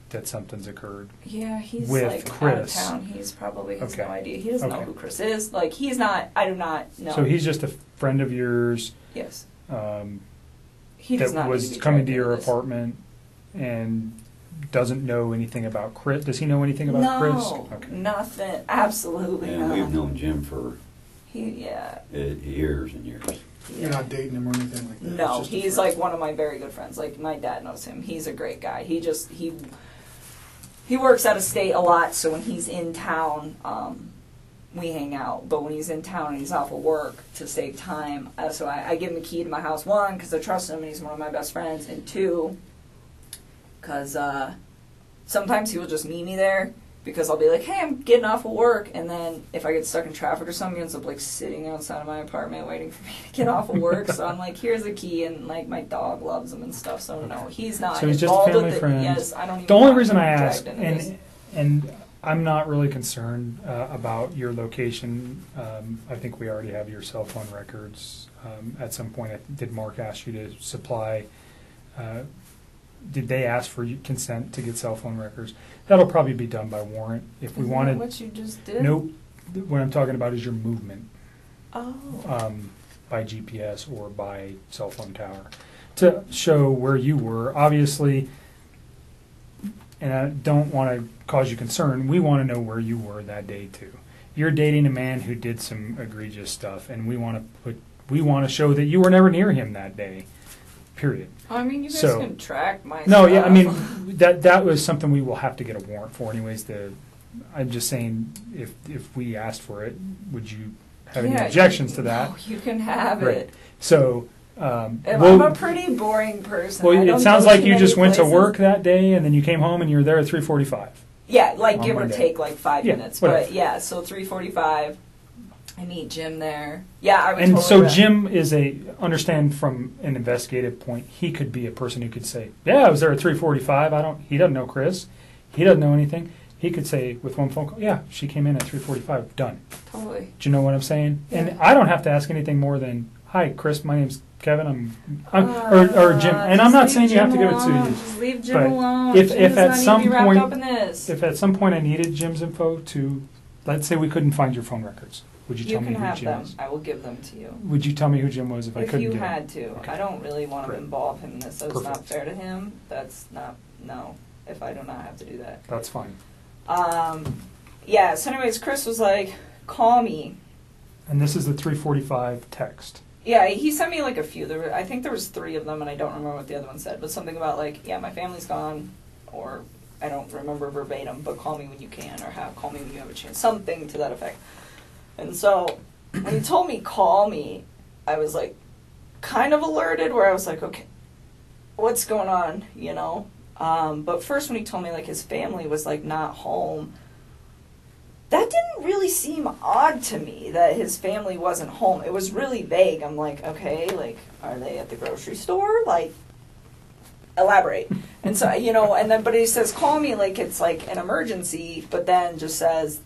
that something's occurred. Yeah, he's with like Chris. out of town. He's probably has Okay. no idea. He doesn't know Okay. who Chris is. Like, he's not. I do not know. So he's just a friend of yours yes. that He does not need was be coming dragged to your into this. apartment and doesn't know anything about Chris. Does he know anything about No, Chris? Okay. nothing. Absolutely And not. we've known Jim for Yeah. years and years. You're not dating him or anything like that? No, It's just a he's friend. like one of my very good friends. Like, my dad knows him. He's a great guy. He works out of state a lot, so when he's in town, we hang out. But when he's in town and he's off of work, to save time, so I give him a key to my house, one, because I trust him and he's one of my best friends, and two, because sometimes he will just meet me there, because I'll be like, hey, I'm getting off of work, and then if I get stuck in traffic or something, he ends up like sitting outside of my apartment waiting for me to get off of work. So I'm like, here's a key, and like my dog loves him and stuff. So no, he's not. So he's just a involved family with friend. It. Yes, I don't even. The only want reason him I dragged ask, into this. and I'm not really concerned about your location. I think we already have your cell phone records. At some point, did Mark ask you to supply? Did they ask for consent to get cell phone records? That'll probably be done by warrant. If we Isn't wanted, that what you just did? nope. What I'm talking about is your movement Oh. by GPS or by cell phone tower to show where you were. Obviously, and I don't want to cause you concern, we want to know where you were that day too. You're dating a man who did some egregious stuff, and we want to show that you were never near him that day. Period. I mean, you guys So- can track my. No, yeah, I mean stuff. that was something we will have to get a warrant for, anyways. I'm just saying, if we asked for it, would you have any Yeah, objections to that? No, you can have Right. it. So, I'm we'll- a pretty boring person. I well, don't it sounds go like too you many just went to places. work that day, and then you came home and you were there at 3:45. Yeah, like on give or Monday. take like 5 Yeah, minutes. whatever. But yeah, so 3:45. I meet Jim there. Yeah, I would And totally so re- Jim is understand from an investigative point, he could be a person who could say, yeah, I was there at 3:45. He doesn't know Chris. He doesn't know anything. He could say with one phone call, yeah, she came in at 3:45. Done. Totally. Do you know what I'm saying? Yeah. And I don't have to ask anything more than, hi, Chris, my name's Kevin, or Jim, and I'm not saying you have to give it to you. Just leave Jim but alone. if Jim at does some not need to be wrapped point- up in this. If at some point I needed Jim's info to, let's say we couldn't find your phone records, would you You tell can me who have Jim them. is? I will give them to you. Would you tell me who Jim was if I If couldn't you get him? had to. Okay. I don't really want to Great. involve him in this. That's not Perfect. fair to him. That's not, no, if I do not have to do that. That's fine. Yeah, so anyways, Chris was like, call me. And this is the 345 text. Yeah, he sent me like a few. I think there was 3 of them, and I don't remember what the other one said, but something about like, yeah, my family's gone, or I don't remember verbatim, but call me when you can, or call me when you have a chance, something to that effect. And so when he told me call me, I was like kind of alerted, where I was like, okay, what's going on, you know? But first when he told me like his family was like not home, that didn't really seem odd to me that his family wasn't home. It was really vague. I'm like, okay, like, are they at the grocery store? Like, elaborate. And so, you know, and then, but he says, call me like it's like an emergency, but then just says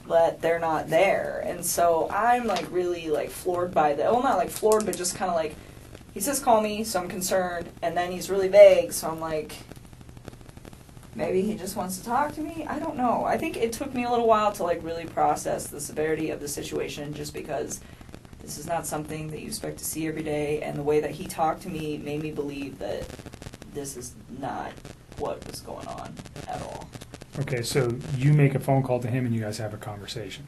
that they're not there. And so I'm like really like floored by that. Well, not like floored, but just kind of like, he says, call me, so I'm concerned. And then he's really vague, so I'm like, maybe he just wants to talk to me? I don't know. I think it took me a little while to like really process the severity of the situation, just because this is not something that you expect to see every day, and the way that he talked to me made me believe that this is not what was going on at all. Okay, so you make a phone call to him and you guys have a conversation.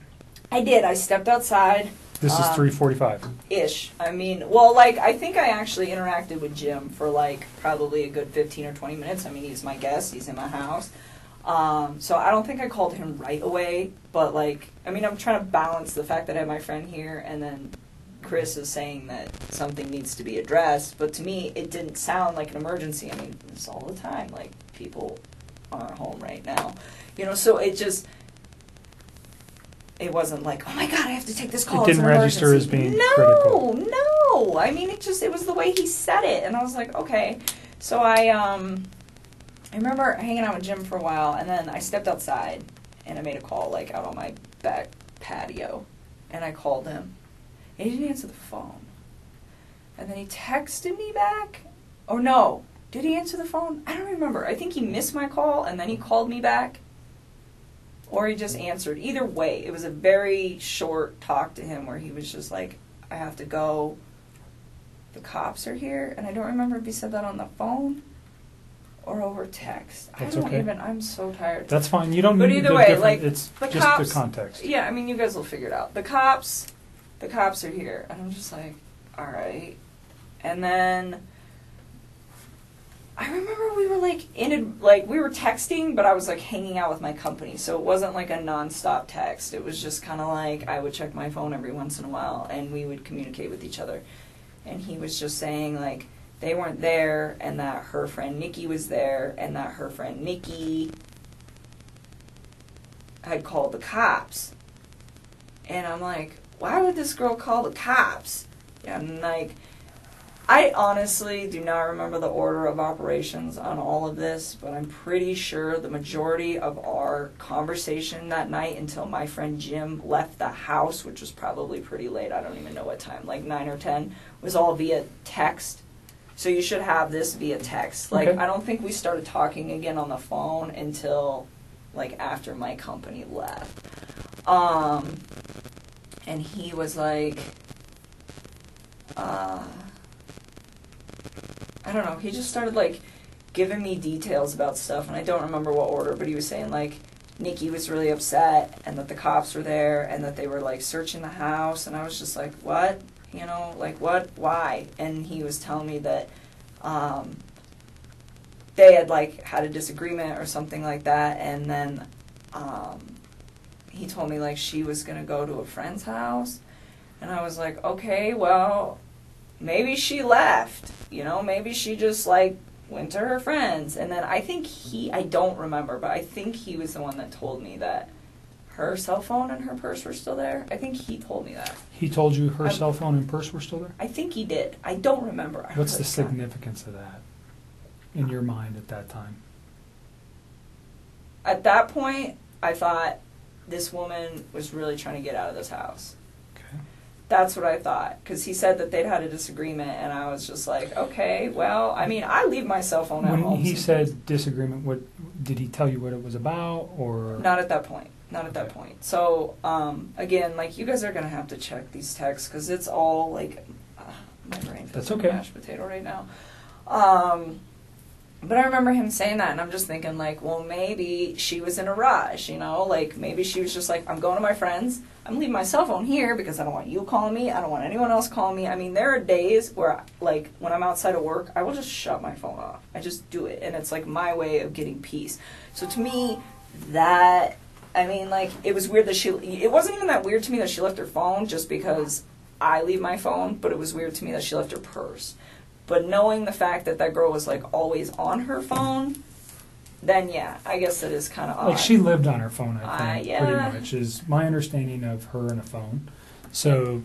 I did. I stepped outside. This is 345. Ish. I mean, well, like, I think I actually interacted with Jim for, like, probably a good 15 or 20 minutes. I mean, he's my guest. He's in my house. So I don't think I called him right away. But, like, I mean, I'm trying to balance the fact that I have my friend here, and then Chris is saying that something needs to be addressed. But to me, it didn't sound like an emergency. I mean, it's all the time. Like, people aren't home right now. You know, so it just... It wasn't like, oh my God, I have to take this call. It didn't register as being critical. No. I mean, it was the way he said it, and I was like, okay. So I remember hanging out with Jim for a while, and then I stepped outside, and I made a call, like out on my back patio, and I called him, and he didn't answer the phone. And then he texted me back. Oh no, did he answer the phone? I don't remember. I think he missed my call, and then he called me back. Or he just answered. Either way, it was a very short talk to him where he was just like, I have to go. The cops are here. And I don't remember if he said that on the phone or over text. That's I don't okay. even, I'm so tired. That's fine. You don't But need either the way, different, like, it's the just cops, the context. Yeah, I mean, you guys will figure it out. The cops are here. And I'm just like, all right. And then I remember we were we were texting, but I was like hanging out with my company, so it wasn't like a nonstop text. It was just kind of like I would check my phone every once in a while, and we would communicate with each other. And he was just saying like they weren't there, and that her friend Nikki was there, and that her friend Nikki had called the cops. And I'm like, why would this girl call the cops? And like, I honestly do not remember the order of operations on all of this, but I'm pretty sure the majority of our conversation that night until my friend Jim left the house, which was probably pretty late, I don't even know what time, like 9 or 10, was all via text. So you should have this via text. Like, Okay. I don't think we started talking again on the phone until, like, after my company left. And he was like, I don't know, he just started, like, giving me details about stuff, and I don't remember what order, but he was saying, like, Nikki was really upset, and that the cops were there, and that they were, like, searching the house, and I was just like, what? You know, like, what? Why? And he was telling me that, they had, like, had a disagreement or something like that, and then, he told me, like, she was gonna go to a friend's house, and I was like, okay, well, maybe she left, you know, maybe she just, like, went to her friends. And then I think I don't remember, but I think he was the one that told me that her cell phone and her purse were still there. I think he told me that. He told you her cell phone and purse were still there? I think he did. I don't remember. What's the heard that. significance of that in your mind at that time? At that point, I thought this woman was really trying to get out of this house. Okay. That's what I thought, because he said that they'd had a disagreement, and I was just like, okay, well, I mean, I leave my cell phone at When home. he said disagreement, what did he tell you what it was about, or? Not at that point. Not at that Okay. point. So, again, like, you guys are going to have to check these texts, because it's all, like, my brain feels That's like okay. a mashed potato right now. But I remember him saying that, and I'm just thinking, like, well, maybe she was in a rush, you know? Like, maybe she was just like, I'm going to my friends. I'm leaving my cell phone here because I don't want you calling me. I don't want anyone else calling me. I mean, there are days where, like, when I'm outside of work, I will just shut my phone off. I just do it, and it's, like, my way of getting peace. So to me, that, I mean, like, it was weird that it wasn't even that weird to me that she left her phone just because I leave my phone, but it was weird to me that she left her purse. But knowing the fact that that girl was, like, always on her phone, then, yeah, I guess that is kind of odd. Like, she lived on her phone, I think, yeah. pretty much, is my understanding of her and a phone. So,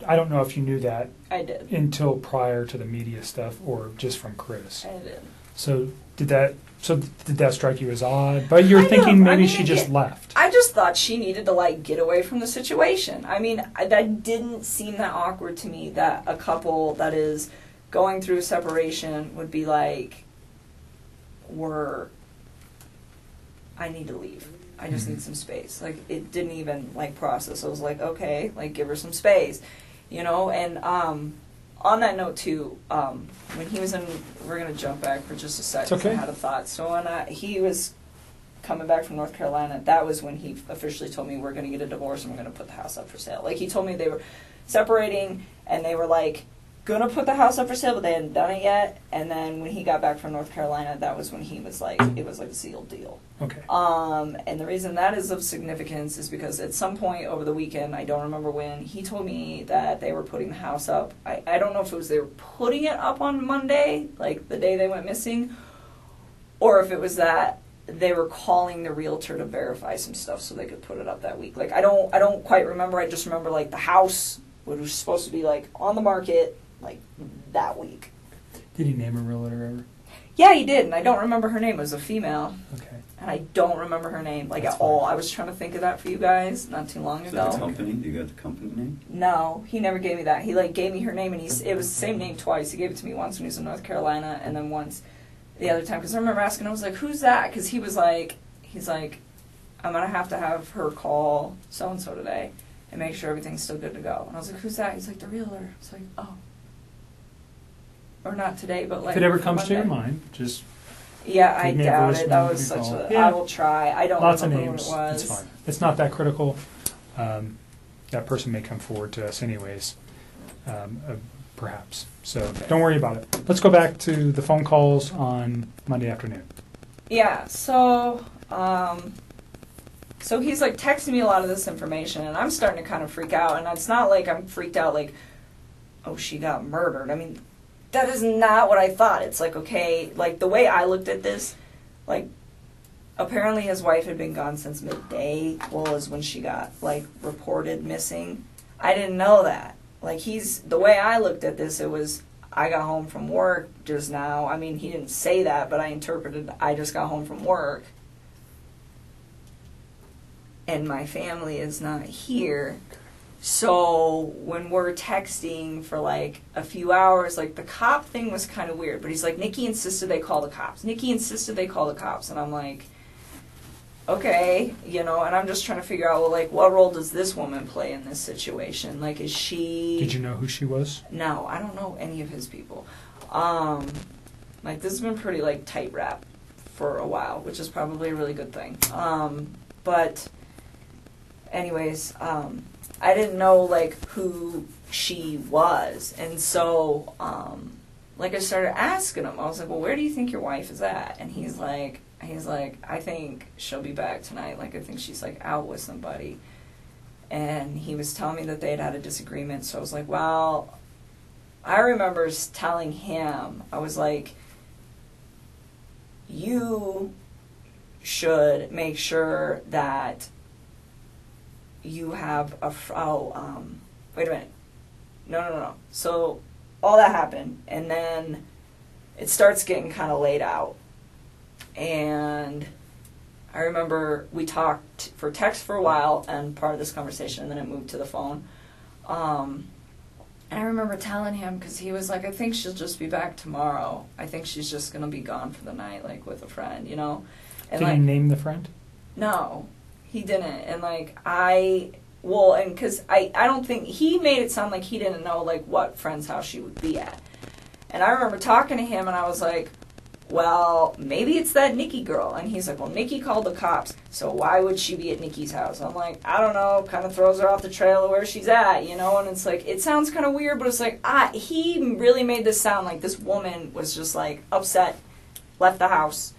I don't know if you knew that I did. until prior to the media stuff, or just from Chris. I did. So, did that strike you as odd? But you're Kind of. thinking maybe I mean, she just again, left. I just thought she needed to, like, get away from the situation. I mean, that didn't seem that awkward to me, that a couple that is going through separation would be like, I need to leave. I just need some space. Like, it didn't even, like, process. I was like, okay, like, give her some space, you know? And on that note, too, when he was in, we're going to jump back for just a second. It's okay. I had a thought. So when he was coming back from North Carolina, that was when he officially told me we're going to get a divorce and we're going to put the house up for sale. Like, he told me they were separating, and they were, like, going to put the house up for sale, but they hadn't done it yet. And then when he got back from North Carolina, that was when he was like, it was like a sealed deal. Okay. And the reason that is of significance is because at some point over the weekend, I don't remember when, he told me that they were putting the house up. I don't know if it was they were putting it up on Monday, like the day they went missing, or if it was that they were calling the realtor to verify some stuff so they could put it up that week. Like, I don't quite remember. I just remember, like, the house was supposed to be, like, on the market, like, that week. Did he name a realtor ever? Yeah, he did, and I don't remember her name. It was a female, Okay. and I don't remember her name, like, That's at all. fine. I was trying to think of that for you guys not too long Is that the ago. company? Do you got the company name? No, he never gave me that. He, like, gave me her name, and it was the same name twice. He gave it to me once when he was in North Carolina, and then once the other time. Because I remember asking, I was like, who's that? Because he's like, I'm going to have her call so-and-so today and make sure everything's still good to go. And I was like, who's that? He's like, the realtor. It's like, oh. Or not today, but like If it ever comes to your Monday. mind, just Yeah, I Give me a doubt voicemail, it. That you was can such call. a. Yeah. I will try. I don't lots of remember names. what it was. It's fine. It's not that critical. That person may come forward to us anyways, perhaps. So don't worry about it. Let's go back to the phone calls on Monday afternoon. Yeah. So, so he's like texting me a lot of this information, and I'm starting to kind of freak out. And it's not like I'm freaked out like, oh, she got murdered. I mean, that is not what I thought. It's like, okay, like the way I looked at this, like, apparently his wife had been gone since midday, well, is when she got, like, reported missing. I didn't know that. Like, the way I looked at this, it was, I got home from work just now. I mean, he didn't say that, but I interpreted, I just got home from work. And my family is not here. So when we're texting for like a few hours, like the cop thing was kind of weird. But he's like, Nikki insisted they call the cops. Nikki insisted they call the cops. And I'm like, okay, you know, and I'm just trying to figure out, well, like, what role does this woman play in this situation? Like, is she... Did you know who she was? No, I don't know any of his people. Like, this has been pretty, like, tight wrap for a while, which is probably a really good thing. But anyways, I didn't know, like, who she was. And so, like, I started asking him. I was like, well, where do you think your wife is at? And he's like, I think she'll be back tonight. Like, I think she's, like, out with somebody. And he was telling me that they had a disagreement. So I was like, well, I remember telling him, I was like, you should make sure that you have wait a minute. No. So all that happened, and then it starts getting kind of laid out. And I remember we talked for text for a while, and part of this conversation, and then it moved to the phone. And I remember telling him, because he was like, I think she'll just be back tomorrow. I think she's just going to be gone for the night, like, with a friend, you know? And Did he name the friend? No, he didn't. And, like, and because I don't think, he made it sound like he didn't know, like, what friend's house she would be at. And I remember talking to him, and I was like, well, maybe it's that Nikki girl. And he's like, well, Nikki called the cops, so why would she be at Nikki's house? I'm like, I don't know, kind of throws her off the trail of where she's at, you know? And it's like, it sounds kind of weird, but it's like, he really made this sound like this woman was just, like, upset, left the house,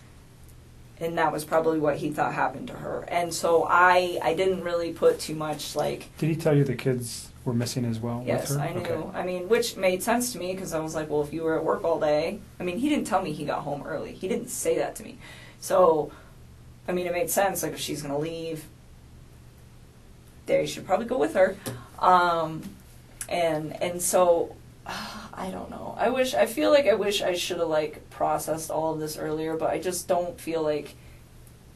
and that was probably what he thought happened to her. And so I didn't really put too much, like... Did he tell you the kids were missing as well Yes, with her? I knew. Okay. I mean, which made sense to me, because I was like, well, if you were at work all day... I mean, he didn't tell me he got home early. He didn't say that to me. So, I mean, it made sense. Like, if she's going to leave, there, you should probably go with her. And so, I don't know. I feel like I wish I should have, like, processed all of this earlier, but I just don't feel like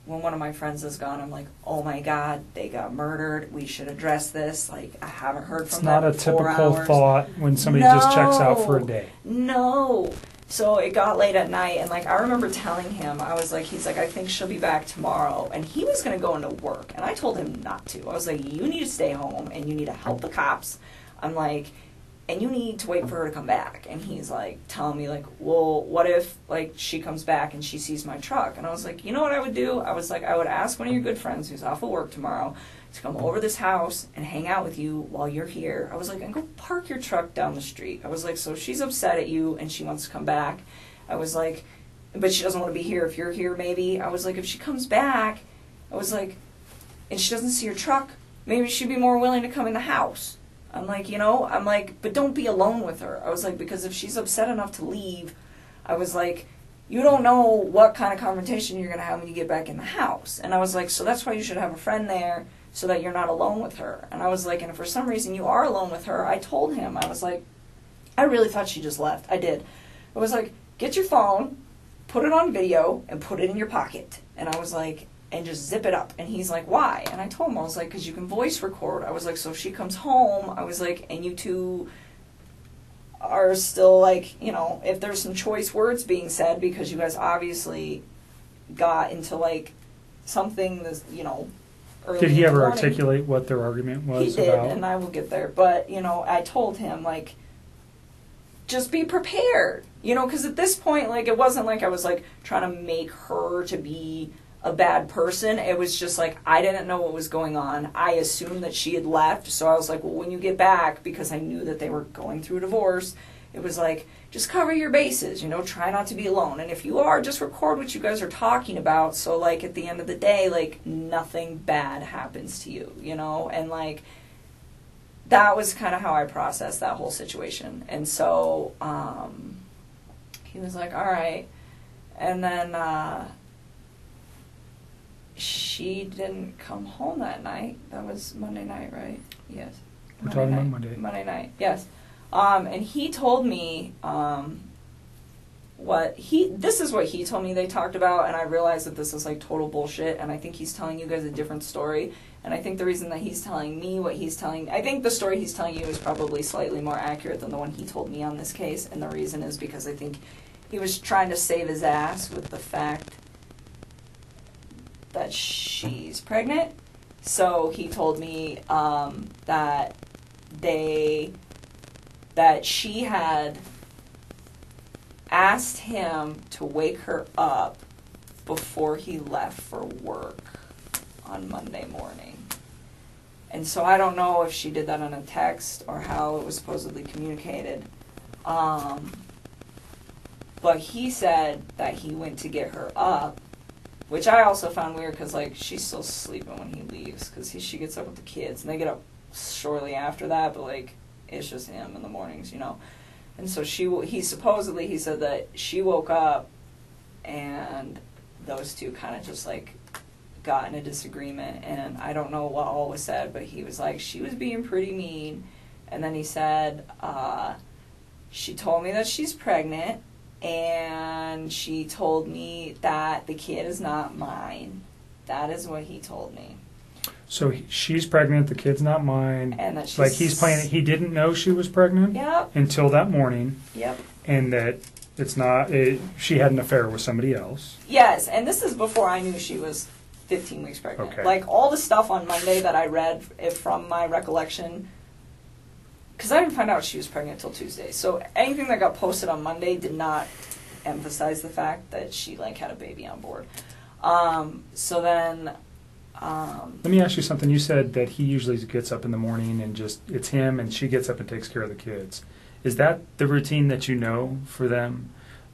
when one of my friends is gone, I'm like, oh my God, they got murdered. We should address this. Like, I haven't heard from them in 4 hours. It's not a typical thought when somebody just checks out for a day. No. So it got late at night, and, like, I remember telling him, I was like, he's like, I think she'll be back tomorrow. And he was going to go into work, and I told him not to. I was like, you need to stay home, and you need to help the cops. I'm like, and you need to wait for her to come back. And he's like telling me, like, well, what if, like, she comes back and she sees my truck? And I was like, you know what I would do? I was like, I would ask one of your good friends who's off of work tomorrow to come over this house and hang out with you while you're here. I was like, and go park your truck down the street. I was like, so she's upset at you and she wants to come back. I was like, but she doesn't want to be here if you're here, maybe. I was like, if she comes back, I was like, and she doesn't see your truck, maybe she'd be more willing to come in the house. I'm like, you know, I'm like, but don't be alone with her. I was like, because if she's upset enough to leave, I was like, you don't know what kind of confrontation you're going to have when you get back in the house. And I was like, so that's why you should have a friend there so that you're not alone with her. And I was like, and if for some reason you are alone with her, I told him, I was like, I really thought she just left. I did. I was like, get your phone, put it on video, and put it in your pocket. And I was like, and just zip it up. And he's like, why? And I told him, I was like, because you can voice record. I was like, so if she comes home, I was like, and you two are still, like, you know, if there's some choice words being said, because you guys obviously got into, like, something that's, you know, early Did he in the ever morning. articulate what their argument was He did, about? and I will get there. But, you know, I told him, like, just be prepared. You know, because at this point, like, it wasn't like I was, like, trying to make her to be a bad person. It was just like, I didn't know what was going on. I assumed that she had left, so I was like, well, when you get back, because I knew that they were going through a divorce, it was like, just cover your bases, you know, try not to be alone. And if you are, just record what you guys are talking about, so, like, at the end of the day, like, nothing bad happens to you, you know? And, like, that was kind of how I processed that whole situation. And so, he was like, all right. And then, she didn't come home that night. That was Monday night, right? Yes. We're talking about Monday. Monday night, yes. And he told me this is what he told me they talked about, and I realized that this is like total bullshit, and I think he's telling you guys a different story. And I think the reason that he's telling me what he's telling, I think the story he's telling you is probably slightly more accurate than the one he told me on this case, and the reason is because I think he was trying to save his ass with the fact that she's pregnant. So he told me that she had asked him to wake her up before he left for work on Monday morning. And so I don't know if she did that on a text or how it was supposedly communicated. But he said that he went to get her up, which I also found weird because, like, she's still sleeping when he leaves because she gets up with the kids, and they get up shortly after that, but, like, it's just him in the mornings, you know. And so he said that she woke up and those two kind of just, like, got in a disagreement, and I don't know what all was said, but he was like, she was being pretty mean. And then he said, she told me that she's pregnant, and she told me that the kid is not mine. That is what he told me. So she's pregnant, the kid's not mine. And that she's... Like he's playing it, he didn't know she was pregnant Yep, until that morning, yep. and that she had an affair with somebody else. Yes, and this is before I knew she was 15 weeks pregnant. Okay. Like, all the stuff on Monday that I read from my recollection, because I didn't find out she was pregnant until Tuesday. So anything that got posted on Monday did not emphasize the fact that she, like, had a baby on board. So then... Let me ask you something. You said that he usually gets up in the morning and it's him, and she gets up and takes care of the kids. Is that the routine that you know for them?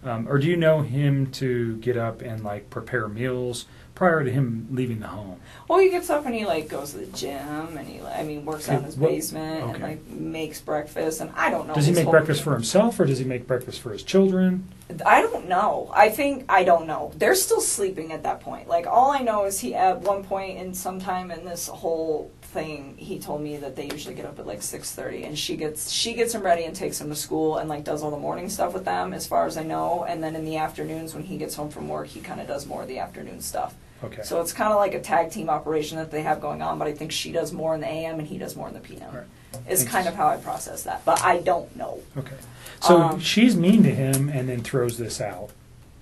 Or do you know him to get up and, like, prepare meals prior to him leaving the home? Well, he gets up and he, like, goes to the gym, and he, works out in his basement, and, like, makes breakfast, and I don't know. Does he make breakfast for himself, or does he make breakfast for his children? I don't know. I don't know. They're still sleeping at that point. Like, all I know is he, at one point in some time in this whole thing, he told me that they usually get up at, like, 6:30, and she gets him ready and takes him to school and, like, does all the morning stuff with them, as far as I know, and then in the afternoons when he gets home from work, he kind of does more of the afternoon stuff. Okay. So it's kind of like a tag team operation that they have going on, but I think she does more in the AM and he does more in the PM. Right. Is Thanks. kind of how I process that, but I don't know. Okay. So she's mean to him and then throws this out.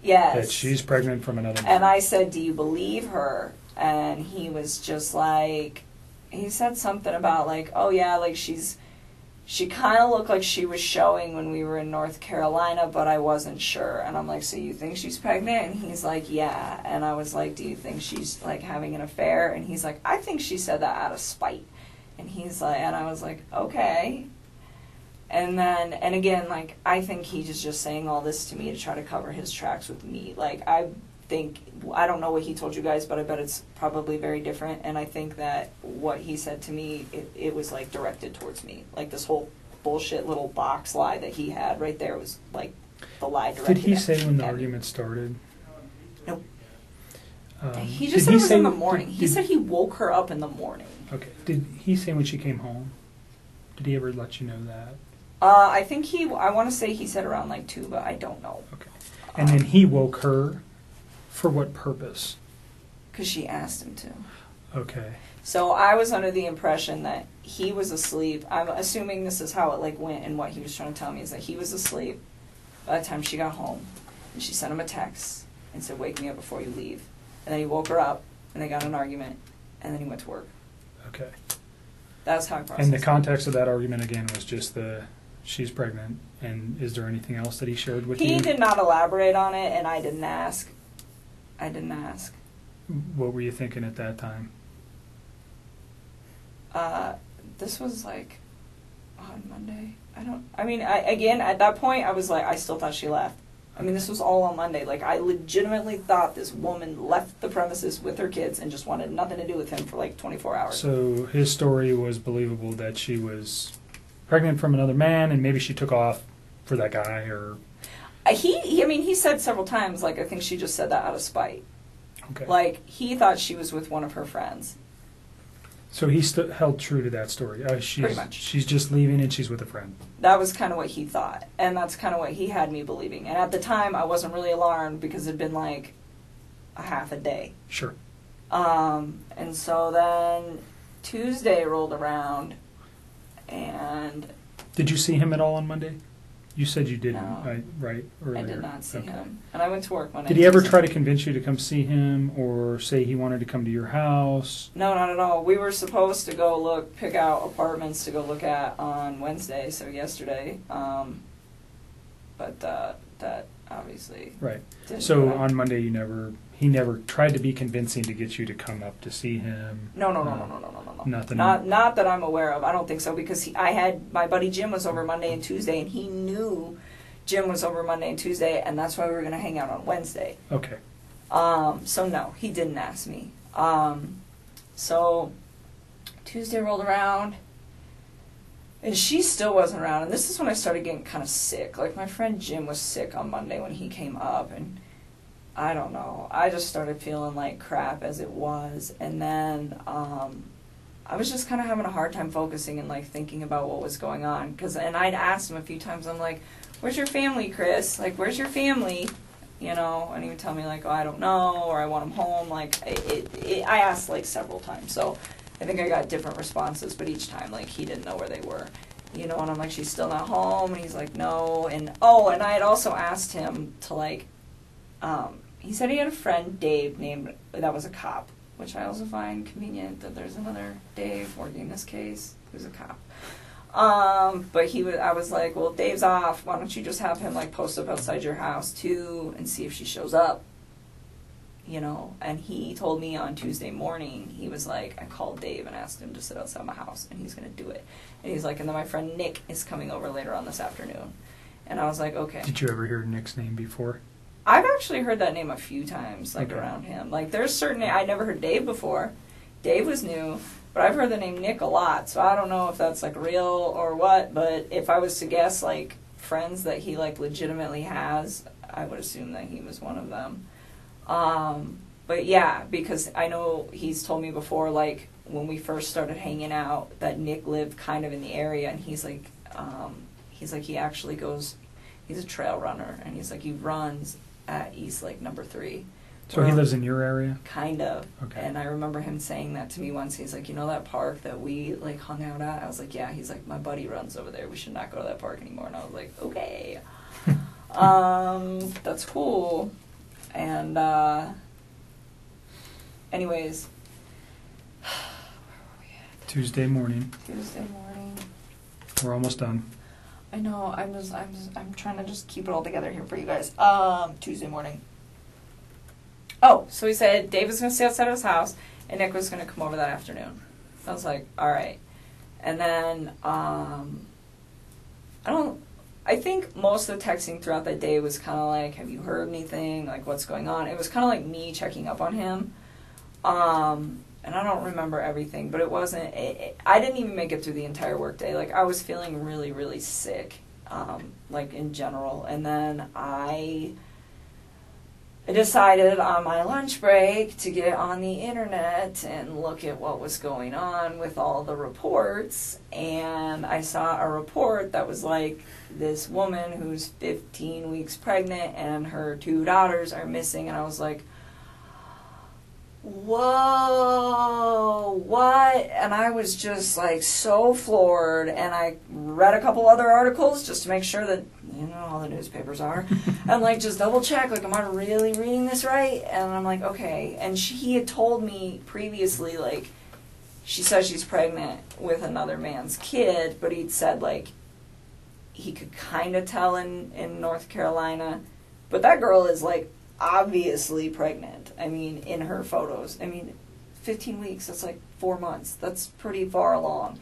Yes. That she's pregnant from another man. And I said, do you believe her? And he was just like, he said something about, like, oh yeah, like she kind of looked like she was showing when we were in North Carolina, but I wasn't sure. And I'm like, so you think she's pregnant? And he's like, yeah. And I was like, do you think she's, like, having an affair? And he's like, I think she said that out of spite. And he's like, and I was like, okay. And then, and again, like, I think he's just saying all this to me to try to cover his tracks with me. Like, I don't know what he told you guys, but I bet it's probably very different. And I think that what he said to me, it was, like, directed towards me. Like, this whole bullshit little box lie that he had right there was, like, the lie directed Did he at say when the me. argument started? Nope. He just said it was in the morning. He said he woke her up in the morning. Okay. Did he say when she came home? Did he ever let you know that? I think I want to say he said around, like, 2, but I don't know. Okay. And then he woke her for what purpose? Because she asked him to. Okay. So I was under the impression that he was asleep. I'm assuming this is how it, like, went, and what he was trying to tell me is that he was asleep by the time she got home. And she sent him a text and said, wake me up before you leave. And then he woke her up, and they got in an argument, and then he went to work. Okay. That's how I processed And the it. context of that argument, again, was just she's pregnant. And is there anything else that he shared with you? He did not elaborate on it, and I didn't ask. What were you thinking at that time? This was, like, on Monday. Again, at that point, I was like, I still thought she left. I mean, this was all on Monday. Like, I legitimately thought this woman left the premises with her kids and just wanted nothing to do with him for, like, 24 hours. So his story was believable that she was pregnant from another man, and maybe she took off for that guy, or... He said several times, like, I think she just said that out of spite. Okay. Like, he thought she was with one of her friends. So he held true to that story. Pretty much. She's just leaving and she's with a friend. That was kind of what he thought. And that's kind of what he had me believing. And at the time, I wasn't really alarmed because it had been, like, a half a day. Sure. And so then Tuesday rolled around, and... Did you see him at all on Monday? You said you didn't, No. Right? Earlier. I did not see Okay. him. And I went to work Monday. Did he ever Tuesday. try to convince you to come see him, or say he wanted to come to your house? No, not at all. We were supposed to go pick out apartments to go look at on Wednesday, so yesterday. But that obviously Right. didn't So happen. on Monday, he never tried to be convincing to get you to come up to see him? No. Nothing? Not that I'm aware of. I don't think so, because my buddy Jim was over Monday and Tuesday, and he knew Jim was over Monday and Tuesday, and that's why we were going to hang out on Wednesday. Okay. So no, he didn't ask me. So Tuesday rolled around, and she still wasn't around, and this is when I started getting kind of sick. Like, my friend Jim was sick on Monday when he came up, and I don't know. I just started feeling like crap as it was, and then I was just kind of having a hard time focusing and, like, thinking about what was going on. And I'd asked him a few times, I'm like, where's your family, Chris? Like, where's your family? You know, and he would tell me, like, oh, I don't know, or I want them home. Like, I asked, like, several times. So I think I got different responses, but each time, like, he didn't know where they were. You know, and I'm like, she's still not home, and he's like, no, and I had also asked him to, like, he said he had a friend, Dave, that was a cop, which I also find convenient that there's another Dave working this case who's a cop. But I was like, well, Dave's off, why don't you just have him, like, post up outside your house, too, and see if she shows up, you know, and he told me on Tuesday morning, he was like, I called Dave and asked him to sit outside my house, and he's going to do it. And he's like, and then my friend Nick is coming over later on this afternoon. And I was like, okay. Did you ever hear Nick's name before? I've actually heard that name a few times, like, Okay. around him. Like, there's certain, I never heard Dave before. Dave was new, but I've heard the name Nick a lot, so I don't know if that's, like, real or what, but if I was to guess, like, friends that he, like, legitimately has, I would assume that he was one of them. But yeah, because I know he's told me before, like, when we first started hanging out, that Nick lived kind of in the area, and he's like, he actually goes, he's a trail runner, and he's like, he runs at East Lake number 3. So he lives in your area? Kind of. Okay. And I remember him saying that to me once. He's like, you know that park that we, like, hung out at? I was like, yeah. He's like, my buddy runs over there. We should not go to that park anymore. And I was like, okay. That's cool. And, anyways. Where were we at? Tuesday morning. Tuesday morning. We're almost done. I know, I'm trying to just keep it all together here for you guys. Tuesday morning. Oh, so he said Dave was going to stay outside of his house, and Nick was going to come over that afternoon. I was like, all right. And then, I think most of the texting throughout that day was kind of like, have you heard anything? Like, what's going on? It was kind of like me checking up on him. And I don't remember everything, but it wasn't, I didn't even make it through the entire workday. Like, I was feeling really, really sick, like, in general. And then I decided on my lunch break to get on the internet and look at what was going on with all the reports. And I saw a report that was like, this woman who's 15 weeks pregnant and her 2 daughters are missing. And I was like, whoa, what? And I was just, like, so floored, and I read a couple other articles just to make sure that, you know, all the newspapers are, and, like, just double check, like, am I really reading this right? And I'm like, okay. And he had told me previously, like, she says she's pregnant with another man's kid, but he'd said, like, he could kind of tell in North Carolina, but that girl is, like, obviously pregnant. I mean, in her photos. I mean, 15 weeks, that's like 4 months. That's pretty far along.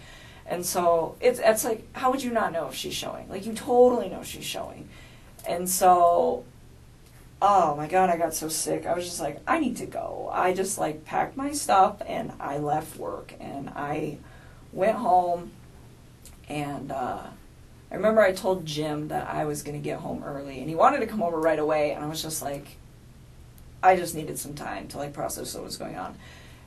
And so it's like, how would you not know if she's showing? Like, you totally know she's showing. And so, oh my God, I got so sick. I was just like, I need to go. I just, like, packed my stuff and I left work and I went home, and I remember I told Jim that I was going to get home early, and he wanted to come over right away, and I was just like, I just needed some time to, like, process what was going on.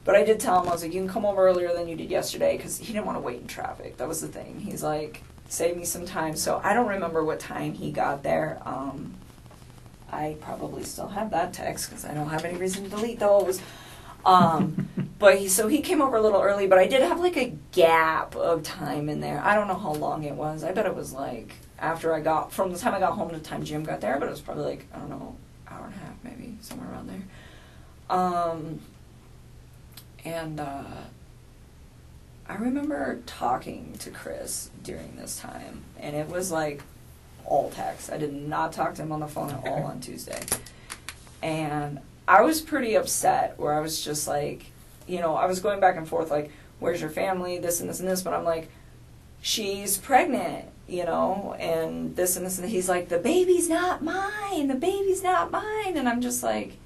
But I did tell him, I was like, you can come over earlier than you did yesterday, because he didn't want to wait in traffic. That was the thing. He's like, save me some time. So I don't remember what time he got there. I probably still have that text, because I don't have any reason to delete those. But he came over a little early, but I did have, like, a gap of time in there. I don't know how long it was. I bet it was, like, from the time I got home to the time Jim got there, but it was probably, like, I don't know, hour and a half, maybe, somewhere around there. I remember talking to Chris during this time, and it was, like, all text. I did not talk to him on the phone at all on Tuesday. And I was pretty upset, where I was just like, you know, I was going back and forth, like, where's your family, this and this and this, but I'm like, she's pregnant, you know, and this and this, and he's like, the baby's not mine, and I'm just like,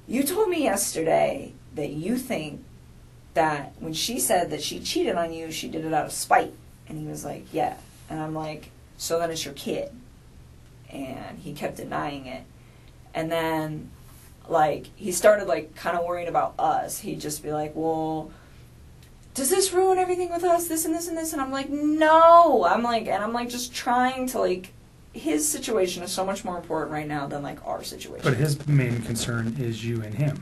you told me yesterday that you think that when she said that she cheated on you, she did it out of spite. And he was like, yeah. And I'm like, so then it's your kid. And he kept denying it. And then, like, he started, like, kind of worrying about us. He'd just be like, well, does this ruin everything with us, this and this and this? And I'm like, no. I'm like just trying to, like, his situation is so much more important right now than, like, our situation. But his main concern is you and him.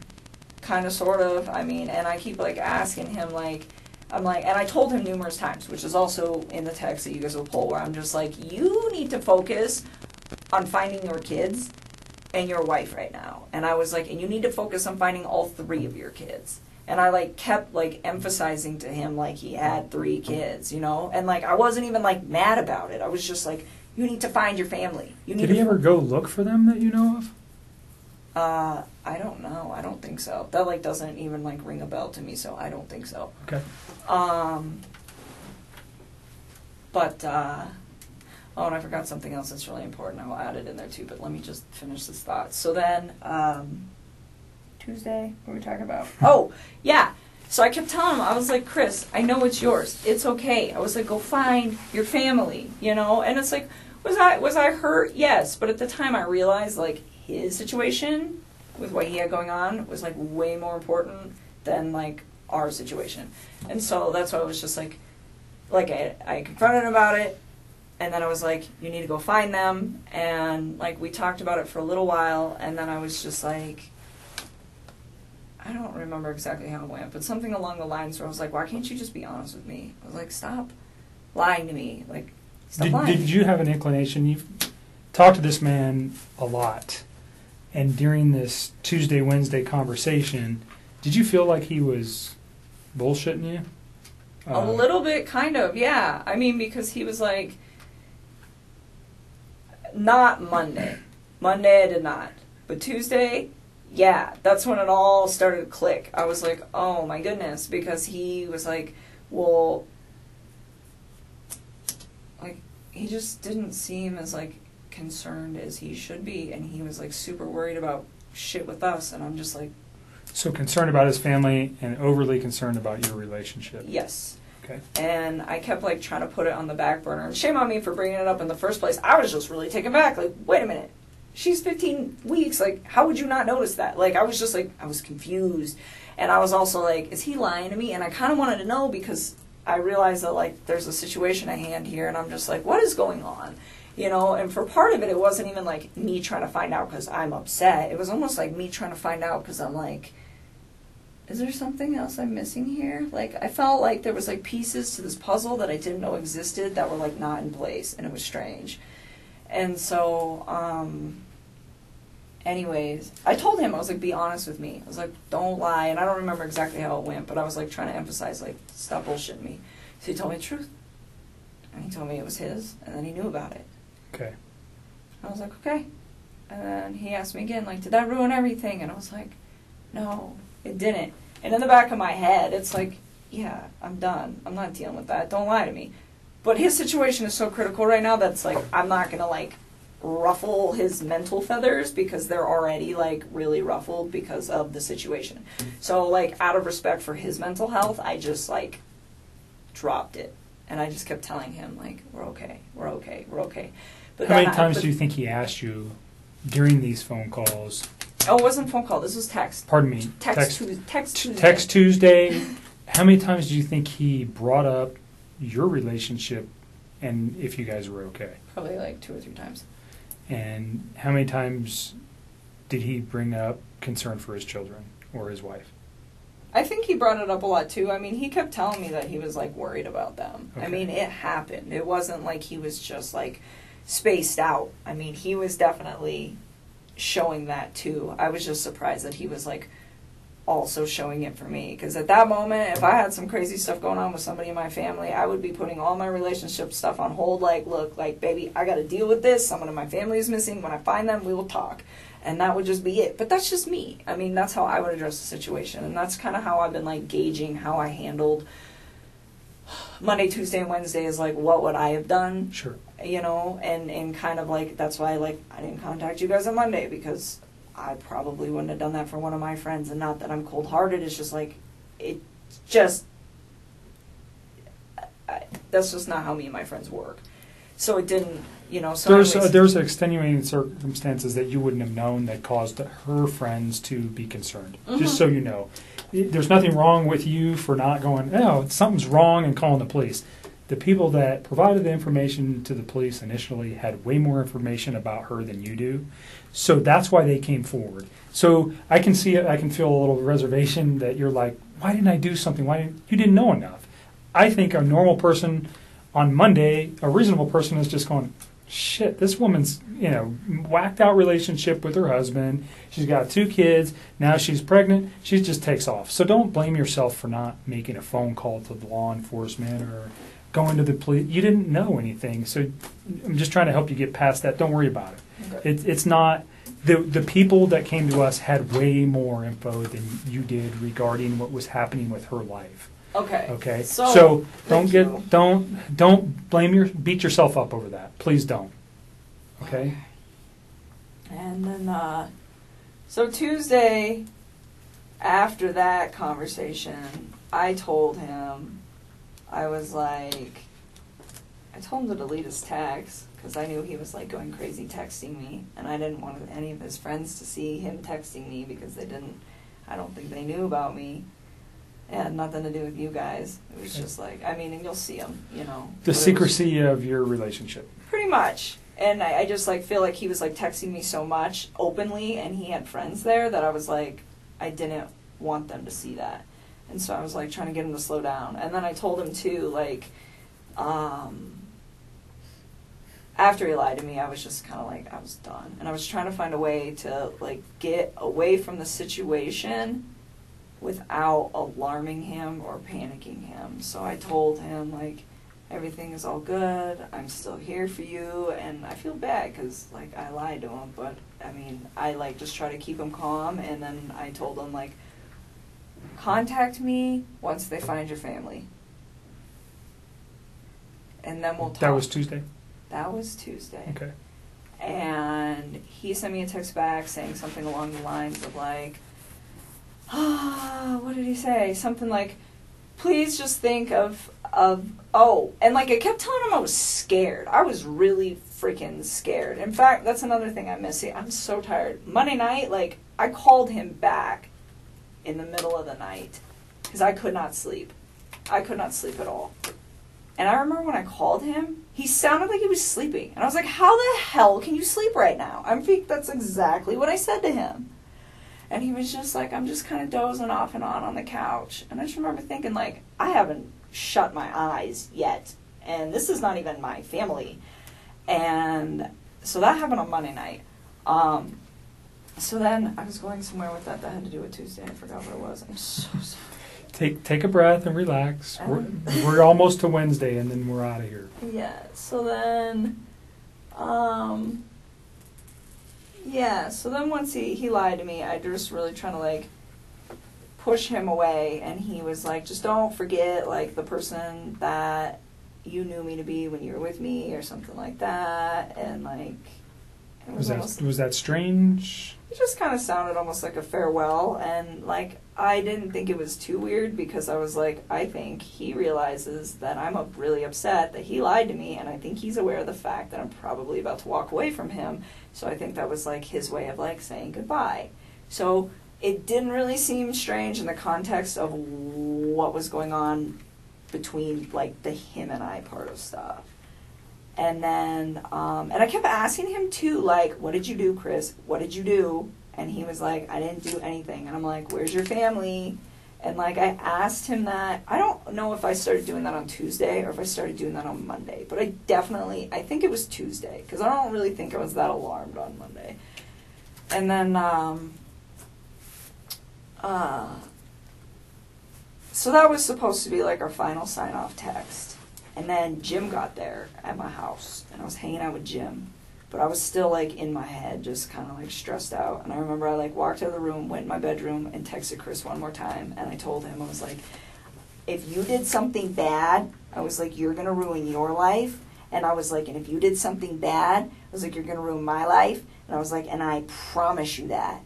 kind of, sort of. I mean, and I keep like asking him, like, I'm like, and I told him numerous times, which is also in the text that you guys will pull, where I'm just like, you need to focus on finding your kids and your wife right now. And I was like, and you need to focus on finding all 3 of your kids. And I like kept like emphasizing to him like he had 3 kids, you know? And like I wasn't even like mad about it. I was just like, you need to find your family. You need Did he ever go look for them that you know of? I don't know. I don't think so. That like doesn't even like ring a bell to me, so I don't think so. Okay. But oh, and I forgot something else that's really important. I will add it in there too, but let me just finish this thought. So then, Tuesday, what were we talking about? Oh, yeah. So I kept telling him, I was like, Chris, I know it's yours. It's okay. I was like, go find your family, you know? And it's like, was I hurt? Yes. But at the time I realized like his situation with what he had going on was like way more important than like our situation. And so that's why I was just like I confronted him about it. And then I was like, you need to go find them. And like we talked about it for a little while. And then I was just like, I don't remember exactly how it went, but something along the lines where I was like, why can't you just be honest with me? I was like, stop lying to me. Like, stop lying. Did you have an inclination? You've talked to this man a lot. And during this Tuesday, Wednesday conversation, did you feel like he was bullshitting you? A little bit, kind of, yeah. I mean, because he was like, not Monday. Monday I did not. But Tuesday, yeah, that's when it all started to click. I was like, oh my goodness, because he was like, well, like, he just didn't seem as, like, concerned as he should be, and he was, like, super worried about shit with us, and I'm just like... So concerned about his family and overly concerned about your relationship. Yes. Okay. And I kept, like, trying to put it on the back burner, and shame on me for bringing it up in the first place. I was just really taken back, like, wait a minute. She's 15 weeks, like, how would you not notice that? Like, I was just, like, I was confused. And I was also, like, is he lying to me? And I kind of wanted to know because I realized that, like, there's a situation at hand here, and I'm just like, what is going on? You know, and for part of it, it wasn't even, like, me trying to find out because I'm upset. It was almost like me trying to find out because I'm like, is there something else I'm missing here? Like, I felt like there was, like, pieces to this puzzle that I didn't know existed that were, like, not in place, and it was strange. And so, anyways, I told him, I was like, be honest with me. I was like, don't lie. And I don't remember exactly how it went, but I was like trying to emphasize, like, stop bullshitting me. So he told me the truth. And he told me it was his, and then he knew about it. Okay. I was like, okay. And then he asked me again, like, did that ruin everything? And I was like, no, it didn't. And in the back of my head, it's like, yeah, I'm done. I'm not dealing with that. Don't lie to me. But his situation is so critical right now that's, like, I'm not going to, like, ruffle his mental feathers because they're already, like, really ruffled because of the situation. So, like, out of respect for his mental health, I just, like, dropped it. And I just kept telling him, like, we're okay, we're okay, we're okay. But how many times do you think he asked you during these phone calls? Oh, it wasn't phone call. This was text. Pardon me. Text Tuesday. Text Tuesday. How many times do you think he brought up your relationship and if you guys were okay? Probably like 2 or 3 times. And how many times did he bring up concern for his children or his wife? I think he brought it up a lot too. I mean, he kept telling me that he was like worried about them. Okay. I mean, it happened. It wasn't like he was just like spaced out. I mean, he was definitely showing that too. I was just surprised that he was like also showing it for me, because at that moment, if I had some crazy stuff going on with somebody in my family, I would be putting all my relationship stuff on hold. Like, look, like, baby, I got to deal with this. Someone in my family is missing. When I find them, we will talk. And that would just be it. But that's just me. I mean, that's how I would address the situation. And that's kind of how I've been, like, gauging how I handled Monday, Tuesday, and Wednesday is, like, what would I have done? Sure. You know, and kind of, like, that's why, like, I didn't contact you guys on Monday, because I probably wouldn't have done that for one of my friends. And not that I'm cold-hearted. It's just, like, it just... that's just not how me and my friends work. So it didn't... You know, so there's extenuating circumstances that you wouldn't have known that caused her friends to be concerned. Mm-hmm. Just so you know, there's nothing wrong with you for not going, oh, something's wrong and calling the police. the people that provided the information to the police initially had way more information about her than you do. So that's why they came forward. So I can see it, I can feel a little reservation that you're like, why didn't I do something? You didn't know enough. I think a normal person on Monday, a reasonable person is just going, shit, this woman's, whacked out relationship with her husband. She's got 2 kids. Now she's pregnant. She just takes off. So don't blame yourself for not making a phone call to the law enforcement or going to the police. You didn't know anything. So I'm just trying to help you get past that. Don't worry about it. Okay. It's not, the people that came to us had way more info than you did regarding what was happening with her life. Okay. Okay. So don't thank you. don't beat yourself up over that. Please don't. Okay. And then, so Tuesday, after that conversation, I told him, I told him to delete his text because I knew he was like going crazy texting me, and I didn't want any of his friends to see him texting me because I don't think they knew about me. It had nothing to do with you guys. It was just like, and you'll see him, The secrecy of your relationship. Pretty much. And I just feel like he was texting me so much openly, and he had friends there that I was like, I didn't want them to see that. And so I was trying to get him to slow down. And then I told him too, after he lied to me, I was just kind of I was done. And I was trying to find a way to get away from the situation without alarming him or panicking him. So I told him everything is all good, I'm still here for you, and I feel bad because I lied to him, but I just try to keep him calm. And then I told him contact me once they find your family, and then we'll talk. That was Tuesday? That was Tuesday. Okay. And he sent me a text back saying something along the lines of what did he say? Something please just think of and I kept telling him I was scared. I was really freaking scared. In fact, that's another thing I miss. I'm so tired. Monday night, I called him back in the middle of the night because I could not sleep. I could not sleep at all. And I remember when I called him, he sounded like he was sleeping. And I was like, how the hell can you sleep right now? That's exactly what I said to him. And he was just I'm just kind of dozing off and on the couch. And I just remember thinking, I haven't shut my eyes yet. And this is not even my family. And so that happened on Monday night. So then I was going somewhere with that had to do with Tuesday. I forgot what it was. I'm so sorry. Take a breath and relax. We're almost to Wednesday, and then we're out of here. Yeah. So then, so then once he lied to me, I just really trying to push him away, and he was just don't forget the person that you knew me to be when you were with me or something like that. And was that strange? It just kind of sounded almost like a farewell, and I didn't think it was too weird because I was I think he realizes that I'm really upset that he lied to me, and I think he's aware of the fact that I'm probably about to walk away from him. So I think that was his way of saying goodbye. So it didn't really seem strange in the context of what was going on between the him and I part of stuff. And then, and I kept asking him too, what did you do, Chris? What did you do? And he was I didn't do anything. And I'm where's your family? And I asked him that. I don't know if I started doing that on Tuesday or if I started doing that on Monday, but I think it was Tuesday because I don't really think I was that alarmed on Monday. And then, so that was supposed to be our final sign-off text. And then Jim got there at my house, and I was hanging out with Jim. But I was still, in my head, just kind of, stressed out. And I remember I, walked out of the room, went in my bedroom, and texted Chris one more time. And I told him, I was if you did something bad, I was you're going to ruin your life. And I was and if you did something bad, I was you're going to ruin my life. And I was and I promise you that.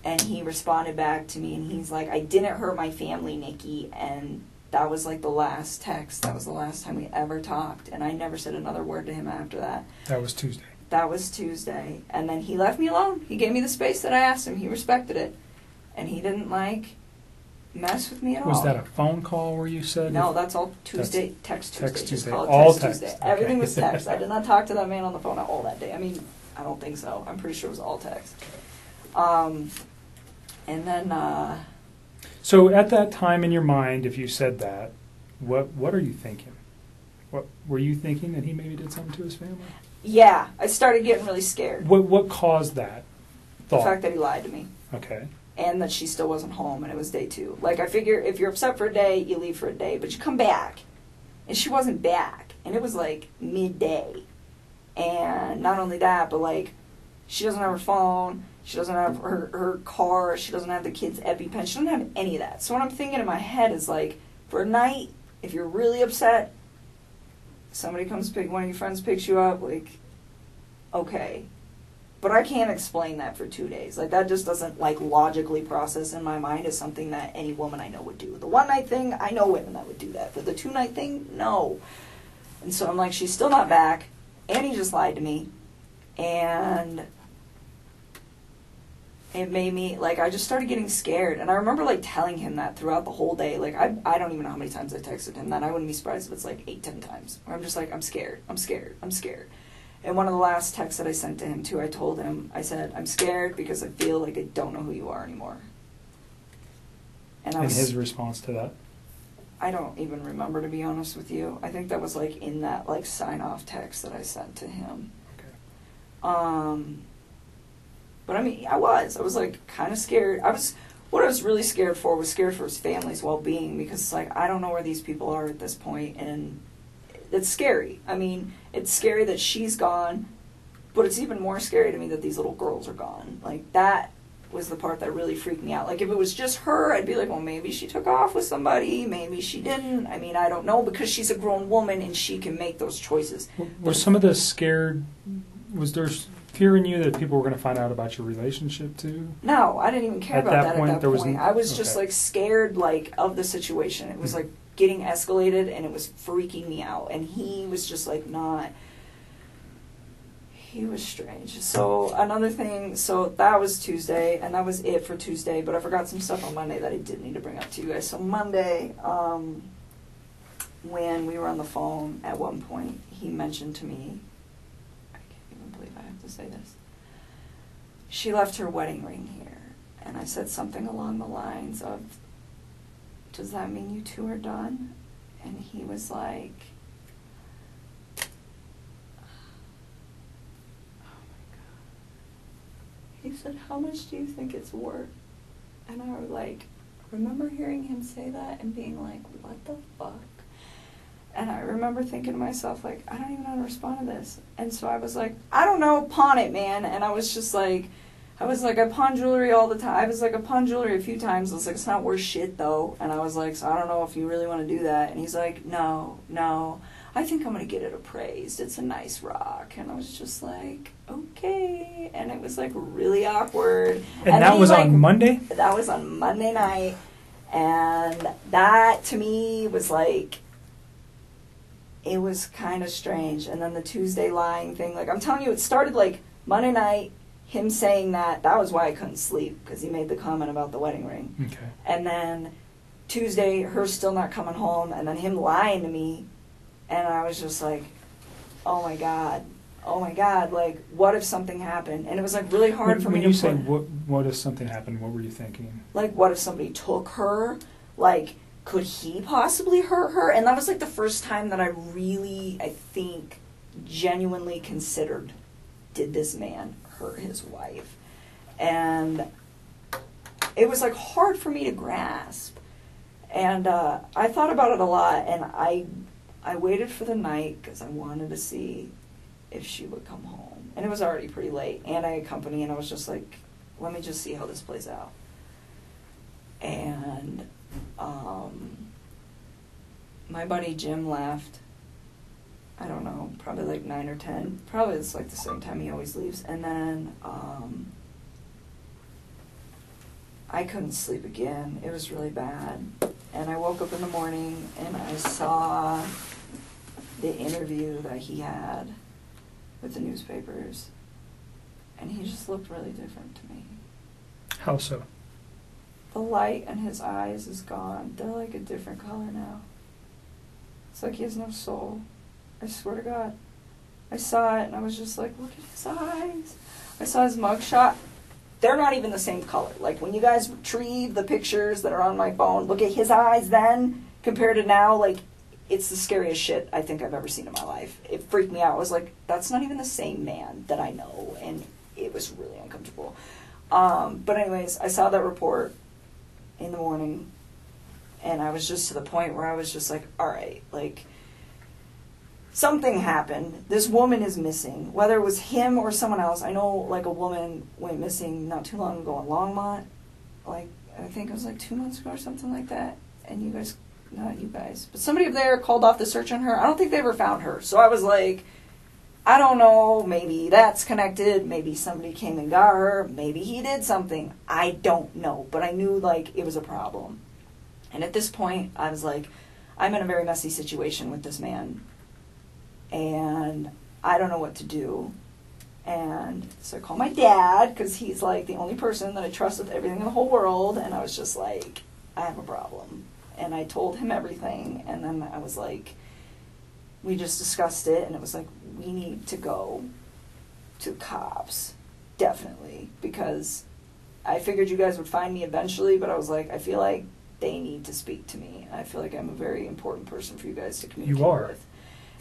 And he responded back to me, and he's I didn't hurt my family, Nikki. And that was the last text. That was the last time we ever talked. And I never said another word to him after that. That was Tuesday. That was Tuesday. And then he left me alone. He gave me the space that I asked him. He respected it. And he didn't mess with me at all. Was that a phone call where you said? No, that's all Tuesday, text Tuesday. Text Just Tuesday. call it All text text. Tuesday. Okay. Everything was text. I did not talk to that man on the phone at all that day. I mean, I don't think so. I'm pretty sure it was all text. And then, So at that time in your mind, if you said that, what are you thinking? What were you thinking, that he maybe did something to his family? yeah, I started getting really scared. What caused that The thought? fact that he lied to me. Okay. And that she still wasn't home, and it was day 2. Like, I figure if you're upset for a day, you leave for a day, but you come back. And she wasn't back. And it was, like, midday. And not only that, but, like, she doesn't have her phone, she doesn't have her car, she doesn't have the kids' EpiPen, she doesn't have any of that. So what I'm thinking in my head is, like, for a night, if you're really upset, somebody comes one of your friends picks you up, like, okay. But I can't explain that for 2 days. Like, that just doesn't, like, logically process in my mind as something that any woman I know would do. The one-night thing, I know women that would do that. But the 2-night thing, no. And so I'm like, she's still not back, and he just lied to me. And it made me, like, I just started getting scared. And I remember, like, telling him that throughout the whole day. Like, I don't even know how many times I texted him that. I wouldn't be surprised if it's, like, 8-10 times. Where I'm just like, I'm scared, I'm scared, I'm scared. And one of the last texts that I sent to him, too, I told him, I said, I'm scared because I feel like I don't know who you are anymore. And His response to that? I don't even remember, to be honest with you. I think that was, like, in that, like, sign-off text that I sent to him. Okay. But I mean, I was like, kind of scared. What I was really scared for was scared for his family's well-being, because it's like, I don't know where these people are at this point, and it's scary. I mean, it's scary that she's gone, but it's even more scary to me that these little girls are gone. Like, that was the part that really freaked me out. Like, if it was just her, I'd be like, well, maybe she took off with somebody, maybe she didn't. I mean, I don't know, because she's a grown woman and she can make those choices. Was some of the scared, was there fear in you that people were going to find out about your relationship too? No, I didn't even care about that at that there was point. I was just, like, scared, like, of the situation. It was, like, getting escalated, and it was freaking me out. And he was just, like, not... He was strange. So, another thing... So, that was Tuesday, and that was it for Tuesday. But I forgot some stuff on Monday that I did need to bring up to you guys. So, Monday, when we were on the phone, at one point, he mentioned to me... I can't even believe I have to say this. She left her wedding ring here. And I said something along the lines of... Does that mean you two are done? And he was like, oh my God. He said, how much do you think it's worth? And I was like, remember hearing him say that and being like, what the fuck? And I remember thinking to myself, like, I don't even know how to respond to this. And so I was like, I don't know, pawn it, man. And I was just like, I pawn jewelry all the time. I pawn jewelry a few times. I was like, it's not worth shit, though. And I was like, so I don't know if you really want to do that. And he's like, no. I think I'm going to get it appraised. It's a nice rock. And I was just like, okay. And it was, like, really awkward. And that was on Monday? That was on Monday night. And that, to me, was like, it was kind of strange. And then the Tuesday lying thing. Like, I'm telling you, it started, like, Monday night. Him saying that was why I couldn't sleep, because he made the comment about the wedding ring. Okay. And then Tuesday, her still not coming home, and then him lying to me, and I was just like, oh my God, like, what if something happened? And it was, like, really hard for me to When you say, what if something happened, what were you thinking? Like, what if somebody took her? Like, could he possibly hurt her? And that was, like, the first time that I really, I think, genuinely considered, did this man hurt his wife? And it was, like, hard for me to grasp. And I thought about it a lot, and I waited for the night because I wanted to see if she would come home. And it was already pretty late, and I had company, and I was just like, let me just see how this plays out. And my buddy Jim left. I don't know, probably like 9 or 10. Probably it's like the same time he always leaves. And then I couldn't sleep again. It was really bad. And I woke up in the morning and I saw the interview that he had with the newspapers. And he just looked really different to me. How so? the light in his eyes is gone. They're like a different color now. It's like he has no soul. I swear to God. I saw it and I was just like, look at his eyes. I saw his mugshot. They're not even the same color. Like when you guys retrieve the pictures that are on my phone, look at his eyes then compared to now. Like it's the scariest shit I think I've ever seen in my life. It freaked me out. I was like, that's not even the same man that I know. And it was really uncomfortable. But anyways, I saw that report in the morning and I was just to the point where I was just like, all right, like something happened. This woman is missing. Whether it was him or someone else. I know like a woman went missing not too long ago in Longmont. Like I think it was like 2 months ago or something like that. And you guys, not you guys, but somebody up there called off the search on her. I don't think they ever found her. So I was like, I don't know, maybe that's connected, maybe somebody came and got her, maybe he did something. I don't know, but I knew like it was a problem. And at this point, I was like, I'm in a very messy situation with this man. And I don't know what to do. And so I called my dad, because he's like the only person that I trust with everything in the whole world. And I was just like, I have a problem. And I told him everything. And then I was like, we just discussed it. And it was like, we need to go to cops. Definitely. Because I figured you guys would find me eventually. But I was like, I feel like they need to speak to me. I feel like I'm a very important person for you guys to communicate with.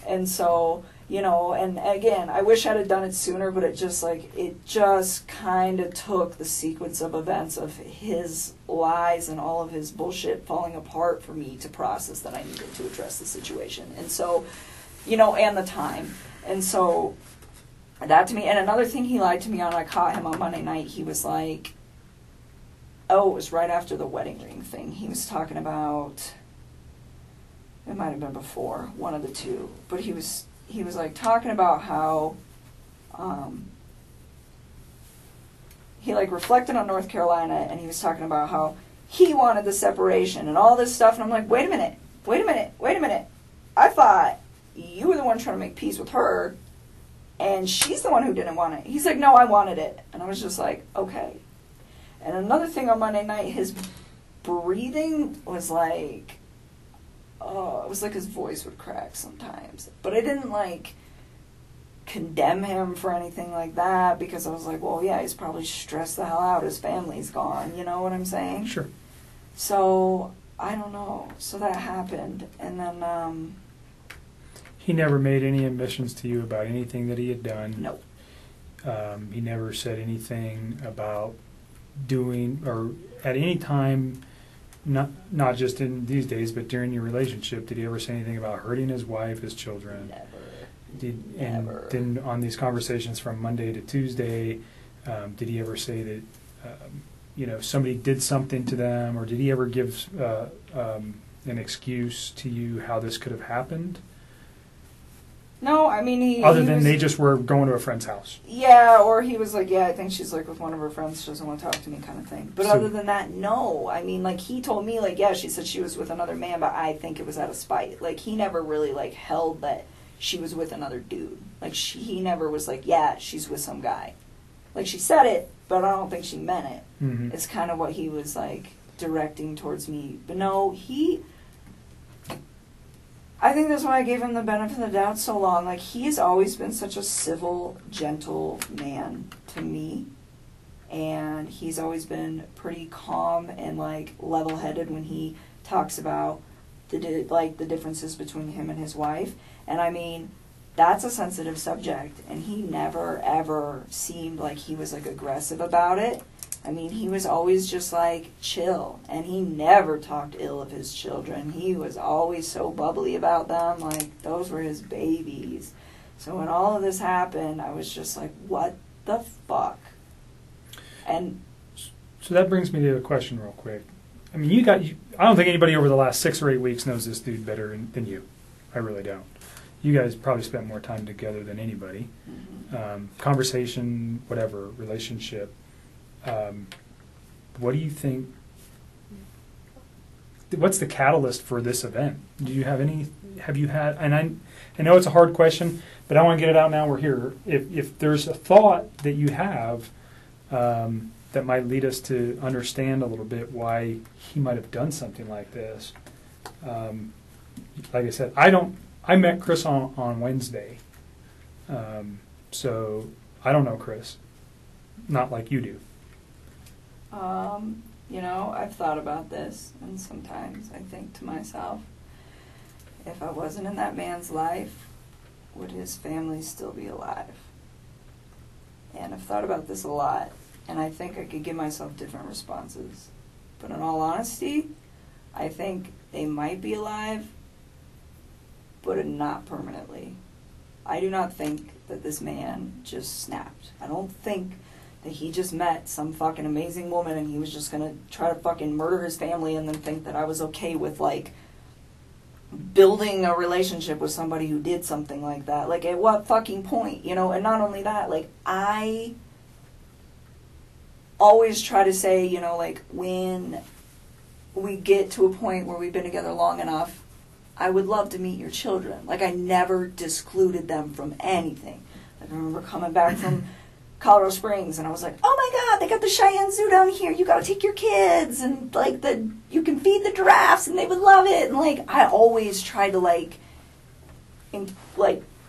And so, you know, and again, I wish I'd have done it sooner, but it just kind of took the sequence of events of his lies and all of his bullshit falling apart for me to process that I needed to address the situation. And so, you know, and the time. And so that to me, and another thing he lied to me on, I caught him on Monday night, he was like, oh, it was right after the wedding ring thing. He was talking about, it might have been before, one of the two, but he was like talking about how he like reflected on North Carolina, and he was talking about how he wanted the separation and all this stuff, and I'm like, wait a minute, I thought you were the one trying to make peace with her and she's the one who didn't want it. He's like, no, I wanted it. And I was just like, okay. And another thing on Monday night, his breathing was like, oh, it was like his voice would crack sometimes. But I didn't, like, condemn him for anything like that, because I was like, well, yeah, he's probably stressed the hell out. His family's gone. You know what I'm saying? Sure. So, I don't know. So that happened. And then, he never made any admissions to you about anything that he had done? No. He never said anything about doing, or at any time, not just in these days, but during your relationship, did he ever say anything about hurting his wife, his children? Never. Never. And then on these conversations from Monday to Tuesday, did he ever say that, somebody did something to them, or did he ever give an excuse to you how this could have happened? No, I mean, other than they just were going to a friend's house. Yeah, or he was like, yeah, I think she's like with one of her friends, she doesn't want to talk to me kind of thing. But So, other than that, no. I mean, like, he told me, like, yeah, she said she was with another man, but I think it was out of spite. Like, he never really, like, held that she was with another dude. Like, he never was like, yeah, she's with some guy. Like, she said it, but I don't think she meant it. Mm-hmm. It's kind of what he was, like, directing towards me. But no, I think that's why I gave him the benefit of the doubt so long. Like, he's always been such a civil, gentle man to me. And he's always been pretty calm and, like, level-headed when he talks about the differences between him and his wife. And, I mean, that's a sensitive subject. And he never, ever seemed like he was, like, aggressive about it. I mean, he was always just, like, chill. And he never talked ill of his children. He was always so bubbly about them. Like, those were his babies. So when all of this happened, I was just like, what the fuck? And so that brings me to a question real quick. I mean, I don't think anybody over the last 6 or 8 weeks knows this dude better than you. I really don't. You guys probably spent more time together than anybody. mm-hmm. Conversation, whatever, relationship. What do you think? What's the catalyst for this event? Do you have any? Have you had? And I know it's a hard question, but I want to get it out now. We're here. If there's a thought that you have that that might lead us to understand a little bit why he might have done something like this. Like I said, I met Chris on Wednesday, so I don't know Chris, not like you do. You know, I've thought about this, and sometimes I think to myself, if I wasn't in that man's life, would his family still be alive? And I've thought about this a lot, and I think I could give myself different responses. But in all honesty, I think they might be alive, but not permanently. I do not think that this man just snapped. I don't think that he just met some fucking amazing woman and he was just gonna try to fucking murder his family and then think that I was okay with, like, building a relationship with somebody who did something like that. Like, at what fucking point, you know? And not only that, like, I always try to say, you know, like, when we get to a point where we've been together long enough, I would love to meet your children. Like, I never discluded them from anything. Like, I remember coming back from Colorado Springs, and I was like, oh my God, they got the Cheyenne Zoo down here. You got to take your kids, and like you can feed the giraffes, and they would love it. And like, I always try to like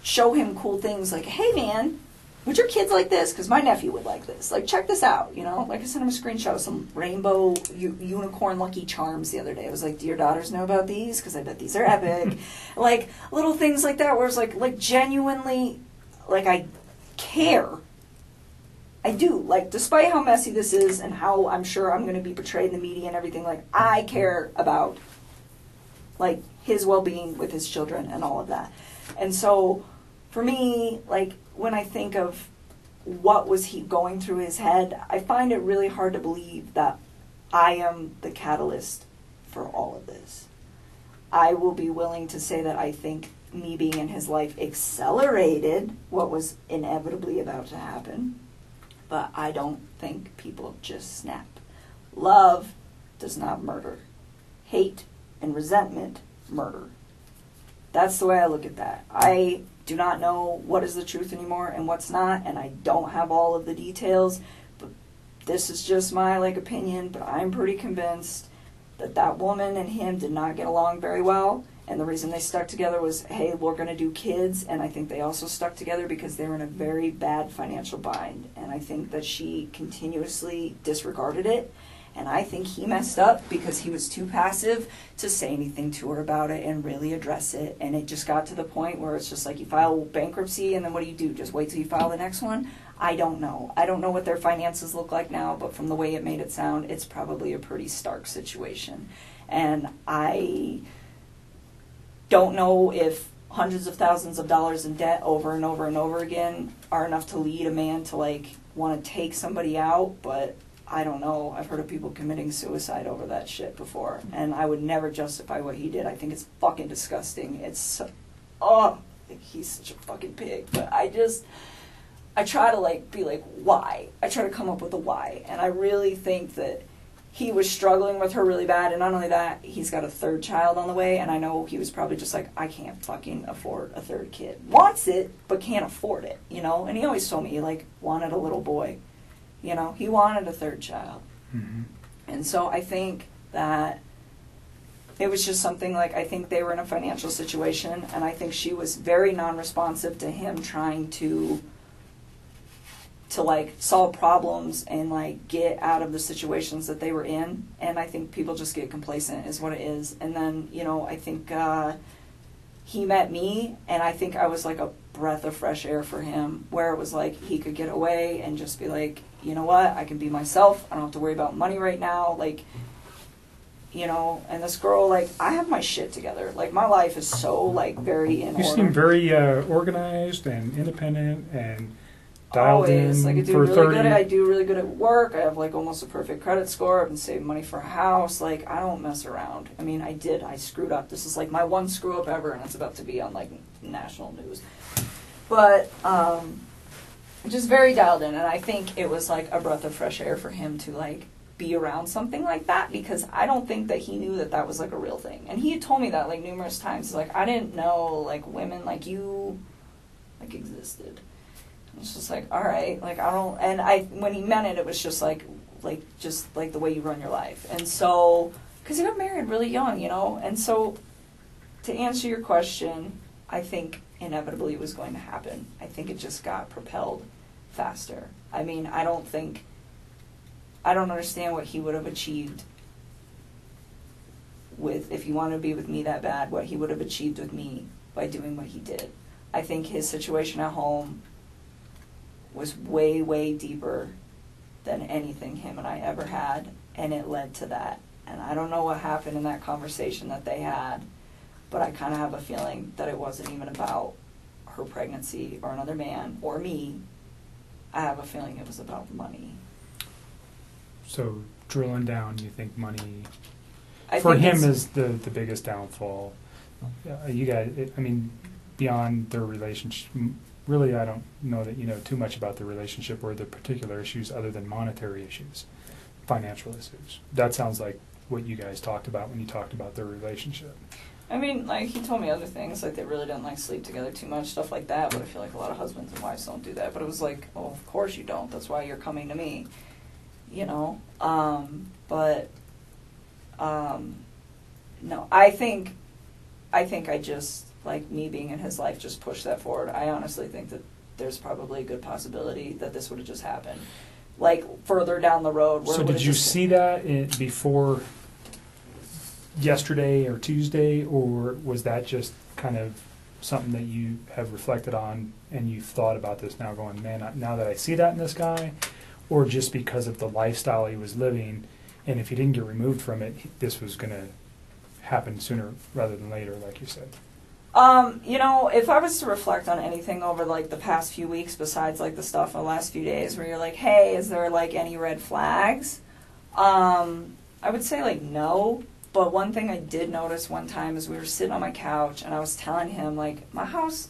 show him cool things. Like, hey man, would your kids like this? Because my nephew would like this. Like, check this out. You know, like I sent him a screenshot of some rainbow unicorn Lucky Charms the other day. I was like, do your daughters know about these? Because I bet these are epic. Like little things like that, where it's like genuinely, like I care. I do, like, despite how messy this is and how I'm sure I'm going to be portrayed in the media and everything, like, I care about, like, his well-being with his children and all of that. And so, for me, like, when I think of what was he going through his head, I find it really hard to believe that I am the catalyst for all of this. I will be willing to say that I think me being in his life accelerated what was inevitably about to happen. But I don't think people just snap. Love does not murder. Hate and resentment murder. That's the way I look at that. I do not know what is the truth anymore and what's not, and I don't have all of the details. But this is just my opinion, but I'm pretty convinced that that woman and him did not get along very well. And the reason they stuck together was, hey, we're going to do kids. And I think they also stuck together because they were in a very bad financial bind. And I think that she continuously disregarded it. And I think he messed up because he was too passive to say anything to her about it and really address it. And it just got to the point where it's just like, you file bankruptcy and then what do? Just wait till you file the next one? I don't know. I don't know what their finances look like now, but from the way it made it sound, it's probably a pretty stark situation. And I don't know if hundreds of thousands of dollars in debt over and over and over again are enough to lead a man to want to take somebody out, but I don't know. I've heard of people committing suicide over that shit before, and I would never justify what he did. I think it's fucking disgusting. It's, he's such a fucking pig. But I try to be why? I try to come up with a why, and I really think that he was struggling with her really bad, and not only that, he's got a third child on the way, and I know he was probably just like, I can't fucking afford a third kid. Wants it, but can't afford it, you know? And he always told me he, wanted a little boy. You know, he wanted a third child. Mm-hmm. And so I think that it was just something I think they were in a financial situation, and I think she was very non-responsive to him trying to solve problems and get out of the situations that they were in. And I think people just get complacent is what it is. And then, I think he met me, and I think I was a breath of fresh air for him, where it was he could get away and just be you know what, I can be myself. I don't have to worry about money right now. And this girl, I have my shit together. My life is so very in order. You seem very organized and independent and dialed Always. in I do for really 30. good. I do really good at work. I have almost a perfect credit score. I've been saving money for a house. I don't mess around. I mean, I screwed up. This is my one screw up ever, and it's about to be on national news. But just very dialed in, and I think it was a breath of fresh air for him to be around something like that, because I don't think that he knew that that was a real thing. And he had told me that numerous times. I didn't know women like you existed. It's just all right, I don't, and when he meant it, it was just like, just, like, the way you run your life. And so, because he got married really young, you know? And so, to answer your question, I think inevitably it was going to happen. I think it just got propelled faster. I mean, I don't understand what he would have achieved with, if he wanted to be with me that bad, what he would have achieved with me by doing what he did. I think his situation at home was way, way deeper than anything him and I ever had, and it led to that. And I don't know what happened in that conversation that they had, but I kind of have a feeling that it wasn't even about her pregnancy or another man or me. I have a feeling it was about money. So drilling down, you think money I for think him it's- is the biggest downfall. You guys, I mean, beyond their relationship, really, I don't know that you know too much about the relationship or the particular issues other than monetary issues, financial issues. That sounds like what you guys talked about when you talked about their relationship. I mean, like, he told me other things, like they really didn't, like, sleep together too much, stuff like that, but I feel like a lot of husbands and wives don't do that. But it was like, oh, of course you don't. That's why you're coming to me, you know? No, I think I just, like, me being in his life just pushed that forward. I honestly think that there's probably a good possibility that this would have just happened. Like, further down the road. Where So did you see that before yesterday or Tuesday, or was that just kind of something that you have reflected on and you've thought about this now going, man, now that I see that in this guy, or just because of the lifestyle he was living, and if he didn't get removed from it, this was going to happen sooner rather than later, like you said? You know, if I was to reflect on anything over, like, the past few weeks, besides, like, the stuff in the last few days where you're like, hey, is there, like, any red flags? I would say, like, no. But one thing I did notice one time is we were sitting on my couch, and I was telling him, like, my house,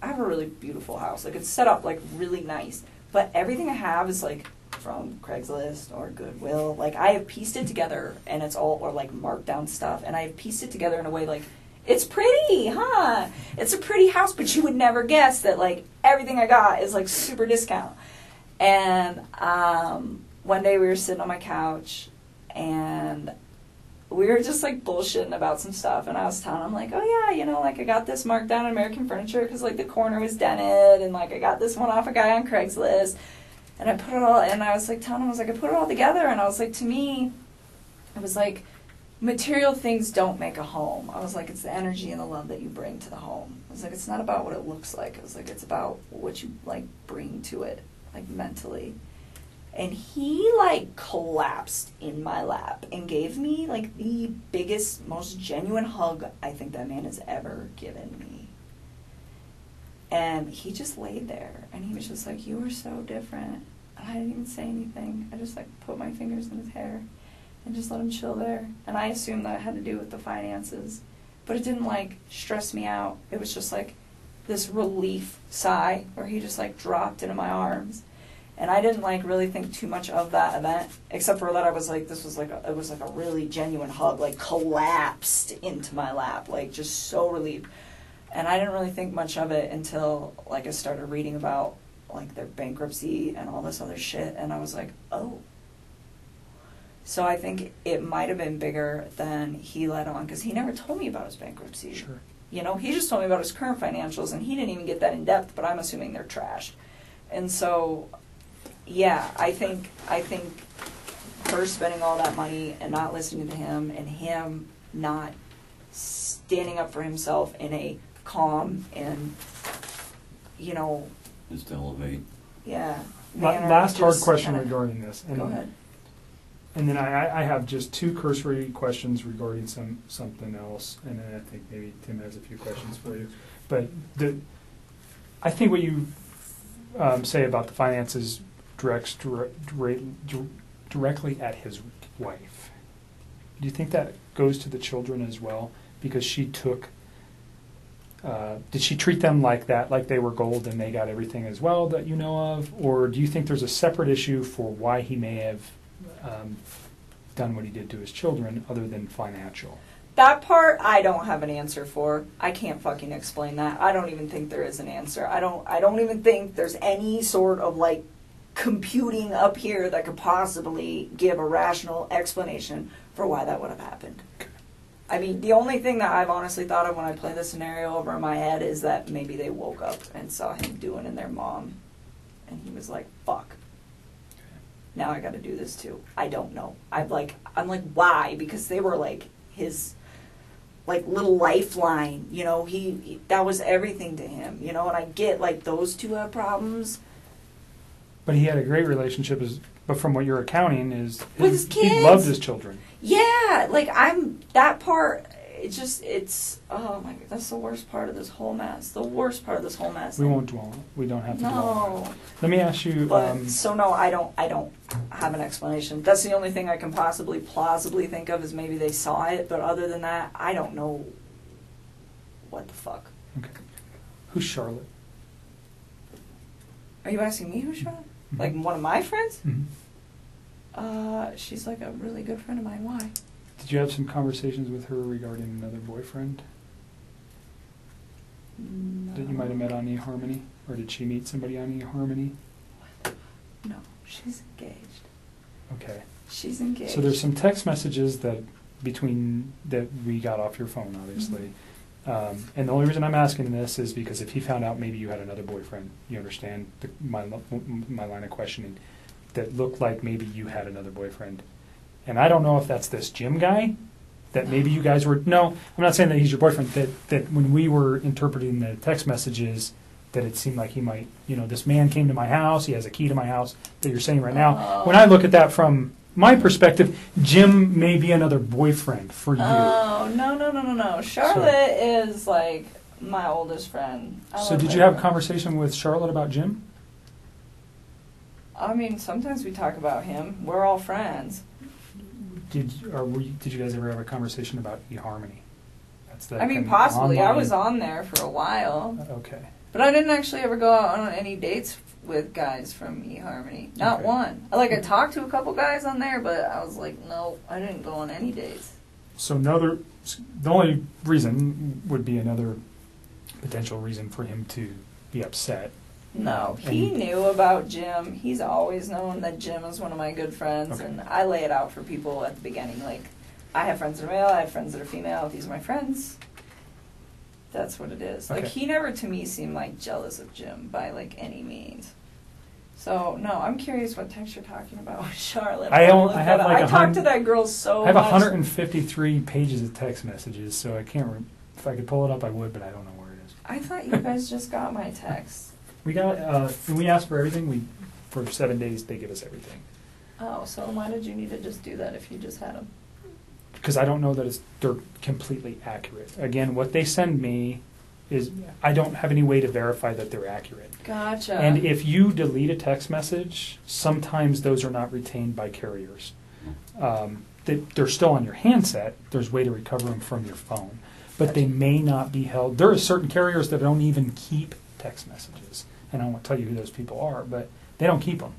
I have a really beautiful house. Like, it's set up, like, really nice. But everything I have is, like, from Craigslist or Goodwill. Like, I have pieced it together, and it's all, or, like, marked down stuff, and I have pieced it together in a way, like, it's pretty, huh? It's a pretty house, but you would never guess that, like, everything I got is, like, super discount. And one day we were sitting on my couch, and we were just, like, bullshitting about some stuff. And I was telling him, like, oh, yeah, you know, like, I got this marked down on American Furniture because, like, the corner was dented. And, like, I got this one off a guy on Craigslist. And I put it all, and I was, like, telling him, I was, like, I put it all together. And I was, like, to me, it was, like, material things don't make a home. I was like, it's the energy and the love that you bring to the home. I was like, it's not about what it looks like. I was like, it's about what you, like, bring to it, like, mentally. And he, like, collapsed in my lap and gave me, like, the biggest, most genuine hug I think that man has ever given me. And he just laid there, and he was just like, you were so different. And I didn't even say anything. I just, like, put my fingers in his hair and just let him chill there. And I assumed that it had to do with the finances. But it didn't, like, stress me out. It was just, like, this relief sigh where he just, like, dropped into my arms. And I didn't, like, really think too much of that event, except for that I was, like, this was, like, it was, like, a really genuine hug, like, collapsed into my lap, like, just so relieved. And I didn't really think much of it until, like, I started reading about, like, their bankruptcy and all this other shit, and I was like, oh. So I think it might have been bigger than he let on, because he never told me about his bankruptcy. Sure. You know, he just told me about his current financials, and he didn't even get that in depth, but I'm assuming they're trashed. And so, yeah, I think her spending all that money and not listening to him, and him not standing up for himself in a calm and, you know, Just elevate. yeah. Last hard just question kinda, regarding this. And, go ahead. And then I have just two cursory questions regarding something else, and then I think maybe Tim has a few questions for you. But I think what you say about the finances directs directly at his wife. Do you think that goes to the children as well? Because she took, did she treat them like that, like they were gold and they got everything as well that you know of? Or do you think there's a separate issue for why he may have done what he did to his children other than financial? That part I don't have an answer for. I can't fucking explain that. I don't even think there is an answer. I don't even think there's any sort of, like, computing up here that could possibly give a rational explanation for why that would have happened. I mean, the only thing that I've honestly thought of when I play the scenario over in my head is that maybe they woke up and saw him doing it in their mom, and he was like, fuck. Now I gotta do this too. I don't know. I'm like, why? Because they were like his like little lifeline, you know, he that was everything to him, you know, and I get like those two have problems. But he had a great relationship, but from what you're accounting is With his kids. He loved his children. Yeah, like that part, it's, oh my God, that's the worst part of this whole mess. The worst part of this whole mess. We won't dwell on it. We don't have to dwell on it. No. Let me ask you. But, so no, I don't have an explanation. That's the only thing I can possibly plausibly think of is maybe they saw it, but other than that, I don't know what the fuck. Okay. Who's Charlotte? Are you asking me who's Charlotte? Mm-hmm. Like one of my friends? Mm-hmm. She's like a really good friend of mine. Why? Did you have some conversations with her regarding another boyfriend No. that you might have met on eHarmony? Or did she meet somebody on eHarmony? No, she's engaged. Okay. She's engaged. So there's some text messages that we got off your phone, obviously. Mm-hmm. And the only reason I'm asking this is because if he found out maybe you had another boyfriend, you understand my line of questioning, that looked like maybe you had another boyfriend. And I don't know if that's this Jim guy, that maybe you guys were, no, I'm not saying that he's your boyfriend, that when we were interpreting the text messages, that it seemed like he might, you know, this man came to my house, he has a key to my house, that you're saying right now. When I look at that from my perspective, Jim may be another boyfriend for you. Oh, no. Charlotte is like my oldest friend. So did you have a conversation with Charlotte about Jim? I mean, sometimes we talk about him. We're all friends. Did you guys ever have a conversation about eHarmony? That's the I mean, kind of possibly. I online- was on there for a while. Okay. But I didn't actually ever go out on any dates with guys from eHarmony. Not Okay. one. Like, I talked to a couple guys on there, but I was like, no, I didn't go on any dates. So the only reason would be another potential reason for him to be upset. No, he knew about Jim. He's always known that Jim is one of my good friends, Okay. and I lay it out for people at the beginning. Like, I have friends that are male, I have friends that are female. These are my friends. That's what it is. Like, Okay. he never, to me, seemed like jealous of Jim by, like, any means. So, no, I'm curious what text you're talking about with Charlotte. I talked to that girl so I have much. 153 pages of text messages, so I can't. If I could pull it up, I would, but I don't know where it is. I thought you guys just got my text. We got when we ask for everything. For 7 days they give us everything. Oh, so why did you need to just do that if you just had them? Because I don't know that they're completely accurate. Again, what they send me is I don't have any way to verify that they're accurate. Gotcha. And if you delete a text message, sometimes those are not retained by carriers. They're still on your handset. There's a way to recover them from your phone. But they may not be held. There are certain carriers that don't even keep text messages. And I won't tell you who those people are, but they don't keep them.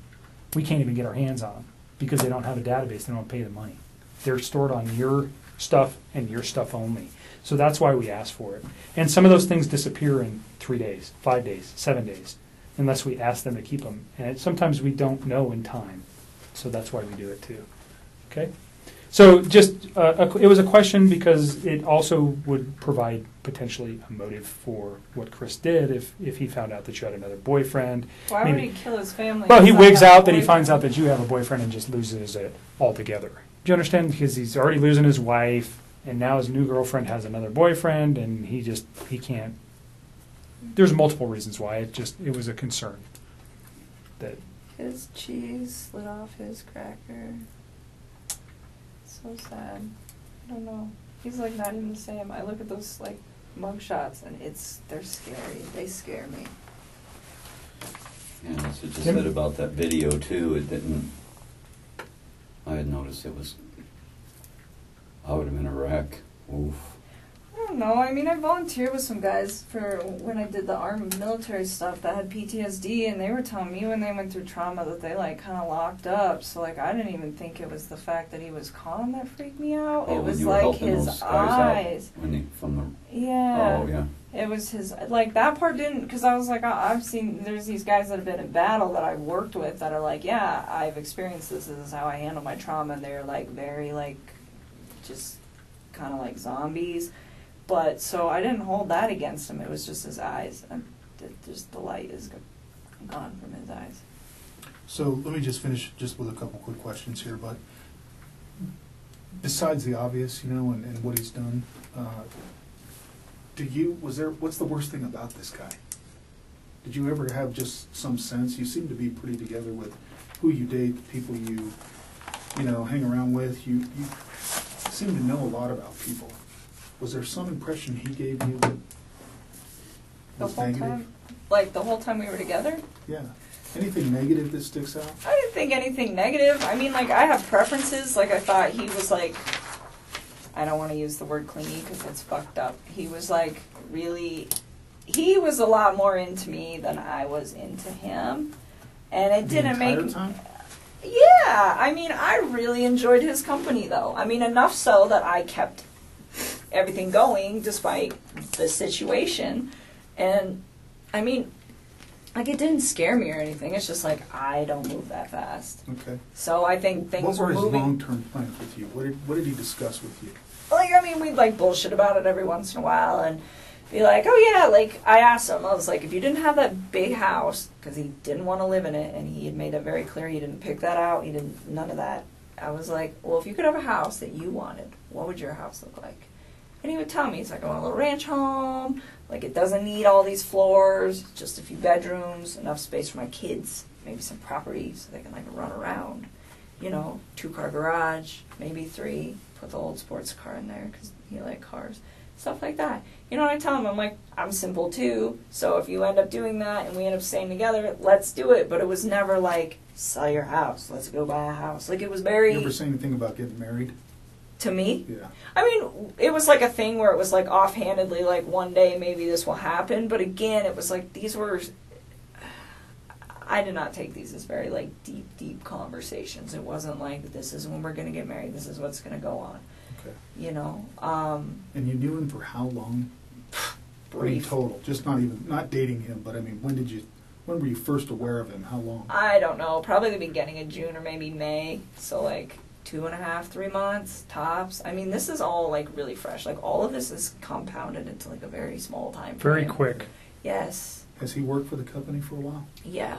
We can't even get our hands on them because they don't have a database. They don't pay the money. They're stored on your stuff and your stuff only. So that's why we ask for it. And some of those things disappear in 3 days, 5 days, 7 days, unless we ask them to keep them. And sometimes we don't know in time. So that's why we do it too. Okay? So just, it was a question because it also would provide potentially a motive for what Chris did if he found out that you had another boyfriend. Why Maybe- would he kill his family? Well, he if I wigs have a out that he finds out boyfriend? that you have a boyfriend and just loses it altogether. Do you understand? Because he's already losing his wife, and now his new girlfriend has another boyfriend, and he can't. There's multiple reasons why. It was a concern. That His cheese slid off his cracker. So sad. I don't know. He's like not even the same. I look at those like mug shots and they're scary. They scare me. Yeah, that's what you Tim? said about that video too. It didn't. I had noticed it was. I would have been a wreck. Oof. I don't know. I mean, I volunteered with some guys for when I did the armed military stuff that had PTSD, and they were telling me when they went through trauma that they like kind of locked up. So like, I didn't even think it was the fact that he was calm that freaked me out. Oh, it when was you were like helping his those guys eyes. out when from the. Yeah. Oh yeah. It was his, like, that part didn't, because I was like, I've seen, there's these guys that have been in battle that I've worked with that are like, yeah, I've experienced this is how I handle my trauma, and they're, like, very, like, just kind of like zombies. But, so I didn't hold that against him, it was just his eyes, and just the light is gone from his eyes. So let me just finish just with a couple quick questions here, but besides the obvious, you know, and what he's done, what's the worst thing about this guy? Did you ever have just some sense? You seem to be pretty together with who you date, the people you know, hang around with. You seem to know a lot about people. Was there some impression he gave you that The was whole negative? time, like, the whole time we were together? Yeah. Anything negative that sticks out? I didn't think anything negative. I mean, like, I have preferences. Like, I thought he was, like, I don't want to use the word clingy because it's fucked up. He was, like, really, he was a lot more into me than I was into him. And it didn't make... The entire time? Yeah. I mean, I really enjoyed his company, though. I mean, enough so that I kept everything going despite the situation. And, I mean... Like, it didn't scare me or anything. It's just like, I don't move that fast. Okay. So I think things What were were his moving. long-term plans with you? What did he discuss with you? Like, I mean, we'd, like, bullshit about it every once in a while and be like, oh, yeah, like, I asked him, I was like, if you didn't have that big house, because he didn't want to live in it, and he had made it very clear he didn't pick that out, he didn't, none of that. I was like, well, if you could have a house that you wanted, what would your house look like? And he would tell me, he's like, I want a little ranch home, like, it doesn't need all these floors, just a few bedrooms, enough space for my kids, maybe some property so they can, like, run around, you know, 2-car garage, maybe 3, put the old sports car in there, because he liked cars, stuff like that. You know what I tell him? I'm like, I'm simple, too, so if you end up doing that and we end up staying together, let's do it, but it was never like, sell your house, let's go buy a house. Like, it was very... You ever say anything about getting married? To me? Yeah. I mean, it was like a thing where it was like offhandedly, like one day maybe this will happen. But again, it was like these were, I did not take these as very like deep conversations. It wasn't like this is when we're going to get married. This is what's going to go on. Okay. You know. And you knew him for how long? Brief. In total, just not dating him, but I mean, when were you first aware of him? How long? I don't know. Probably the beginning of June or maybe May. So like 2.5, 3 months tops. I mean, this is all like really fresh. Like all of this is compounded into like a very small time frame. Very quick. Yes. Has he worked for the company for a while? Yeah.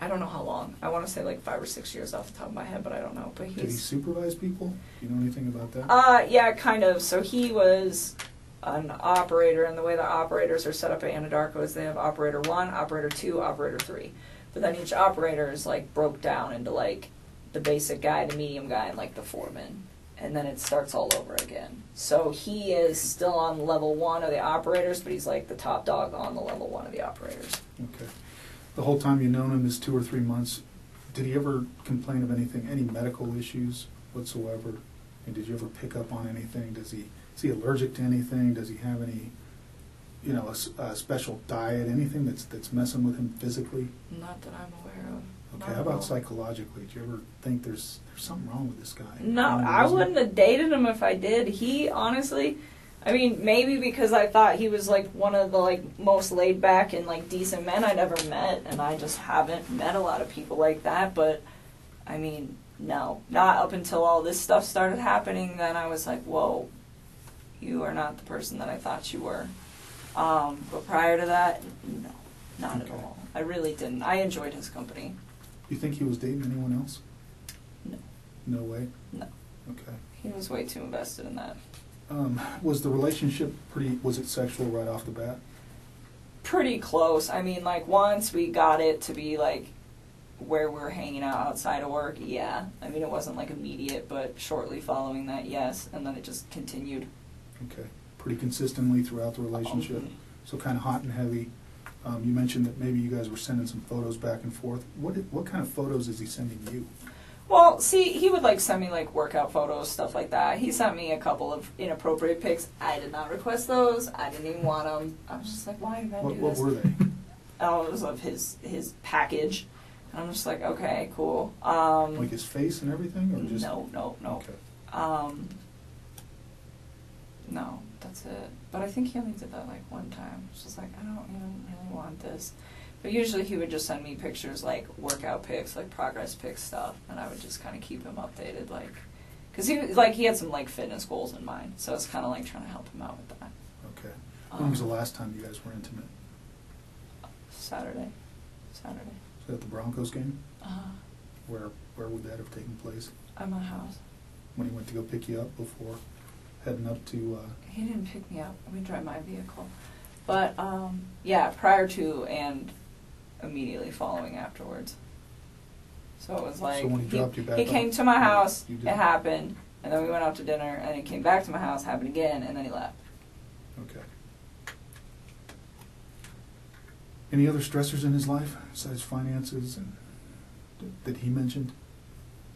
I don't know how long. I want to say like 5 or 6 years off the top of my head, but I don't know. But Did he supervise people? Do you know anything about that? Yeah, kind of. So he was an operator, and the way the operators are set up at Anadarko is they have operator 1, operator 2, operator 3. But then each operator is like broke down into like the basic guy, the medium guy, and like the foreman. And then it starts all over again. So he is still on level 1 of the operators, but he's like the top dog on the level 1 of the operators. Okay. The whole time you've known him, this 2 or 3 months, did he ever complain of anything, any medical issues whatsoever? And did you ever pick up on anything? Is he allergic to anything? Does he have any, you know, a special diet, anything that's messing with him physically? Not that I'm aware of. Okay, how about psychologically? Do you ever think there's something wrong with this guy? No, I wouldn't have dated him if I did. He honestly, I mean, maybe because I thought he was like one of the like most laid back and like decent men I'd ever met, and I just haven't met a lot of people like that. But I mean, no, not up until all this stuff started happening. Then I was like, whoa, you are not the person that I thought you were. But prior to that, no, not at all. I really didn't. I enjoyed his company. You think he was dating anyone else? No. No way? No. Okay. He was way too invested in that. Was the relationship was it sexual right off the bat? Pretty close. I mean, like, once we got it to be, like, where we're hanging out outside of work, yeah. I mean, it wasn't, like, immediate, but shortly following that, yes. And then it just continued. Okay. Pretty consistently throughout the relationship? So kind of hot and heavy. You mentioned that maybe you guys were sending some photos back and forth. What kind of photos is he sending you? Well, see, he would, like, send me, like, workout photos, stuff like that. He sent me a couple of inappropriate pics. I did not request those. I didn't even want them. I was just like, why did I do What this? were they? Oh, it was of his package. And I'm just like, okay, cool. Like his face and everything? Or just... No. Okay. No, that's it. But I think he only did that like one time. It's just like, I don't even really want this. But usually he would just send me pictures, like workout pics, like progress pics stuff, and I would just kind of keep him updated, like, because he had some like fitness goals in mind, so it's kind of like trying to help him out with that. Okay. When was the last time you guys were intimate? Saturday. Was that the Broncos game? Where would that have taken place? At my house. When he went to go pick you up before heading up to... He didn't pick me up. We drive my vehicle. But, yeah, prior to and immediately following afterwards. So it was like, So when he dropped you back he off, came to my house, you it did. happened, and then we went out to dinner, and he came back to my house, happened again, and then he left. Okay. Any other stressors in his life besides finances and that he mentioned?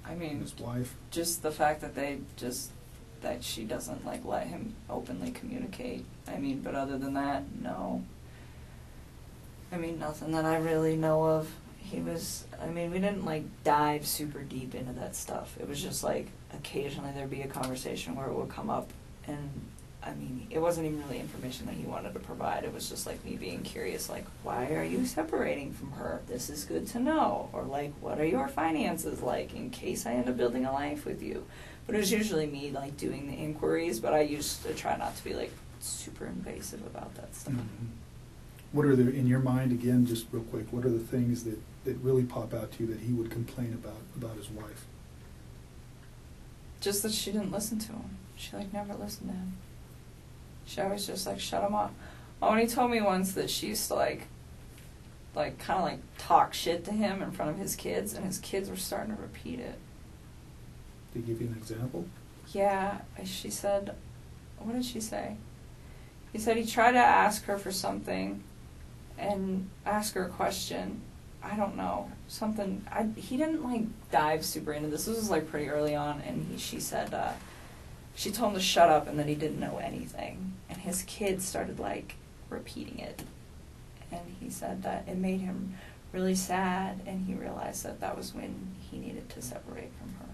I And mean, his wife? just the fact that that she doesn't like let him openly communicate. I mean, but other than that, no. I mean, nothing that I really know of. We didn't like dive super deep into that stuff. It was just like occasionally there'd be a conversation where it would come up, and I mean, it wasn't even really information that he wanted to provide. It was just like me being curious, like, why are you separating from her? This is good to know. Or like, what are your finances like in case I end up building a life with you? But it was usually me like doing the inquiries, but I used to try not to be like super invasive about that stuff. Mm-hmm. What are the, in your mind, again, just real quick, what are the things that really pop out to you that he would complain about his wife? Just that she didn't listen to him. She like never listened to him. She always just like shut him off. Oh, and he told me once that she used to like kind of like talk shit to him in front of his kids, and his kids were starting to repeat it. To give you an example? Yeah, she said, what did she say? He said he tried to ask her for something and ask her a question. I don't know, something. He didn't like dive super into this. This was like pretty early on, and she said she told him to shut up and that he didn't know anything. And his kids started like repeating it. And he said that it made him really sad, and he realized that that was when he needed to separate from her.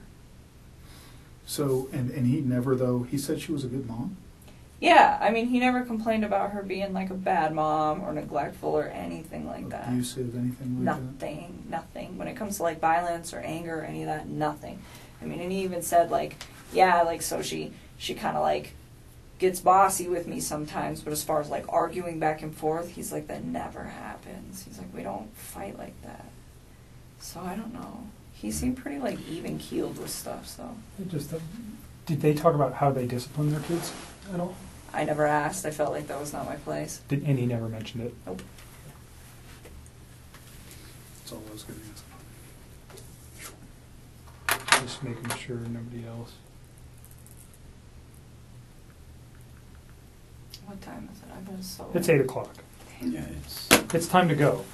So, and he never, though, he said she was a good mom? Yeah, I mean, he never complained about her being like a bad mom or neglectful or anything like that. Abusive, anything like Nothing, nothing. When it comes to like violence or anger or any of that, nothing. I mean, and he even said like, yeah, like so she kind of like gets bossy with me sometimes, but as far as like arguing back and forth, he's like, that never happens. He's like, we don't fight like that. So I don't know. He seemed pretty like even keeled with stuff. So Did they talk about how they discipline their kids at all? I never asked. I felt like that was not my place. And he never mentioned it? Nope. That's all I was going to ask. Just making sure nobody else. What time is it? I've been so. It's 8 o'clock. Yeah, It's time to go.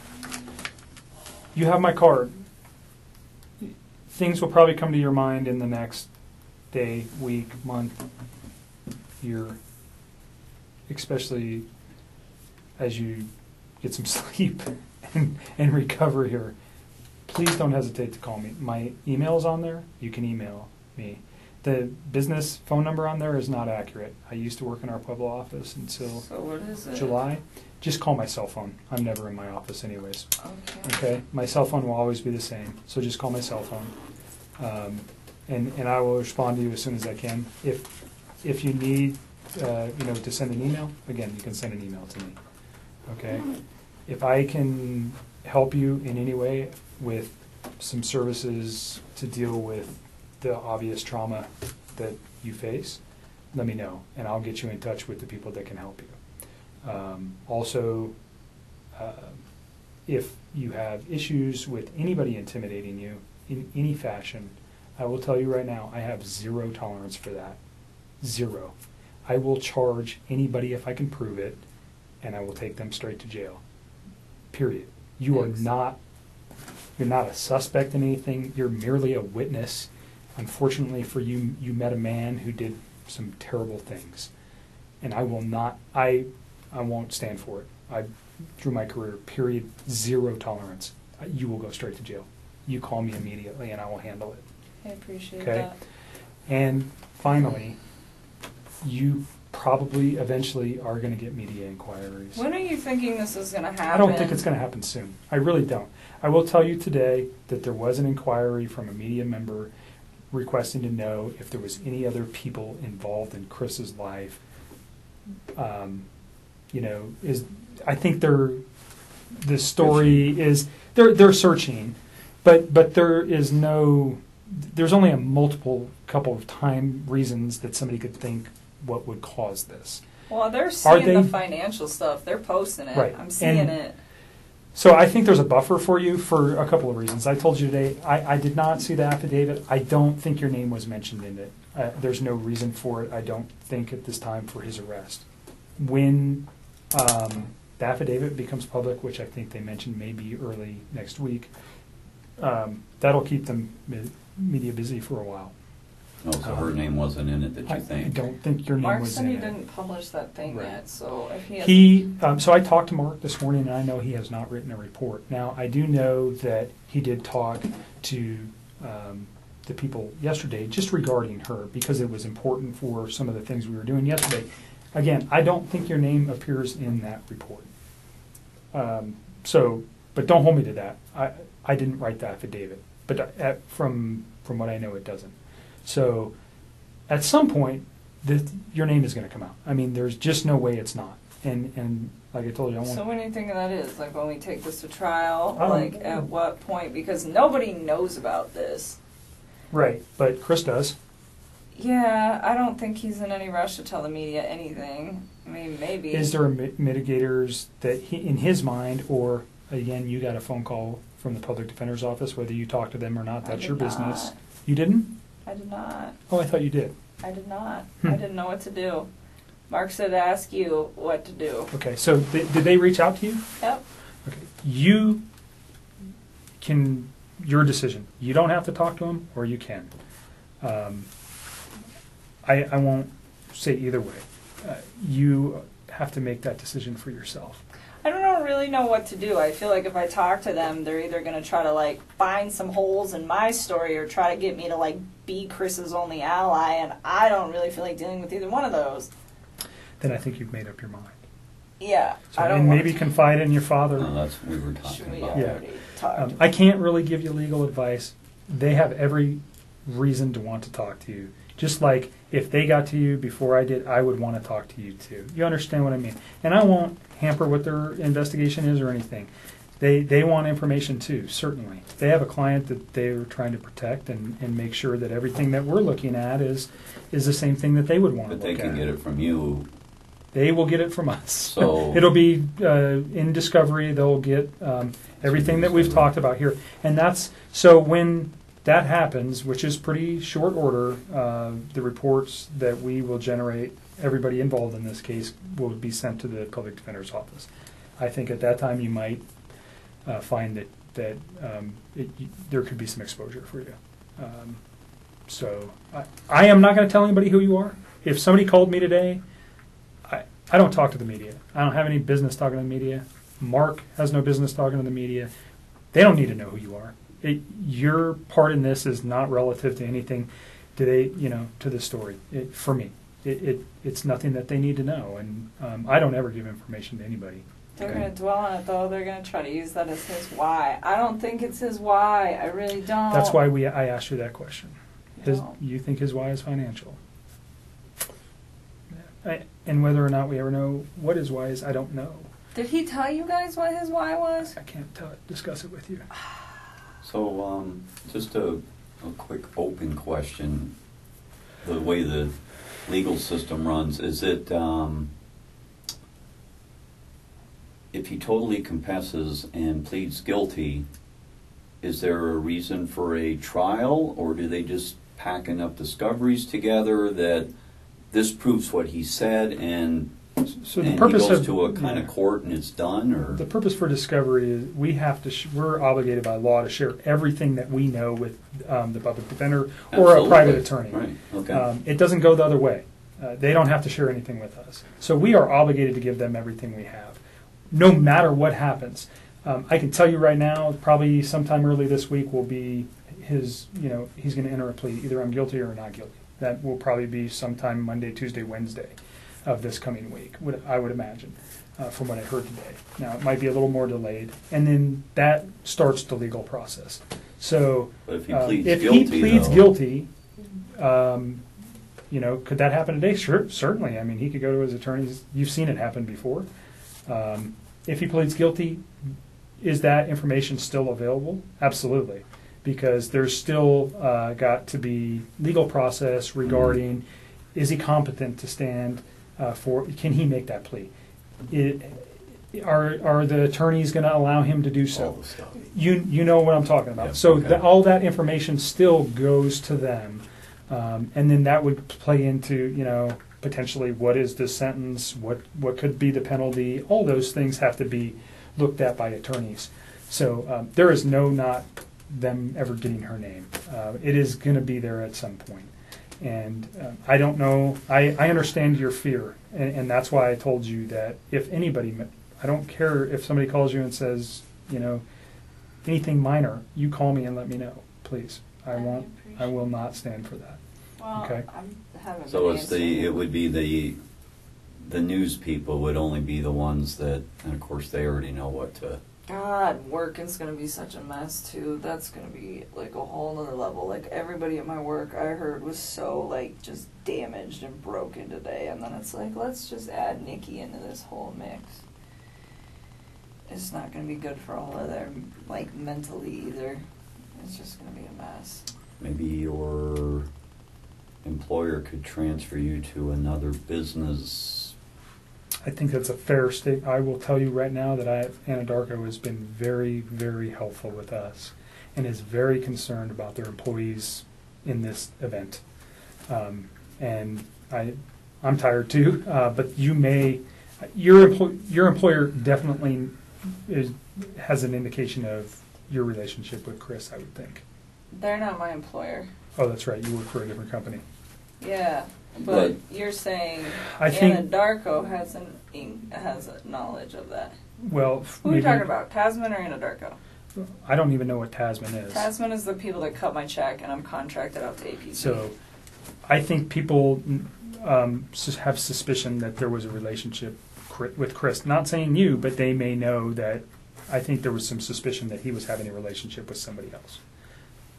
You have my card. Things will probably come to your mind in the next day, week, month, year, especially as you get some sleep and recover here. Please don't hesitate to call me. My email's on there. You can email me. The business phone number on there is not accurate. I used to work in our Pueblo office until So what is it? July. Just call my cell phone. I'm never in my office anyways. Okay. Okay? My cell phone will always be the same, so just call my cell phone. And I will respond to you as soon as I can. If you need to send an email, again, you can send an email to me. Okay? If I can help you in any way with some services to deal with the obvious trauma that you face, let me know, and I'll get you in touch with the people that can help you. Also, if you have issues with anybody intimidating you in any fashion, I will tell you right now, I have zero tolerance for that. Zero. I will charge anybody if I can prove it, and I will take them straight to jail. Period. You're not a suspect in anything. You're merely a witness. Unfortunately for you, you met a man who did some terrible things, and I won't stand for it. Through my career, period, zero tolerance. You will go straight to jail. You call me immediately, and I will handle it. I appreciate Okay? that. And finally, you probably eventually are going to get media inquiries. When are you thinking this is going to happen? I don't think it's going to happen soon. I really don't. I will tell you today that there was an inquiry from a media member requesting to know if there was any other people involved in Chris's life. I think the story is they're searching, but there's only a multiple couple of time reasons that somebody could think what would cause this. Well, they're seeing the financial stuff. They're posting it. Right. I'm seeing it. So I think there's a buffer for you for a couple of reasons. I told you today, I did not see the affidavit. I don't think your name was mentioned in it. There's no reason for it, I don't think, at this time for his arrest. When the affidavit becomes public, which I think they mentioned maybe early next week, that'll keep them media busy for a while. Oh, so her name wasn't in it, that you I think? don't think your name Mark was said in he it. didn't publish that thing Right. yet, so if he So I talked to Mark this morning, and I know he has not written a report. Now, I do know that he did talk to the people yesterday just regarding her, because it was important for some of the things we were doing yesterday. Again, I don't think your name appears in that report. But don't hold me to that. I didn't write the affidavit, but from what I know, it doesn't. So at some point, your name is going to come out. I mean, there's just no way it's not. And like I told you, I want. So when do you think that is? Like when we take this to trial? I don't Like know. at what point? Because nobody knows about this. Right, but Chris does. Yeah, I don't think he's in any rush to tell the media anything. I mean, maybe. Is there mitigators that in his mind, or again, you got a phone call from the public defender's office, whether you talk to them or not, that's your business. Not. You didn't? I did not. Oh, I thought you did. I did not. Hmm. I didn't know what to do. Mark said to ask you what to do. Okay, so did they reach out to you? Yep. Okay, your decision. You don't have to talk to them, or you can. I won't say either way. You have to make that decision for yourself. I don't really know what to do. I feel like if I talk to them, they're either going to try to like find some holes in my story or try to get me to like be Chris's only ally, and I don't really feel like dealing with either one of those. Then I think you've made up your mind. Yeah, So, I don't and want maybe to. confide in your father. No, that's what we were Should talking we about. Yeah. already talked? I can't really give you legal advice. They have every reason to want to talk to you. Just like if they got to you before I did, I would want to talk to you too. You understand what I mean? And I won't hamper what their investigation is or anything. They want information too, certainly. They have a client that they're trying to protect and make sure that everything that we're looking at is the same thing that they would want But to look they at. can get it from you. They will get it from us. So- It'll be in discovery. They'll get everything that we've talked about here, and that's so when that happens, which is pretty short order. The reports that we will generate, everybody involved in this case, will be sent to the public defender's office. I think at that time you might find that there could be some exposure for you. So I am not going to tell anybody who you are. If somebody called me today, I don't talk to the media. I don't have any business talking to the media. Mark has no business talking to the media. They don't need to know who you are. Your part in this is not relative to anything to the story. For me, it's nothing that they need to know, and I don't ever give information to anybody. They're going to dwell on it, though. They're going to try to use that as his why. I don't think it's his why. I really don't. That's why I asked you that question. No. You think his why is financial? And whether or not we ever know what his why is, I don't know. Did he tell you guys what his why was? I can't discuss it with you. So just a quick open question. The way the legal system runs, is it if he totally confesses and pleads guilty, is there a reason for a trial, or do they just pack enough discoveries together that this proves what he said, and So the he purpose goes of to a kind of court and it's done? Or the purpose for discovery is we have to. We're obligated by law to share everything that we know with the public defender or a Absolutely. private attorney. Right. Okay. It doesn't go the other way. They don't have to share anything with us. So we are obligated to give them everything we have, no matter what happens. I can tell you right now, probably sometime early this week will be his. He's going to enter a plea. Either I'm guilty or not guilty. That will probably be sometime Monday, Tuesday, Wednesday. of this coming week, I would imagine, from what I heard today. Now, it might be a little more delayed, and then that starts the legal process. So But if he pleads though, guilty, could that happen today? Sure, certainly. I mean, he could go to his attorneys. You've seen it happen before. If he pleads guilty, is that information still available? Absolutely, because there's still got to be legal process regarding is he competent to stand for? Can he make that plea? Are the attorneys going to allow him to do all so? the stuff. You know what I'm talking about. Yeah, So okay. all that information still goes to them, and then that would play into potentially what is the sentence, what could be the penalty. All those things have to be looked at by attorneys. So there is not them ever getting her name. It is going to be there at some point. And I don't know. I understand your fear, and that's why I told you that if anybody, I don't care if somebody calls you and says, anything minor, you call me and let me know, please. I will not stand for that. Well, Okay. So it would be the news people would only be the ones that, and of course they already know what to. God, working's gonna be such a mess too. That's gonna be like a whole nother level. Like everybody at my work I heard was so like just damaged and broken today, and then it's like, let's just add Nikki into this whole mix. It's not gonna be good for all of them, like mentally either. It's just gonna be a mess. Maybe your employer could transfer you to another business. I think that's a fair statement. I will tell you right now that Anadarko has been very, very helpful with us and is very concerned about their employees in this event. And I'm tired too, but your employer definitely has an indication of your relationship with Chris, I would think. They're not my employer. Oh, that's right. You work for a different company. Yeah, but you're saying I think- Anadarko has knowledge of that. Well, Who are we talking about, Tasman or Anadarko? I don't even know what Tasman is. Tasman is the people that cut my check, and I'm contracted out to APC. So I think people have suspicion that there was a relationship with Chris. Not saying you, but they may know that. I think there was some suspicion that he was having a relationship with somebody else.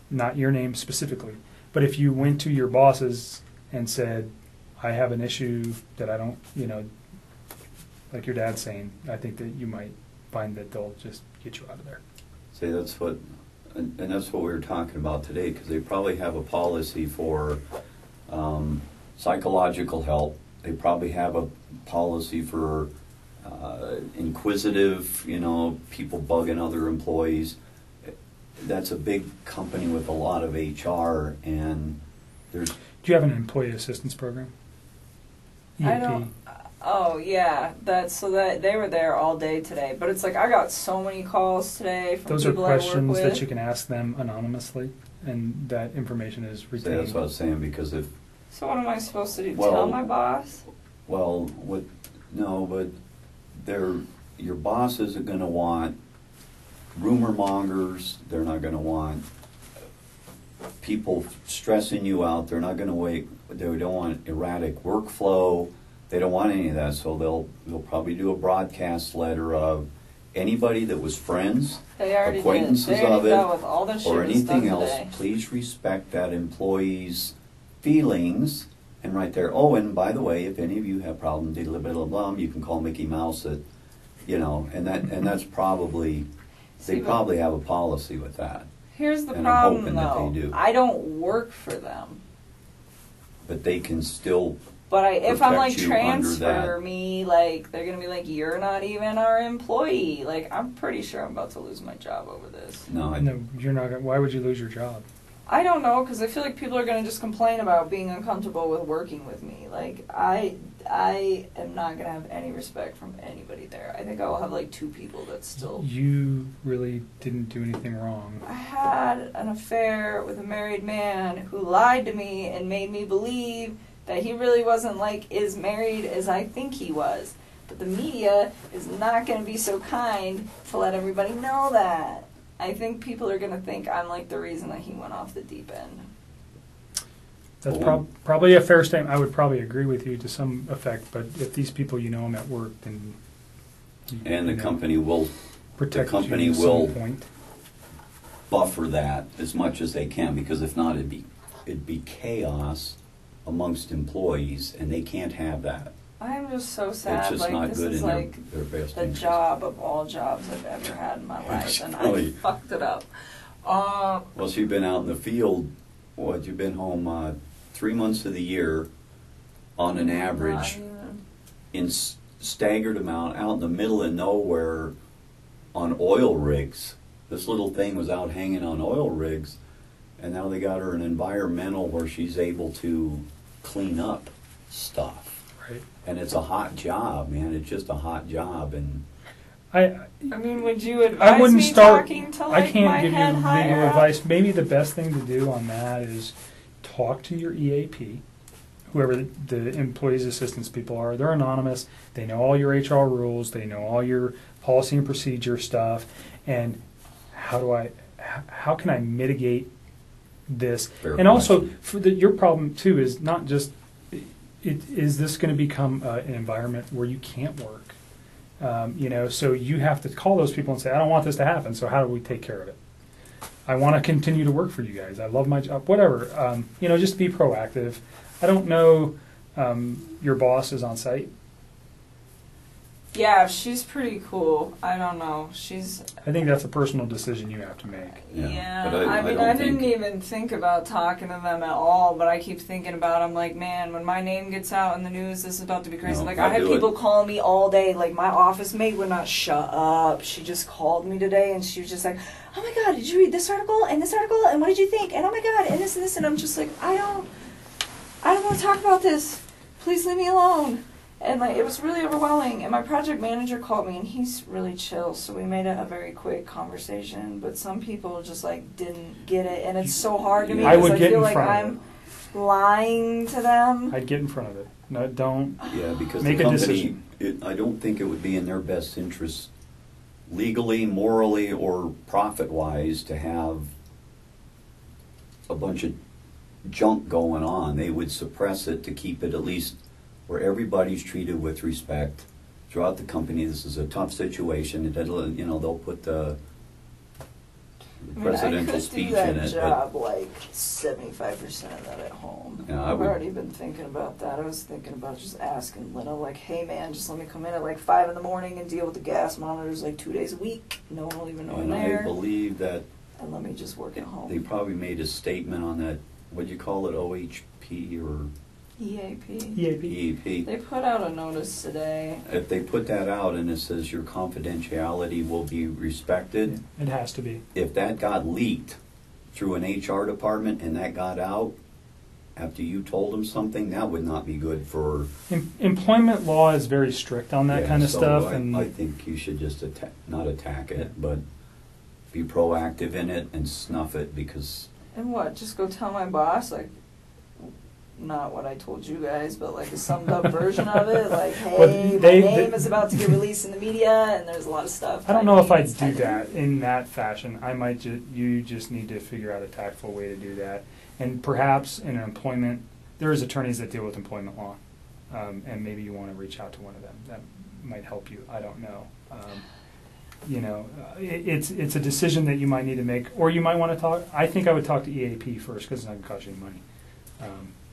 Not your name specifically. But if you went to your bosses and said, I have an issue that I don't, like your dad's saying, I think that you might find that they'll just get you out of there. See, that's what we were talking about today, because they probably have a policy for psychological help. They probably have a policy for inquisitive, people bugging other employees. That's a big company with a lot of HR, and there's. Do you have an employee assistance program? I EAP? don't. Oh yeah, that they were there all day today. But it's like I got so many calls today from Those are people I work questions with. that you can ask them anonymmously, and that information is See, retained. that's what I was saying, because if. So what am I supposed to do? Well- Tell my boss? Well, but your boss isn't going to want rumor mongers. They're not going to want people stressing you out. They're not going to They don't want erratic workflow. They don't want any of that. So they'll probably do a broadcast letter of anybody that was friends, They already acquaintances did. They already of it, dealt with all the shit or that's done anything else. today. Please respect that employee's feelings. And right there, oh, and by the way, if any of you have problems, you can call Mickey Mouse at, and that's probably, See, they but- probably have a policy with that. Here's the And I'm problem, hoping that though. they do. I don't work for them. But they can still, But if I'm like protect you under transfer that. me, like they're gonna be like, you're not even our employee. Like I'm pretty sure I'm about to lose my job over this. no, No, you're not. Why would you lose your job? I don't know, because I feel like people are gonna just complain about being uncomfortable with working with me. Like I am not gonna have any respect from anybody there. I think I will have like 2 people that still. You really didn't do anything wrong. I had an affair with a married man who lied to me and made me believe that he really wasn't like as married as I think he was. But the media is not going to be so kind to let everybody know that. I think people are going to think I'm like the reason that he went off the deep end. That's Well, probably a fair statement. I would probably agree with you to some effect, but if these people you know them at work, then And the you know, company will protect the company you at will some point. buffer that as much as they can, because if not, it'd be chaos amongst employees, and they can't have that. I'm just so It's sad. just Like not this good is in like their best the interest. job of all jobs I've ever had in my life, and I Really? fucked it up. Well, she's been out in the field. What, you've been home 3 months of the year, on an average, not even- in staggered amount, out in the middle of nowhere, on oil rigs. This little thing was out hanging on oil rigs, and now they got her an environmental where she's able to clean up stuff. Right. And it's a hot job, man. It's just a hot job, and I mean, would you advise wouldn't me start. talking to I like my can't give you head legal higher up? advice. Maybe the best thing to do on that is talk to your EAP, whoever the employees assistance people are. They're anonymous. They know all your HR rules. They know all your policy and procedure stuff. And how can I mitigate this? Fair and also, question. for your problem too is not just is this going to become an environment where you can't work? So you have to call those people and say, I don't want this to happen, so how do we take care of it? I want to continue to work for you guys. I love my job, whatever. Just be proactive. I don't know, your boss is on site. Yeah, she's pretty cool. I don't know. I think that's a personal decision you have to make. Yeah, Yeah, but I mean, don't I didn't think- even think about talking to them at all, but I keep thinking about, I'm like, man, when my name gets out in the news, this is about to be crazy. No, Like, I I had do it. people call me all day. Like, my office mate would not shut up. She just called me today, and she was just like, oh my God, did you read this article, and what did you think, and oh my God, and this, and I'm just like, I don't want to talk about this. Please leave me alone. And like, it was really overwhelming. And my project manager called me, and he's really chill, so we made it a very quick conversation. But some people just like didn't get it, and it's so hard to me I because would I get feel in like front of I'm lying to them. I'd get in front of it. No, don't. Yeah, because Make the a company, decision. I don't think it would be in their best interest, legally, morally, or profit-wise, to have a bunch of junk going on. They would suppress it to keep it at least where everybody's treated with respect throughout the company. This is a tough situation. They'll put the presidential speech in I could do it. that job like 75% of that at home. Yeah, I I've would- already been thinking about that. I was thinking about just asking Lena, like, hey man, just let me come in at like 5 in the morning and deal with the gas monitors like 2 days a week. No one will even know I'm And I there. believe that And let me just work at home. they probably made a statement on that, what'd you call it, OHP or EAP. EAP. EEP? They put out a notice today. If they put that out and it says your confidentiality will be respected, It has to be. if that got leaked through an HR department and that got out after you told them something, that would not be good for... Employment law is very strict on that Yeah, kind of so stuff, I think you should just not attack it, but be proactive in it and snuff it, because And what? Just go tell my boss, like, not what I told you guys, but like a summed up version of it. Like, hey, Well, my they- name is about to get released in the media, and there's a lot of stuff. I don't know if I'd need do to- that in that fashion. I might you just need to figure out a tactful way to do that. And perhaps in an employment, there is attorneys that deal with employment law, and maybe you want to reach out to one of them. That might help you. I don't know. It's a decision that you might need to make, or you might want to talk. I think I would talk to EAP first, because it's not going to cost you any money.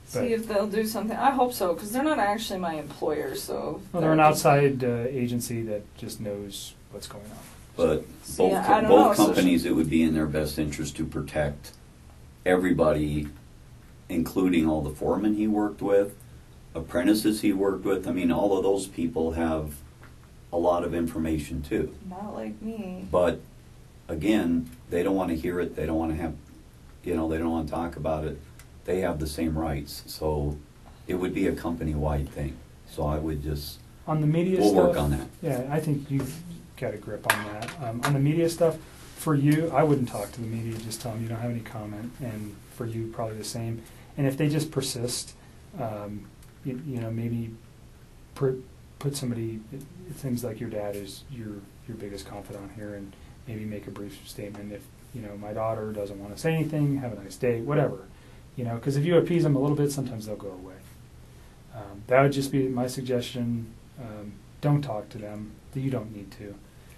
See if they'll do something. I hope so, because they're not actually my employer. So Well, they're an outside agency that just knows what's going on. but See, both I don't know, so companies, it would be in their best interest to protect everybody, including all the foremen he worked with, apprentices he worked with. I mean, all of those people have a lot of information too. Not like me. But again, they don't want to hear it. They don't want to have, they don't want to talk about it. They have the same rights. So it would be a company-wide thing. So I would just, On the media we'll stuff, work on that. Yeah, I think you've got a grip on that. On the media stuff, for you, I wouldn't talk to the media. Just tell them you don't have any comment, and for you, probably the same. And if they just persist, maybe put somebody. Things like your dad is your biggest confidant here, and maybe make a brief statement. If my daughter doesn't want to say anything, have a nice day, whatever. You know, because if you appease them a little bit, sometimes they'll go away. That would just be my suggestion. Don't talk to them. You don't need to.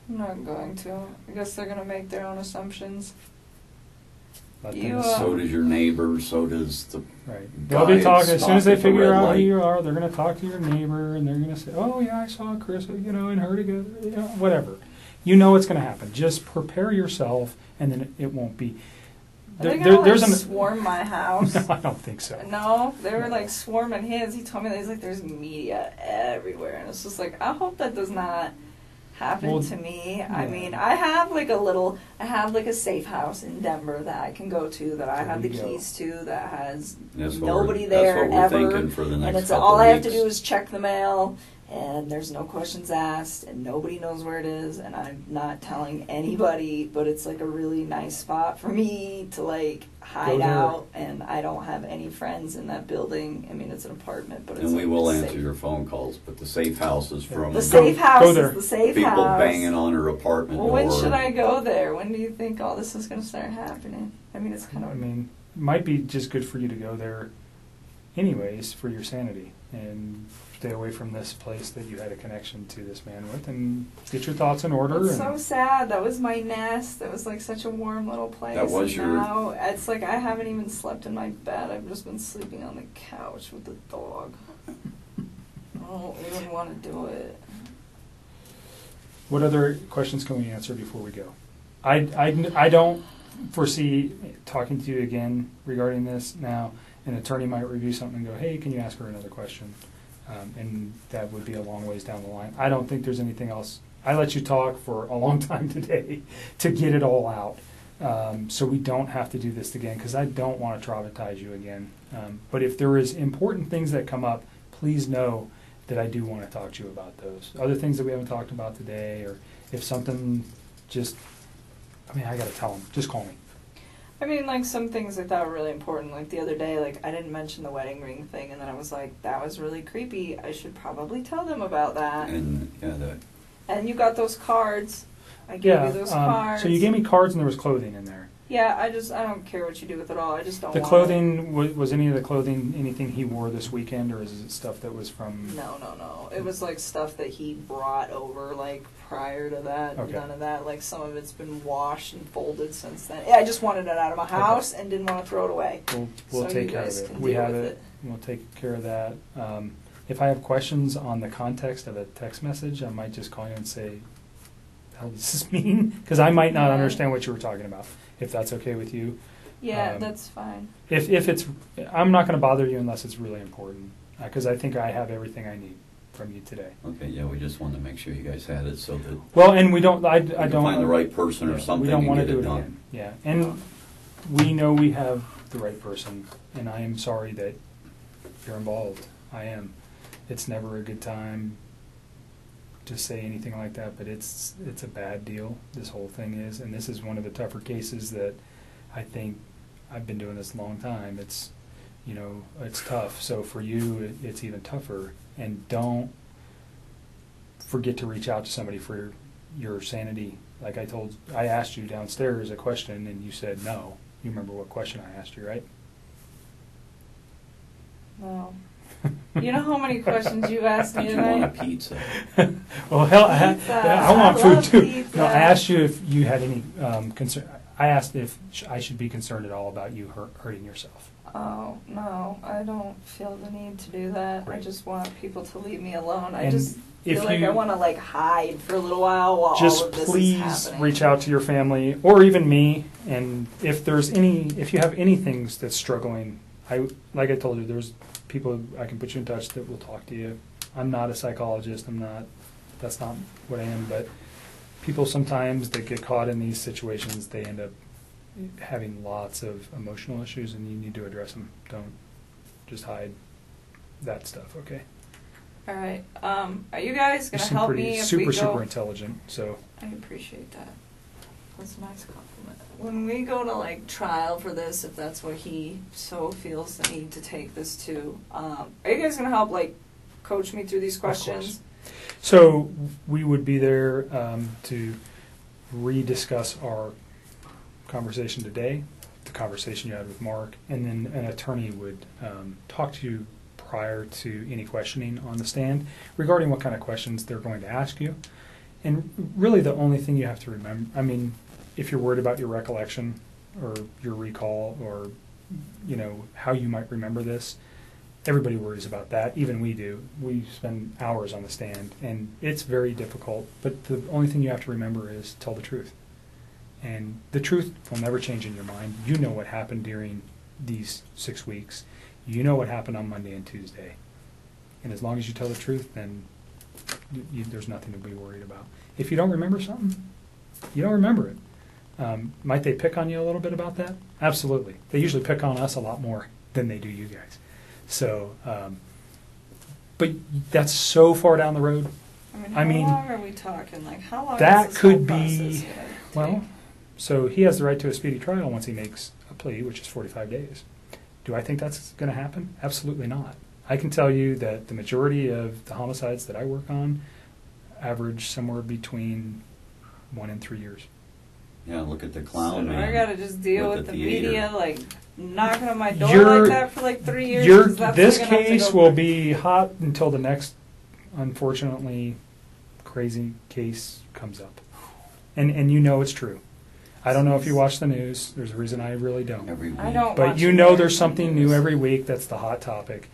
I'm not going to. I guess they're gonna make their own assumptions. Let You, them, So does your neighbor, so does the right. They'll be guy talking, as soon as they stopped at the figure red out who light. you are, they're going to talk to your neighbor, and they're going to say, oh, yeah, I saw Chris, you know, and her together, you know, whatever. You know what's going to happen. Just prepare yourself, and then it won't be. Are they gonna there's like swarm my house? No, I don't think so. No, they were like swarming his. He told me that he's like, there's media everywhere, and it's just like, I hope that does not happen Well, to me. I yeah. mean, I have like a safe house in Denver that I can go to, that I There have the you go. keys to, that has That's what nobody we're, there that's what we're ever. thinking for the And next it's couple all of I have to weeks. do is check the mail, and there's no questions asked, and nobody knows where it is, and I'm not telling anybody, but it's like a really nice spot for me to like hide there. out, and I don't have any friends in that building. I mean, it's an apartment, but it's And we like will safe. answer your phone calls, but the safe house is from The safe house go there. is the safe people house. banging on her apartment Well, door. when should I go there? When do you think all this is going to start happening? I mean, it's kind of. I mean, it might be just good for you to go there anyways for your sanity and stay away from this place that you had a connection to this man with and get your thoughts in order. It's And so sad. That was my nest. That was like such a warm little place. That was and your- now it's like I haven't even slept in my bed. I've just been sleeping on the couch with the dog. I don't even want to do it. What other questions can we answer before we go? I don't foresee talking to you again regarding this now. An attorney might review something and go, hey, can you ask her another question? And that would be a long ways down the line. I don't think there's anything else. I let you talk for a long time today to get it all out. So we don't have to do this again because I don't want to traumatize you again. But if there is important things that come up, please know that I do want to talk to you about those. Other things that we haven't talked about today, or if something just, I mean, I got to tell them, just call me. I mean, like some things I thought were really important. Like the other day, like I didn't mention the wedding ring thing, and then I was like, that was really creepy. I should probably tell them about that. And yeah, that And you got those cards. I gave you those cards. So you gave me cards and there was clothing in there. Yeah, I don't care what you do with it all. I just don't The want clothing, was any of the clothing anything he wore this weekend, or is it stuff that was from... No. It was like stuff that he brought over like prior to that. Okay. None of that. Like some of it's been washed and folded since then. Yeah, I just wanted it out of my house and didn't want to throw it away. We'll So take you care of guys it. can We deal have with it. We'll take care of that. If I have questions on the context of a text message, I might just call you and say, "Hell, does this mean?" Because I might not Yeah. understand what you were talking about. If that's okay with you. Yeah, that's fine. If it's, I'm not going to bother you unless it's really important, because I think I have everything I need from you today. okay. Yeah, we just wanted to make sure you guys had it so that Well, and we don't. I you can don't find the right person or yeah, something We don't and want to get do it it done. again. Yeah, and we know we have the right person, and I am sorry that you're involved. I am. It's never a good time to say anything like that, but it's a bad deal. This whole thing is, and this is one of the tougher cases that I think I've been doing this a long time. It's, you know, it's tough. So for you, it's even tougher. And don't forget to reach out to somebody for your sanity. Like I asked you downstairs a question, and you said no. You remember what question I asked you, right? No. You know how many questions you asked me Did you want a tonight? pizza? Well, hell, Pizza. I want I food love too. pizza. No, I asked you if you had any concern. I asked if I should be concerned at all about you hurting yourself. Oh, no, I don't feel the need to do that. I Right. just want people to leave me alone. I And just if feel like you- I want to like hide for a little while all Just of this please is happening. reach out to your family or even me, and if you have anything that's struggling, like I told you, there's people I can put you in touch that will talk to you. I'm not a psychologist. That's not what I am. But people sometimes that get caught in these situations, they end up having lots of emotional issues, and you need to address them. Don't just hide that stuff. Okay. All right. Are you guys You gonna seem help pretty me if super we go? intelligent. So I appreciate that. That's a nice compliment. When we go to like trial for this, if that's what he so feels the need to take this to, are you guys gonna help like coach me through these course. questions? So we would be there to rediscuss our conversation today, the conversation you had with Mark, and then an attorney would talk to you prior to any questioning on the stand regarding what kind of questions they're going to ask you. And really the only thing you have to remember, I mean, if you're worried about your recollection or your recall or, you know, how you might remember this, everybody worries about that. Even we do. We spend hours on the stand, and it's very difficult. But the only thing you have to remember is tell the truth. And the truth will never change in your mind. You know what happened during these 6 weeks. You know what happened on Monday and Tuesday. And as long as you tell the truth, then there's nothing to be worried about. If you don't remember something, you don't remember it. Might they pick on you a little bit about that? Absolutely. They usually pick on us a lot more than they do you guys. So, but that's so far down the road. I mean, how long are we talking? Like, how long That is this could whole process be, gonna well, take? so he has the right to a speedy trial once he makes a plea, which is 45 days. Do I think that's going to happen? Absolutely not. I can tell you that the majority of the homicides that I work on average somewhere between 1 and 3 years. Yeah, look at the So clown do man. I gotta just deal with with the the theater. media, like knocking on my door You're- like that for like 3 years? 'Cause that's This like enough to case go will for- be hot until the next, unfortunately, crazy case comes up. And you know it's true. I don't know if you watch the news. There's a reason I really don't. Every week. I don't. But watch you the know news. there's something new every week that's the hot topic.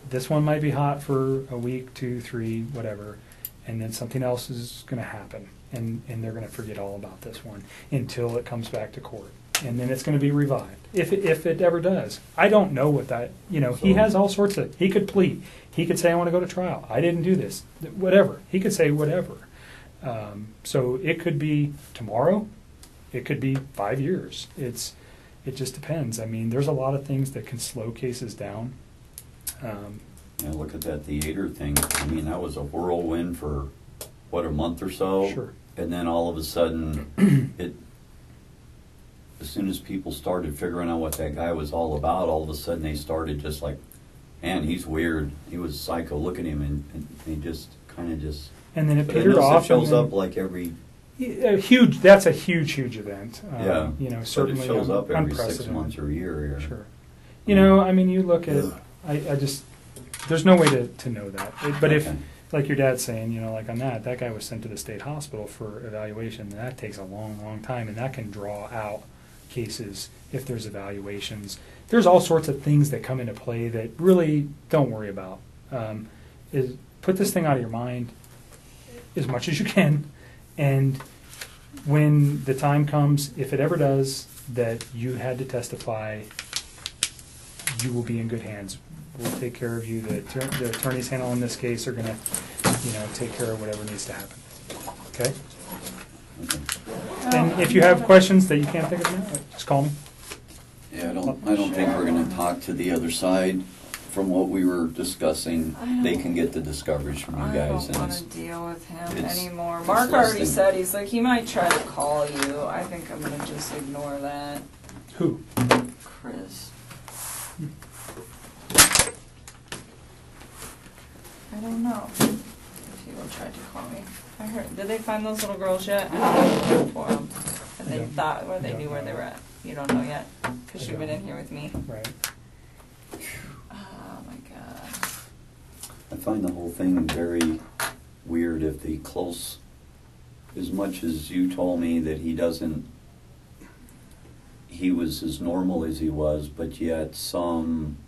This one might be hot for a week, 2, 3, whatever, and then something else is going to happen, and they're going to forget all about this one until it comes back to court, and then it's going to be revived, if it ever does. I don't know what that, you know, he So- has all sorts of, he could plead. He could say, I want to go to trial. I didn't do this. Whatever. He could say whatever. So it could be tomorrow. It could be 5 years. It just depends. I mean, there's a lot of things that can slow cases down. Yeah, look at that theater thing. I mean, that was a whirlwind for, what, a month or so? Sure. And then all of a sudden, as soon as people started figuring out what that guy was all about, all of a sudden they started just like, man, he's weird. He was psycho. Look at him, and he just kind of just. And then it But I petered notice off. it shows and then- up like every. Huge. That's a huge event. Yeah. You know, But certainly it shows up every 6 unprecedented. months or a year. Here. Sure. You know, I mean, you look at. Ugh. I just. There's no way to know that. But if, Okay. like your dad's saying, you know, like on that guy was sent to the state hospital for evaluation. And that takes a long, long time, and that can draw out cases if there's evaluations. There's all sorts of things that come into play that really don't worry about. Is put this thing out of your mind as much as you can, and when the time comes, if it ever does, that you had to testify, you will be in good hands. We'll take care of you. The attorneys handling this case are going to, you know, take care of whatever needs to happen. Okay? Okay. And if you have questions that you can't think of now, just call me. Yeah, I don't think we're going to talk to the other side. From what we were discussing, they can get the discoveries from you I guys. don't want it's- to deal with him it's- anymore. it's Mark less already than- said he's like he might try to call you. I think I'm gonna just ignore that. Who? Chris. I don't know if he will try to call me. I heard. Did they find those little girls yet? I haven't been looking for them. And I they don't- thought, or I they don't knew where know. they were at. You don't know yet, because I you've been don't. in here with me. Right. Oh my god. I find the whole thing very weird if the close, as much as you told me that he was as normal as he was, but yet some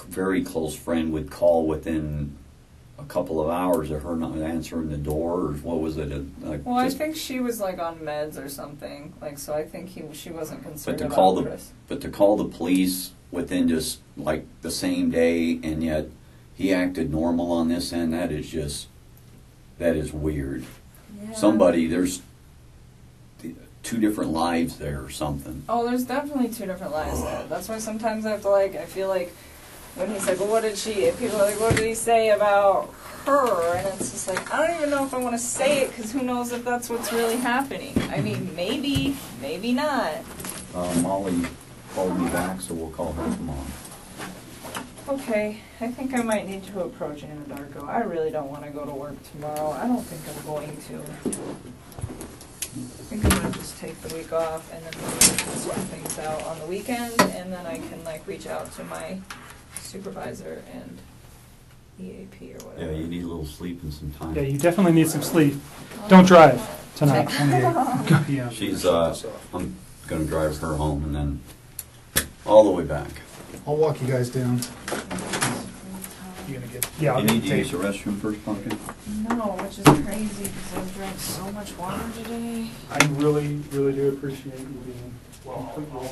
very close friend would call within a couple of hours of her not answering the door, or what was it? Well, I think she was like on meds or something. Like, so I think she wasn't concerned But to about call Chris. but to call the police within just like the same day, and yet he acted normal on this end, that is weird. Yeah. Somebody, there's two different lives there or something. Oh, there's definitely two different lives there. That's why sometimes I have to I feel like when he's like, well, what did she, if people are like, what did he say about her? And it's just like, I don't even know if I want to say it, because who knows if that's what's really happening. I mean, maybe, maybe not. Molly called me back, so we'll call her tomorrow. Okay, I think I might need to approach Anadarko. I really don't want to go to work tomorrow. I don't think I'm going to. think I'm gonna just take the week off and then maybe we can sort things out on the weekend, and then I can like reach out to my supervisor and EAP or whatever. Yeah, you need a little sleep and some time. Yeah, you definitely need some sleep. Don't drive tonight. Yeah. She's, I'm gonna drive her home and then all the way back. I'll walk you guys down. You're gonna get. Yeah, I'll You get need to tape. use the restroom first, Pumpkin? No, which is crazy because I've drank so much water today. I really, really do appreciate you being completely